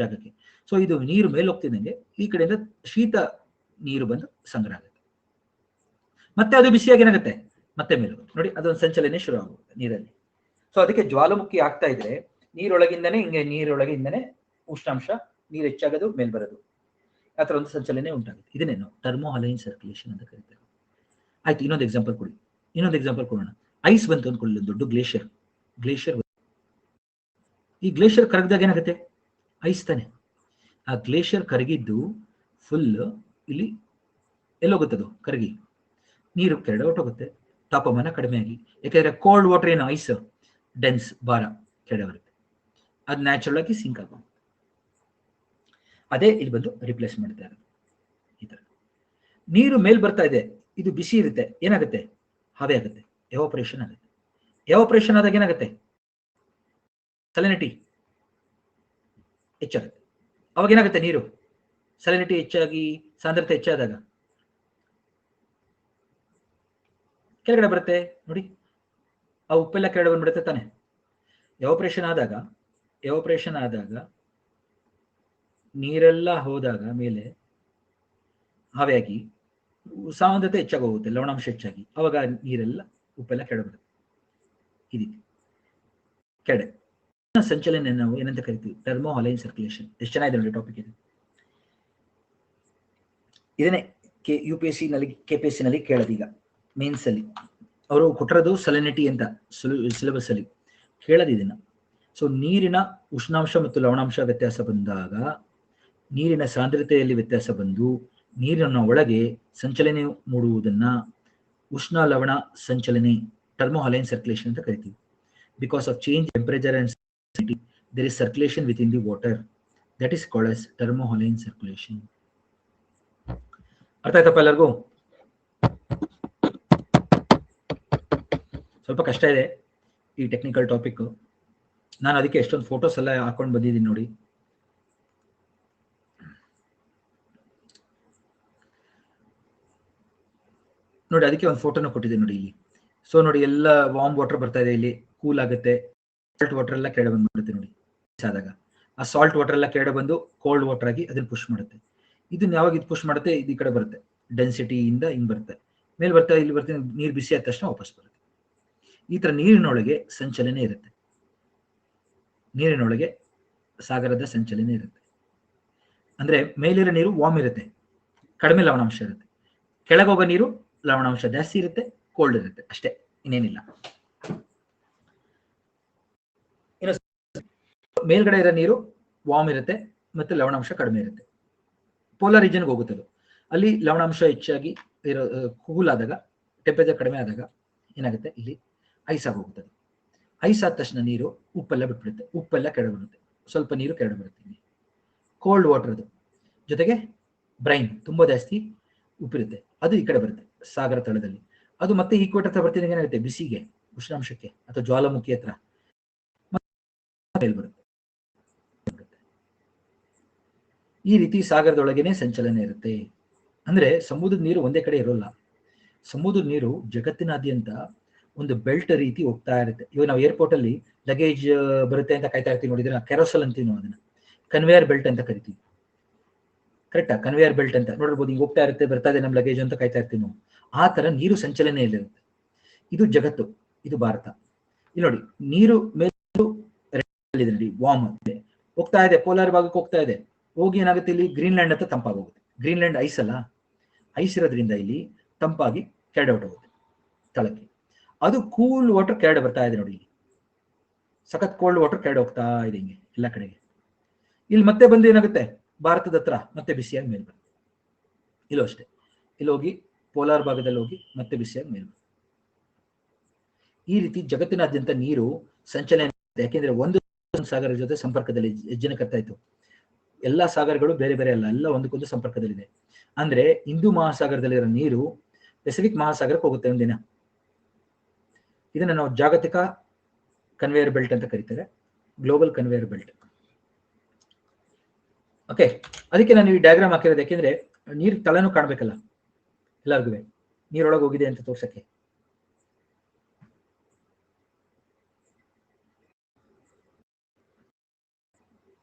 ಜಾಗಕ್ಕೆ. ಸೊ ಇದು ನೀರು ಮೇಲೆ ಹೋಗ್ತಿದ್ದಂಗೆ ಈ ಕಡೆಯಿಂದ ಶೀತ ನೀರು ಬಂದು ಸಂಗ್ರಹ ಆಗುತ್ತೆ, ಮತ್ತೆ ಅದು ಬಿಸಿಯಾಗಿ ಏನಾಗುತ್ತೆ ಮತ್ತೆ ಮೇಲೆ ಹೋಗುತ್ತೆ. ನೋಡಿ, ಅದೊಂದು ಸಂಚಲನೆ ಶುರು ಆಗುತ್ತೆ ನೀರಲ್ಲಿ. ಸೊ ಅದಕ್ಕೆ ಜ್ವಾಲಾಮುಖಿ ಆಗ್ತಾ ಇದ್ರೆ ನೀರೊಳಗಿಂದನೇ ಹಿಂಗೆ ನೀರೊಳಗಿಂದನೇ ಉಷ್ಣಾಂಶ ನೀರು ಹೆಚ್ಚಾಗೋದು ಮೇಲ್ ಬರೋದು, ಆ ಥರ ಒಂದು ಸಂಚಲನೆ ಉಂಟಾಗುತ್ತೆ. ಇದನ್ನೇ ನಾವು ಟರ್ಮೋಹಲೈನ್ ಸರ್ಕ್ಯುಲೇಷನ್ ಅಂತ ಕರೀತೇವೆ. ಆಯ್ತು, ಇನ್ನೊಂದು ಎಕ್ಸಾಂಪಲ್ ಕೊಡೋಣ. ಐಸ್ ಬಂತು ಅಂದ್ಕೊಳ್ಳಿ, ದೊಡ್ಡ ಗ್ಲೇಷಿಯರ್. ಈ ಗ್ಲೇಷಿಯರ್ ಕರಗಿದಾಗ ಏನಾಗುತ್ತೆ? ಐಸ್ ತಾನೆ. ಆ ಗ್ಲೇಷಿಯರ್ ಕರಗಿದ್ದು ಫುಲ್ ಇಲ್ಲಿ ಎಲ್ಲೋಗುತ್ತದು ಕರಗಿ ನೀರು ಕೆಳಗಡೆ ಹೊಟ್ಟೋಗುತ್ತೆ, ತಾಪಮಾನ ಕಡಿಮೆ ಆಗಿ. ಯಾಕೆಂದ್ರೆ ಕೋಲ್ಡ್ ವಾಟರ್ ಏನು ಐಸ್ ಡೆನ್ಸ್ ಭಾರ ಕೆಳಗಡೆ ಬರುತ್ತೆ, ಅದು ನ್ಯಾಚುರಲ್ ಆಗಿ ಸಿಂಕ್ ಆಗುತ್ತೆ. ಅದೇ ಇಲ್ಲಿ ಬಂದು ರಿಪ್ಲೇಸ್ ಮಾಡ್ತಾ ಇರೋದು. ಈ ತರ ನೀರು ಮೇಲ್ ಬರ್ತಾ ಇದೆ, ಇದು ಬಿಸಿ ಇರುತ್ತೆ, ಏನಾಗುತ್ತೆ? ಹವೆ ಆಗುತ್ತೆ, ಎವಾಪರೇಷನ್ ಆಗುತ್ತೆ. ಎವಾಪರೇಷನ್ ಆದಾಗ ಏನಾಗುತ್ತೆ? ಸಲಿನಿಟಿ ಹೆಚ್ಚಾಗುತ್ತೆ. ಅವಾಗ ಏನಾಗುತ್ತೆ? ನೀರು ಸಲಿನಿಟಿ ಹೆಚ್ಚಾಗಿ ಸಾಂದ್ರತೆ ಹೆಚ್ಚಾದಾಗ ಕೆಳಗಡೆ ಬರುತ್ತೆ. ನೋಡಿ, ಆ ಉಪ್ಪೆಲ್ಲ ಕೆಳಗಡೆ ಬಂದ್ಬಿಡುತ್ತೆ ತಾನೆ. ಎವಾಪರೇಷನ್ ಆದಾಗ ನೀರೆಲ್ಲ ಹೋದಾಗ ಮೇಲೆ ಹಾವಿಯಾಗಿ ಸಾಂದ್ರತೆ ಹೆಚ್ಚಾಗಿ ಹೋಗುತ್ತೆ, ಲವಣಾಂಶ ಹೆಚ್ಚಾಗಿ, ಅವಾಗ ನೀರೆಲ್ಲ ಉಪ್ಪೆಲ್ಲ ಕೆಳಗಡೆ ಬರುತ್ತೆ. ಈ ರೀತಿ ಕೆಳಗಡೆ ಸಂಚಲನೆ ನಾವು ಏನಂತ ಕರಿತೀವಿ? ಟರ್ಮೋಹಲೈನ್ ಸರ್ಕ್ಯುಲೇಷನ್. ಎಷ್ಟು ಚೆನ್ನಾಗಿದೆ ನೋಡಿ ಟಾಪಿಕ್ ಇದು. ಇದನ್ನೇ UPSC ನಲ್ಲಿ KPSC ನಲ್ಲಿ ಕೇಳೋದೀಗ ಮೇನ್ಸ್ ಅಲ್ಲಿ ಅವರು ಕೊಟ್ಟಿರೋದು ಸಲಿನಿಟಿ ಅಂತ ಸಿಲೆಬಸ್ ಅಲ್ಲಿ ಕೇಳೋದು ಇದನ್ನ. ಸೊ ನೀರಿನ ಉಷ್ಣಾಂಶ ಮತ್ತು ಲವಣಾಂಶ ವ್ಯತ್ಯಾಸ ಬಂದಾಗ, ನೀರಿನ ಸಾಂದ್ರತೆಯಲ್ಲಿ ವ್ಯತ್ಯಾಸ ಬಂದು ನೀರಿನ ಒಳಗೆ ಸಂಚಲನೆ ಮೂಡುವುದನ್ನ ಉಷ್ಣ ಲವಣ ಸಂಚಲನೆ, ಟರ್ಮೋಹಲೈನ್ ಸರ್ಕ್ಯುಲೇಷನ್ ಅಂತ ಕರಿತೀವಿ. Because of change temperature and salinity, there is circulation within the water, that is called as thermohaline circulation. ಅರ್ಥ ಆಯ್ತಪ್ಪ ಎಲ್ಲರಿಗೂ? ಸ್ವಲ್ಪ ಕಷ್ಟ ಇದೆ ಈ ಟೆಕ್ನಿಕಲ್ ಟಾಪಿಕ್. ನಾನು ಅದಕ್ಕೆ ಎಷ್ಟೊಂದು ಫೋಟೋಸ್ ಎಲ್ಲ ಹಾಕೊಂಡು ಬಂದಿದ್ದೀನಿ ನೋಡಿ. ಅದಕ್ಕೆ ಒಂದು ಫೋಟೋನ ಕೊಟ್ಟಿದ್ದೀನಿ ನೋಡಿ ಇಲ್ಲಿ. ಸೊ ನೋಡಿ, ಎಲ್ಲ ವಾರ್ಮ್ ವಾಟರ್ ಬರ್ತಾ ಇದೆ, ಇಲ್ಲಿ ಕೂಲ್ ಆಗುತ್ತೆ. ಸಾಲ್ಟ್ ವಾಟರ್ ಎಲ್ಲ ಕೆಳಗೆ ಬಂದ್ಬಿಡುತ್ತೆ ನೋಡಿ. ಆದಾಗ ಆ ಸಾಲ್ಟ್ ವಾಟರ್ ಎಲ್ಲ ಕೆಳಗೆ ಬಂದು ಕೋಲ್ಡ್ ವಾಟರ್ ಆಗಿ ಅದನ್ನ ಪುಷ್ ಮಾಡುತ್ತೆ. ಇದನ್ನ ಯಾವಾಗ ಇದು ಪುಷ್ ಮಾಡುತ್ತೆ? ಇದು ಈ ಕಡೆ ಬರುತ್ತೆ, ಡೆನ್ಸಿಟಿಯಿಂದ ಹಿಂಗ್ ಬರುತ್ತೆ, ಮೇಲೆ ಬರ್ತಾ ಇಲ್ಲಿ ಬರುತ್ತೆ. ನೀರು ಬಿಸಿ ಆದ ತಕ್ಷಣ ವಾಪಸ್ ಬರುತ್ತೆ. ಈ ತರ ನೀರಿನೊಳಗೆ ಸಂಚಲನೆ ಇರುತ್ತೆ, ನೀರಿನೊಳಗೆ ಸಾಗರದ ಸಂಚಲನೆ ಇರುತ್ತೆ. ಅಂದ್ರೆ ಮೇಲಿರೋ ನೀರು ವಾರ್ಮ್ ಇರುತ್ತೆ, ಕಡಿಮೆ ಲವಣಾಂಶ ಇರುತ್ತೆ. ಕೆಳಗೋಗೋ ನೀರು ಲವಣಾಂಶ ಜಾಸ್ತಿ ಇರುತ್ತೆ, ಕೋಲ್ಡ್ ಇರುತ್ತೆ, ಅಷ್ಟೇ, ಇನ್ನೇನಿಲ್ಲ. ಮೇಲ್ಗಡೆ ಇರೋ ನೀರು ವಾರ್ಮ್ ಇರುತ್ತೆ ಮತ್ತೆ ಲವಣಾಂಶ ಕಡಿಮೆ ಇರುತ್ತೆ. ಪೋಲಾರ್ ರೀಜನ್ಗೆ ಹೋಗುತ್ತೆ ಅದು. ಅಲ್ಲಿ ಲವಣಾಂಶ ಹೆಚ್ಚಾಗಿ ಇರೋ ಕೂಲ್ ಆದಾಗ, ಟೆಂಪರೇಚರ್ ಕಡಿಮೆ ಆದಾಗ ಏನಾಗುತ್ತೆ? ಇಲ್ಲಿ ಐಸ್ ಆಗಿ ಹೋಗುತ್ತೆ. ಐಸ್ ಆದ ತಕ್ಷಣ ನೀರು ಉಪ್ಪೆಲ್ಲ ಬಿಟ್ಬಿಡುತ್ತೆ, ಉಪ್ಪೆಲ್ಲ ಕೆಳಗೆ ಬರುತ್ತೆ, ಸ್ವಲ್ಪ ನೀರು ಕೆಳಗೆ ಬರುತ್ತೆ. ಇಲ್ಲಿ ಕೋಲ್ಡ್ ವಾಟರ್ ಅದು ಜೊತೆಗೆ ಬ್ರೈನ್ ತುಂಬಾ ಜಾಸ್ತಿ ಉಪ್ಪಿರುತ್ತೆ, ಅದು ಈ ಕಡೆ ಬರುತ್ತೆ ಸಾಗರ ತಳದಲ್ಲಿ. ಅದು ಮತ್ತೆ ಈಕ್ವೇಟರ್ ಹತ್ರ ಬರ್ತಿದ್ದಾಗ ಏನಾಗುತ್ತೆ? ಬಿಸಿಗೆ, ಉಷ್ಣಾಂಶಕ್ಕೆ ಅಥವಾ ಜ್ವಾಲಾಮುಖಿ ಹತ್ರ ಬರುತ್ತೆ. ಈ ರೀತಿ ಸಾಗರದೊಳಗೇನೆ ಸಂಚಲನೆ ಇರುತ್ತೆ. ಅಂದ್ರೆ ಸಮುದ್ರದ ನೀರು ಒಂದೇ ಕಡೆ ಇರೋಲ್ಲ. ಸಮುದ್ರದ ನೀರು ಜಗತ್ತಿನಾದ್ಯಂತ ಒಂದು ಬೆಲ್ಟ್ ರೀತಿ ಹೋಗ್ತಾ ಇರುತ್ತೆ. ಇವಾಗ ನಾವು ಏರ್ಪೋರ್ಟ್ ಅಲ್ಲಿ ಲಗೇಜ್ ಬರುತ್ತೆ ಅಂತ ಕಾಯ್ತಾ ಇರ್ತೀವಿ ನೋಡಿದ್ರೆ, ಕೆರೋಸಲ್ ಅಂತೀವಿ ನಾವು ಅದನ್ನ, ಕನ್ವೇಯರ್ ಬೆಲ್ಟ್ ಅಂತ ಕರಿತೀವಿ. ಕರೆಕ್ಟಾ? ಕನ್ವೇಯರ್ ಬೆಲ್ಟ್ ಅಂತ ನೋಡಿರ್ಬೋದು, ಹಿಂಗೆ ಹೋಗ್ತಾ ಇರುತ್ತೆ, ಬರ್ತಾ ಇದೆ ನಮ್ಮ ಲಗೇಜ್ ಅಂತ ಕಾಯ್ತಾ ಇರ್ತೀವಿ ನಾವು. ಆ ತರ ನೀರು ಸಂಚಲನೆಯಲ್ಲಿರುತ್ತೆ. ಇದು ಜಗತ್ತು, ಇದು ಭಾರತ. ಇಲ್ಲಿ ನೋಡಿ, ನೀರು ಮೇಲೆ ವಾರ್ಮ್ ಹೋಗ್ತಾ ಇದೆ, ಪೋಲಾರ್ ಭಾಗಕ್ಕೆ ಹೋಗ್ತಾ ಇದೆ. ಹೋಗಿ ಏನಾಗುತ್ತೆ? ಇಲ್ಲಿ ಗ್ರೀನ್ಲ್ಯಾಂಡ್ ಅಂತ ತಂಪಾಗೋಗುತ್ತೆ. ಗ್ರೀನ್ಲ್ಯಾಂಡ್ ಐಸ್ ಅಲ್ಲ, ಐಸ್ ಇರೋದ್ರಿಂದ ಇಲ್ಲಿ ತಂಪಾಗಿ ಕೆಳಗಡೆ ಹೊಟ್ಟೋಗುತ್ತೆ ತಳಕ್ಕೆ. ಅದು ಕೂಲ್ ವಾಟರ್ ಕೆಳಗಡೆ ಬರ್ತಾ ಇದೆ ನೋಡಿ, ಇಲ್ಲಿ ಸಖತ್ ಕೋಲ್ಡ್ ವಾಟರ್ ಕೆಳಗಡೆ ಹೋಗ್ತಾ ಇದೆ ಹಿಂಗೆ ಎಲ್ಲ ಕಡೆಗೆ. ಇಲ್ಲಿ ಮತ್ತೆ ಬಂದು ಏನಾಗುತ್ತೆ? ಭಾರತದ ಹತ್ರ ಮತ್ತೆ ಬಿಸಿಯಾಗಿ ಮೇಲೆ ಬರುತ್ತೆ. ಇಲ್ಲೂ ಅಷ್ಟೇ, ಇಲ್ಲಿ ಹೋಗಿ ಪೋಲಾರ್ ಭಾಗದಲ್ಲಿ ಹೋಗಿ ಮತ್ತೆ ಬಿಸಿಯಾಗಿ ಮೇಲೆ ಬರುತ್ತೆ. ಈ ರೀತಿ ಜಗತ್ತಿನಾದ್ಯಂತ ನೀರು ಸಂಚಲನೆ. ಯಾಕೆಂದ್ರೆ ಒಂದು ಸಾಗರ ಜೊತೆ ಸಂಪರ್ಕದಲ್ಲಿ ಹೆಜ್ಜೆನ ಕಟ್ತಾ ಇತ್ತು. ಎಲ್ಲಾ ಸಾಗರಗಳು ಬೇರೆ ಬೇರೆ ಅಲ್ಲ, ಎಲ್ಲ ಒಂದಕ್ಕೊಂದು ಸಂಪರ್ಕದಲ್ಲಿದೆ. ಅಂದ್ರೆ ಹಿಂದೂ ಮಹಾಸಾಗರದಲ್ಲಿರೋ ನೀರು ಪೆಸಿಫಿಕ್ ಮಹಾಸಾಗರಕ್ಕೆ ಹೋಗುತ್ತೆ ಒಂದಿನ. ಇದನ್ನ ನಾವು ಜಾಗತಿಕ ಕನ್ವೇಯರ್ ಬೆಲ್ಟ್ ಅಂತ ಕರೀತಾರೆ, ಗ್ಲೋಬಲ್ ಕನ್ವೇಯರ್ ಬೆಲ್ಟ್. ಓಕೆ, ಅದಕ್ಕೆ ನಾನು ಈ ಡಯಾಗ್ರಾಮ್ ಹಾಕಿರೋದು ಯಾಕೆಂದ್ರೆ ನೀರ್ ತಳನು ಕಾಣ್ಬೇಕಲ್ಲ ಎಲ್ಲರಿಗೂ, ನೀರೊಳಗೆ ಹೋಗಿದೆ ಅಂತ ತೋರ್ಸಕ್ಕೆ.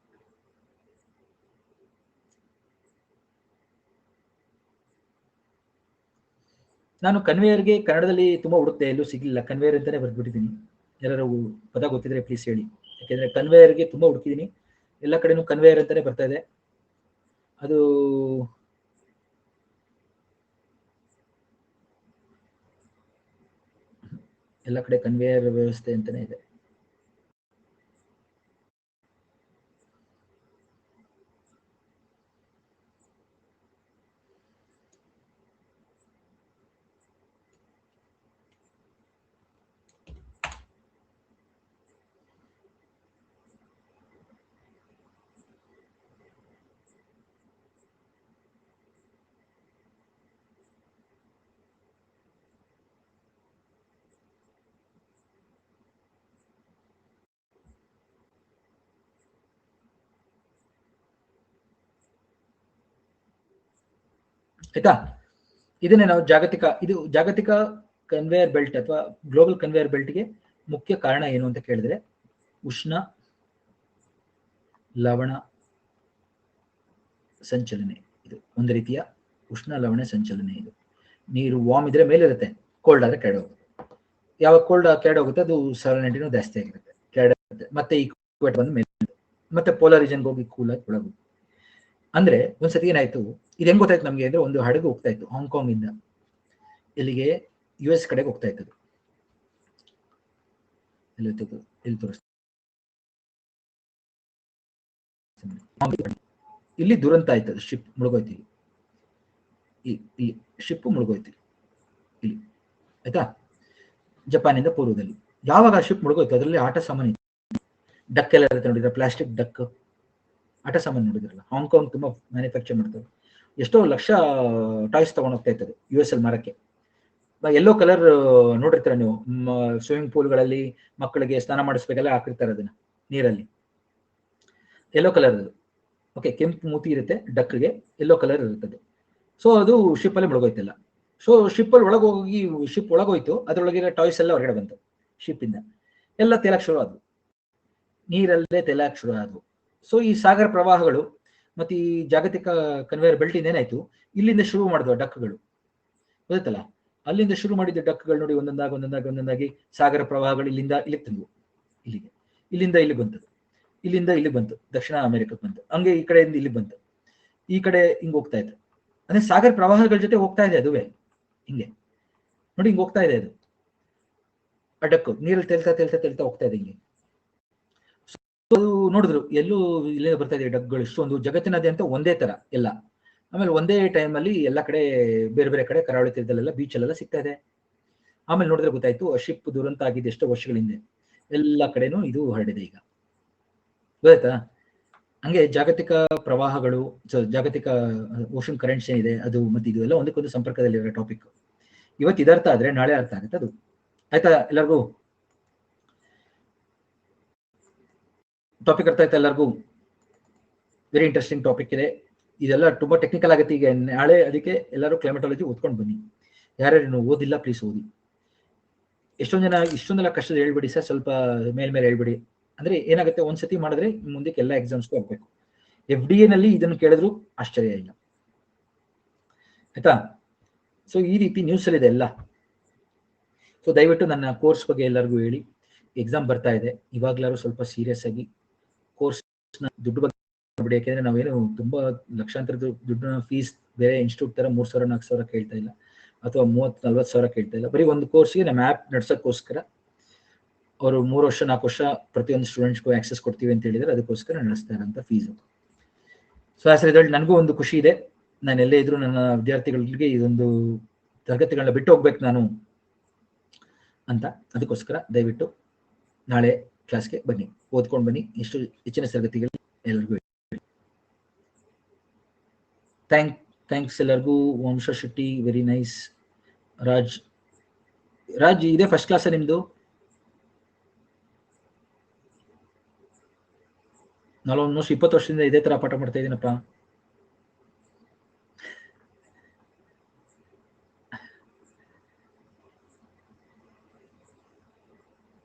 ನಾನು ಕನ್ವೇಯರ್ಗೆ ಕನ್ನಡದಲ್ಲಿ ತುಂಬಾ ಹುಡುಕ್ತೆ, ಎಲ್ಲೂ ಸಿಗ್ಲಿಲ್ಲ. ಕನ್ವೇಯರ್ ಅಂತಾನೆ ಬರ್ದ್ಬಿಟ್ಟಿದ್ದೀನಿ. ಯಾರು ಪದ ಗೊತ್ತಿದ್ರೆ ಪ್ಲೀಸ್ ಹೇಳಿ, ಯಾಕೆಂದ್ರೆ ಕನ್ವೇಯರ್ಗೆ ತುಂಬಾ ಹುಡುಕಿದ್ದೀನಿ, ಎಲ್ಲ ಕಡೆನೂ ಕನ್ವೇಯರ್ ಅಂತಾನೆ ಬರ್ತಾ ಇದೆ. ಅದು ಎಲ್ಲ ಕಡೆ ಕನ್ವೇಯರ್ ವ್ಯವಸ್ಥೆ ಅಂತಾನೆ ಇದೆ. ಆಯ್ತಾ, ಇದನ್ನೇ ನಾವು ಜಾಗತಿಕ ಕನ್ವೇಯರ್ ಬೆಲ್ಟ್ ಅಥವಾ ಗ್ಲೋಬಲ್ ಕನ್ವೇಯರ್ ಬೆಲ್ಟ್ಗೆ ಮುಖ್ಯ ಕಾರಣ ಏನು ಅಂತ ಕೇಳಿದ್ರೆ, ಉಷ್ಣ ಲವಣ ಸಂಚಲನೆ. ಇದು ಒಂದು ರೀತಿಯ ಉಷ್ಣ ಲವಣ ಸಂಚಲನೆ. ಇದು ನೀರು ವಾರ್ಮ್ ಇದ್ರೆ ಮೇಲೆ ಇರುತ್ತೆ, ಕೋಲ್ಡ್ ಆದ್ರೆ ಕೆಳಗೆ ಹೋಗುತ್ತೆ. ಯಾವಾಗ ಕೋಲ್ಡ್ ಕೆಳಗೆ ಹೋಗುತ್ತೆ ಅದು ಸಾಲಿನಿಟಿನೂ ಜಾಸ್ತಿ ಆಗಿರುತ್ತೆ, ಕೆಳಗೆ ಮತ್ತೆ ಈಕ್ವೇಟ್ ಬಂದು ಮೇಲೆ, ಮತ್ತೆ ಪೋಲಾರ್ ರೀಜನ್ಗೆ ಹೋಗಿ ಕೂಲ್ ಆಗಿ ಒಳಗೆ. ಅಂದ್ರೆ ಒಂದ್ಸತಿ ಏನಾಯ್ತು, ಇದು ಹೆಂಗ್ ಗೊತ್ತಾಯ್ತು ನಮ್ಗೆ ಅಂದ್ರೆ, ಒಂದು ಹಡಗು ಹೋಗ್ತಾ ಇತ್ತು ಹಾಂಗ್ಕಾಂಗ್ ಇಂದ ಇಲ್ಲಿಗೆ US ಕಡೆಗೆ ಹೋಗ್ತಾ ಇತ್ತು. ಇಲ್ಲಿ ತೋರಿಸ್ತೀನಿ, ಇಲ್ಲಿ ದುರಂತ ಆಯ್ತದ, ಶಿಪ್ ಮುಳುಗೋಯ್ತು. ಇಲ್ಲಿ ಶಿಪ್ ಮುಳುಗೋಯ್ತು ಇಲ್ಲಿ, ಆಯ್ತಾ, ಜಪಾನಿಂದ ಪೂರ್ವದಲ್ಲಿ. ಯಾವಾಗ ಶಿಪ್ ಮುಳುಗೋಯ್ತು ಅದರಲ್ಲಿ ಆಟ ಸಾಮಾನು, ಡಕ್ ಎಲ್ಲ ಇರುತ್ತೆ ನೋಡಿದ್ರೆ, ಪ್ಲಾಸ್ಟಿಕ್ ಡಕ್ ಆಟ ಸಾಮಾನು ನೋಡಿದ್ರಲ್ಲ. ಹಾಂಗ್ಕಾಂಗ್ ತುಂಬಾ ಮ್ಯಾನುಫ್ಯಾಕ್ಚರ್ ಮಾಡ್ತಾರೆ, ಎಷ್ಟೋ ಲಕ್ಷ ಟಾಯ್ಸ್ ತಗೊಂಡು ಹೋಗ್ತಾ ಇರ್ತದೆ US ಅಲ್ಲಿ ಮಾರಕ್ಕೆ. ಯೆಲ್ಲೋ ಕಲರ್ ನೋಡಿರ್ತೀರ ನೀವು, ಸ್ವಿಮ್ಮಿಂಗ್ ಪೂಲ್ಗಳಲ್ಲಿ ಮಕ್ಕಳಿಗೆ ಸ್ನಾನ ಮಾಡಿಸ್ಬೇಕೆಲ್ಲ ಹಾಕಿರ್ತಾರೆ ಅದನ್ನ ನೀರಲ್ಲಿ, ಯೆಲ್ಲೋ ಕಲರ್ ಅದು. ಓಕೆ, ಕೆಂಪು ಮೂತಿ ಇರುತ್ತೆ ಡಕ್ಗೆ, ಯೆಲ್ಲೋ ಕಲರ್ ಇರುತ್ತದೆ. ಸೊ ಅದು ಶಿಪ್ ಅಲ್ಲಿ ಮುಳುಗೋಯ್ತಿಲ್ಲ. ಸೊ ಶಿಪ್ ಅಲ್ಲಿ ಒಳಗೋಗಿ, ಶಿಪ್ ಒಳಗೋಯ್ತು, ಅದ್ರೊಳಗಿರೋ ಟಾಯ್ಸ್ ಎಲ್ಲ ಹೊರಗಡೆ ಬಂತು ಶಿಪ್ ಇಂದ, ಎಲ್ಲ ತೇಲಕ್ ಶುರು ಆದ್ವು, ನೀರಲ್ಲೇ ತೇಲಕ್ ಶುರು ಆದ್ವು. ಸೊ ಈ ಸಾಗರ ಪ್ರವಾಹಗಳು ಮತ್ತೆ ಈ ಜಾಗತಿಕ ಕನ್ವೇಯರ್ ಬೆಲ್ಟ್ ಏನಾಯ್ತು, ಇಲ್ಲಿಂದ ಶುರು ಮಾಡಿದ್ವು ಡಕ್ಗಳು, ಗೊತ್ತಲ್ಲ, ಅಲ್ಲಿಂದ ಶುರು ಮಾಡಿದ್ದ ಡಕ್ಗಳು ನೋಡಿ ಒಂದೊಂದಾಗಿ ಸಾಗರ ಪ್ರವಾಹಗಳು ಇಲ್ಲಿಂದ ಇಲ್ಲಿಗೆ ತಂದ್ವು, ಇಲ್ಲಿಗೆ, ಇಲ್ಲಿಂದ ಇಲ್ಲಿ ಬಂತು, ಇಲ್ಲಿಂದ ಇಲ್ಲಿ ಬಂತು, ದಕ್ಷಿಣ ಅಮೆರಿಕಕ್ಕೆ ಬಂತು, ಹಂಗೆ ಈ ಕಡೆಯಿಂದ ಇಲ್ಲಿ ಬಂತು, ಈ ಕಡೆ ಹಿಂಗ್ ಹೋಗ್ತಾ ಇತ್ತು. ಅಂದ್ರೆ ಸಾಗರ ಪ್ರವಾಹಗಳ ಜೊತೆ ಹೋಗ್ತಾ ಇದೆ ಅದುವೇ, ಹಿಂಗೆ ನೋಡಿ, ಹಿಂಗ್ ಹೋಗ್ತಾ ಇದೆ ಅದು, ಆ ಡಕ್ಕು ನೀರಲ್ಲಿ ತೇಲ್ತಾ ಹೋಗ್ತಾ ಇದೆ ಹಿಂಗೆ. ಅದು ನೋಡಿದ್ರು ಎಲ್ಲೂ ಇಲ್ಲೇ ಬರ್ತಾ ಇದೆ ಡಕ್ಗಳು, ಇಷ್ಟೊಂದು ಜಗತ್ತಿನಾದ್ಯಂತ ಒಂದೇ ತರ ಎಲ್ಲ. ಆಮೇಲೆ ಒಂದೇ ಟೈಮ್ ಅಲ್ಲಿ ಎಲ್ಲ ಕಡೆ ಬೇರೆ ಬೇರೆ ಕಡೆ ಕರಾವಳಿ ತೀರದಲ್ಲೆಲ್ಲ ಬೀಚಲ್ಲೆಲ್ಲ ಸಿಗ್ತಾ ಇದೆ. ಆಮೇಲೆ ನೋಡಿದ್ರೆ ಗೊತ್ತಾಯ್ತು ಶಿಪ್ ದುರಂತ ಆಗಿದೆ ಎಷ್ಟೋ ವರ್ಷಗಳ ಹಿಂದೆ, ಎಲ್ಲ ಕಡೆನೂ ಇದು ಹರಡಿದೆ ಈಗ, ಗೊತ್ತಾಯ್ತಾ. ಹಂಗೆ ಜಾಗತಿಕ ಪ್ರವಾಹಗಳು, ಜಾಗತಿಕ ಓಷನ್ ಕರೆಂಟ್ಸ್ ಏನಿದೆ ಅದು ಮತ್ತೆ ಇದು ಎಲ್ಲ ಒಂದಕ್ಕೊಂದು ಸಂಪರ್ಕದಲ್ಲಿರೋ ಟಾಪಿಕ್. ಇವತ್ತು ಇದರ್ಥ ಆದ್ರೆ ನಾಳೆ ಅರ್ಥ ಆಗುತ್ತೆ ಅದು, ಆಯ್ತಾ ಎಲ್ಲರಿಗೂ? ಟಾಪಿಕ್ ಅರ್ಥ ಆಯ್ತಾ ಎಲ್ಲರಿಗೂ? ವೆರಿ ಇಂಟ್ರೆಸ್ಟಿಂಗ್ ಟಾಪಿಕ್ ಇದೆ, ಇದೆಲ್ಲ ತುಂಬಾ ಟೆಕ್ನಿಕಲ್ ಆಗುತ್ತೆ ಈಗ. ನಾಳೆ ಅದಕ್ಕೆ ಎಲ್ಲರೂ ಕ್ಲೈಮೇಟಾಲಜಿ ಓದ್ಕೊಂಡು ಬನ್ನಿ. ಯಾರ್ಯಾರು ಓದಿಲ್ಲ ಪ್ಲೀಸ್ ಓದಿ. ಇಷ್ಟೊಂದೆಲ್ಲ ಕಷ್ಟದ ಹೇಳ್ಬಿಡಿ ಸರ್, ಸ್ವಲ್ಪ ಮೇಲ್ಮೇಲೆ ಹೇಳ್ಬಿಡಿ. ಅಂದ್ರೆ ಏನಾಗುತ್ತೆ, ಒಂದ್ಸತಿ ಮಾಡಿದ್ರೆ ಮುಂದಕ್ಕೆ ಎಲ್ಲ ಎಕ್ಸಾಮ್ಸ್ಗೂ ಹೋಗ್ಬೇಕು. FDA ನಲ್ಲಿ ಇದನ್ನು ಕೇಳಿದ್ರು ಆಶ್ಚರ್ಯ ಇಲ್ಲ, ಆಯ್ತಾ. ಸೊ ಈ ರೀತಿ ನ್ಯೂಸ್ ಅಲ್ಲಿ ಇದೆ ಎಲ್ಲ. ಸೊ ದಯವಿಟ್ಟು ನನ್ನ ಕೋರ್ಸ್ ಬಗ್ಗೆ ಎಲ್ಲರಿಗೂ ಹೇಳಿ, ಎಕ್ಸಾಮ್ ಬರ್ತಾ ಇದೆ, ಇವಾಗ್ಲಾರು ಸ್ವಲ್ಪ ಸೀರಿಯಸ್ ಆಗಿ ಕೋರ್ಸ್ ದುಡ್ಡು ಬಗ್ಗೆ ಬಿಡಿ. ಯಾಕೆಂದ್ರೆ ನಾವೇನು ತುಂಬಾ ಲಕ್ಷಾಂತರ ದುಡ್ಡನ್ನ ಫೀಸ್ ಬೇರೆ ಇನ್ಸ್ಟಿಟ್ಯೂಟ್ ತರ 3,000-4,000 ಕೇಳ್ತಾ ಇಲ್ಲ, ಅಥವಾ 30-40 ಸಾವಿರ ಕೇಳ್ತಾ ಇಲ್ಲ. ಬರೀ ಒಂದು ಕೋರ್ಸ್ಗೆ ನಮ್ಮ ಆ್ಯಪ್ ನಡ್ಸೋಕ್ಕೋಸ್ಕರ ಅವರು 3 ವರ್ಷ 4 ವರ್ಷ ಪ್ರತಿಯೊಂದು ಸ್ಟೂಡೆಂಟ್ಸ್ಗೂ ಆಕ್ಸೆಸ್ ಕೊಡ್ತೀವಿ ಅಂತ ಹೇಳಿದ್ರೆ ಅದಕ್ಕೋಸ್ಕರ ನಡೆಸ್ತಾ ಇರೋಂಥ ಫೀಸು. ಸೊ ಆಸ್ ರಿಸಲ್ಟ್ ನನಗೂ ಒಂದು ಖುಷಿ ಇದೆ, ನಾನು ಎಲ್ಲೇ ಇದ್ರು ನನ್ನ ವಿದ್ಯಾರ್ಥಿಗಳಿಗೆ ಇದೊಂದು ತರಗತಿಗಳನ್ನ ಬಿಟ್ಟು ಹೋಗ್ಬೇಕು ನಾನು ಅಂತ. ಅದಕ್ಕೋಸ್ಕರ ದಯವಿಟ್ಟು ನಾಳೆ ಕ್ಲಾಸ್ಗೆ ಬನ್ನಿ, ಓದ್ಕೊಂಡು ಬನ್ನಿ, ಎಷ್ಟು ಹೆಚ್ಚಿನ ತರಗತಿಗಳು ಎಲ್ಲರಿಗೂ. ಥ್ಯಾಂಕ್ಸ್ ಎಲ್ಲರಿಗೂ. ವಂಶ ಶೆಟ್ಟಿ ವೆರಿ ನೈಸ್. ರಾಜ್ ಇದೇ ಫಸ್ಟ್ ಕ್ಲಾಸ್ ನಿಮ್ದು? ನಾನು ಆಲ್ಮೋಸ್ಟ್ 20 ವರ್ಷದಿಂದ ಇದೇ ತರ ಪಾಠ ಮಾಡ್ತಾ ಇದ್ದೀನಪ್ಪ.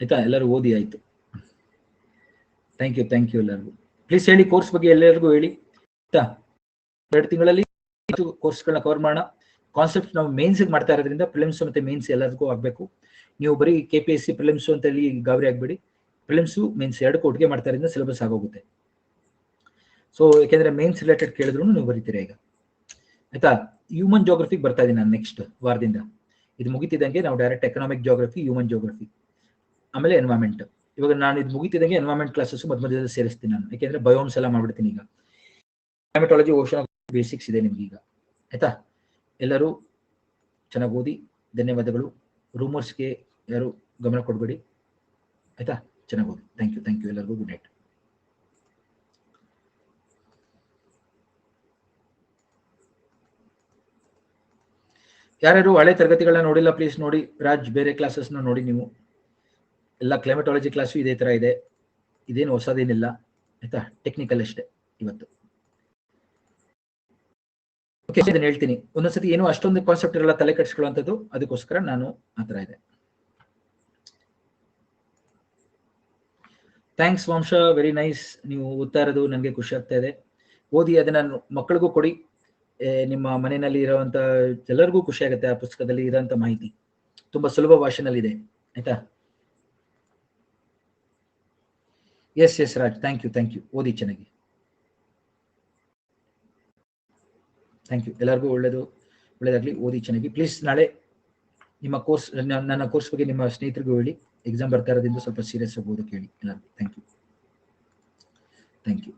ಆಯ್ತಾ, ಎಲ್ಲರೂ ಓದಿ ಆಯ್ತು. ಥ್ಯಾಂಕ್ ಯು ಎಲ್ಲರಿಗೂ. ಪ್ಲೀಸ್ ಹೇಳಿ ಕೋರ್ಸ್ ಬಗ್ಗೆ ಎಲ್ಲರಿಗೂ ಹೇಳಿ ಆಯ್ತಾ. 2 ತಿಂಗಳಲ್ಲಿ ಕೋರ್ಸ್ಗಳನ್ನ ಕವರ್ ಮಾಡೋಣ. ಕಾನ್ಸೆಪ್ಟ್ ನಾವು ಮೇನ್ಸ್ ಮಾಡ್ತಾ ಇರೋದ್ರಿಂದ ಪ್ರಿಲಿಮ್ಸ್ ಮತ್ತೆ ಮೇನ್ಸ್ ಎಲ್ಲರಿಗೂ ಆಗ್ಬೇಕು. ನೀವು ಬರೀ KPSC ಪ್ರಿಲಿಮ್ಸ್ ಅಂತ ಹೇಳಿ ಗಾಬರಿ ಆಗ್ಬೇಡಿ. ಪ್ರಿಲಿಮ್ಸು ಮೇನ್ಸ್ 2 ಒಟ್ಟಿಗೆ ಮಾಡ್ತಾ ಇರೋದ್ರಿಂದ ಸಿಲೆಬಸ್ ಆಗೋಗುತ್ತೆ. ಸೊ ಯಾಕೆಂದ್ರೆ ಮೇನ್ಸ್ ರಿಲೇಟೆಡ್ ಕೇಳಿದ್ರು ನೀವು ಬರೀತೀರಾ ಈಗ ಆಯ್ತಾ. ಹ್ಯೂಮನ್ ಜೋಗ್ರಫಿಗೆ ಬರ್ತಾ ಇದ್ದೀನಿ ನಾನು ನೆಕ್ಸ್ಟ್ ವಾರದಿಂದ. ಇದು ಮುಗಿತಿದ್ದಂಗೆ ನಾವು direct economic geography, human geography, ಆಮೇಲೆ ಎನ್ವೈರನ್ಮೆಂಟ್. ಇವಾಗ ನಾನು ಇದು ಮುಗಿತಿದ್ದಂಗೆ ಎನ್ವೈರನ್ಮೆಂಟ್ ಕ್ಲಾಸಸ್ ಮಧ್ಯದಲ್ಲಿ ಸೇರಿಸ್ತೀನಿ ನಾನು, ಯಾಕೆಂದ್ರೆ ಬಯೋಮ್ಸ್ ಎಲ್ಲ ಮಾಡ್ಬಿಡ್ತೀನಿ ಈಗ. ಕ್ಲೈಮೆಟಾಲಜಿ, ಓಷನ್ ಬೇಸಿಕ್ಸ್ ಇದೆ ನಿಮ್ಗೆ ಈಗ ಆಯ್ತಾ. ಎಲ್ಲರೂ ಚೆನ್ನಾಗಿ ಓದಿ. ಧನ್ಯವಾದಗಳು. ರೂಮರ್ಸ್ಗೆ ಯಾರು ಗಮನ ಕೊಡಬೇಡಿ ಆಯ್ತಾ. ಚೆನ್ನಾಗಿ ಓದಿ. ಥ್ಯಾಂಕ್ ಯು ಎಲ್ಲರಿಗೂ. Good night. ಯಾರ್ಯಾರು ಹಳೆ ತರಗತಿಗಳನ್ನ ನೋಡಿಲ್ಲ ಪ್ಲೀಸ್ ನೋಡಿ. ರಾಜ್, ಬೇರೆ ಕ್ಲಾಸಸ್ನ ನೋಡಿ ನೀವು. ಎಲ್ಲ ಕ್ಲೈಮೆಟಾಲಜಿ ಕ್ಲಾಸು ಇದೇ ತರ ಇದೆ, ಇದೇನು ಹೊಸದೇನಿಲ್ಲ ಆಯ್ತಾ. ಟೆಕ್ನಿಕಲ್ ಅಷ್ಟೇ ಇವತ್ತು. ಓಕೆ, ಇದನ್ನ ಹೇಳ್ತೀನಿ. ಒಂದೊಂದ್ಸತಿ ಏನು ಅಷ್ಟೊಂದು ಕಾನ್ಸೆಪ್ಟ್ ಇರಲ್ಲ ತಲೆ ಕೆಡಿಸ್ಕೊಳ್ಳುವಂಥದ್ದು, ಅದಕ್ಕೋಸ್ಕರ ನಾನು ಆ ಥರ ಇದೆ. ಥ್ಯಾಂಕ್ಸ್ ವಂಶ, ವೆರಿ ನೈಸ್. ನೀವು ಓದ್ತಾ ಇರೋದು ನನಗೆ ಖುಷಿ ಆಗ್ತಾ ಇದೆ. ಓದಿ, ಅದನ್ನ ಮಕ್ಕಳಿಗೂ ಕೊಡಿ. ನಿಮ್ಮ ಮನೆಯಲ್ಲಿ ಇರುವಂತ ಎಲ್ಲರಿಗೂ ಖುಷಿ ಆಗುತ್ತೆ. ಆ ಪುಸ್ತಕದಲ್ಲಿ ಇರೋಂಥ ಮಾಹಿತಿ ತುಂಬಾ ಸುಲಭ ಭಾಷೆನಲ್ಲಿ ಇದೆ ಆಯ್ತಾ. Yes Raj, thank you. ಓದಿ ಚೆನ್ನಾಗಿ. Thank you. ಎಲ್ಲರಿಗೂ ಒಳ್ಳೇದಾಗ್ಲಿ. ಓದಿ ಚೆನ್ನಾಗಿ ಪ್ಲೀಸ್. ನಾಳೆ ನಿಮ್ಮ ಕೋರ್ಸ್, ನನ್ನ ಕೋರ್ಸ್ ಬಗ್ಗೆ ನಿಮ್ಮ ಸ್ನೇಹಿತರಿಗೂ ಹೇಳಿ. ಎಕ್ಸಾಮ್ ಬರ್ತಾ ಇರೋದ್ರಿಂದ ಸ್ವಲ್ಪ ಸೀರಿಯಸ್ ಆಗಿ ಓದೋಕೆ ಹೇಳಿ ಎಲ್ಲರಿಗೂ. Thank you.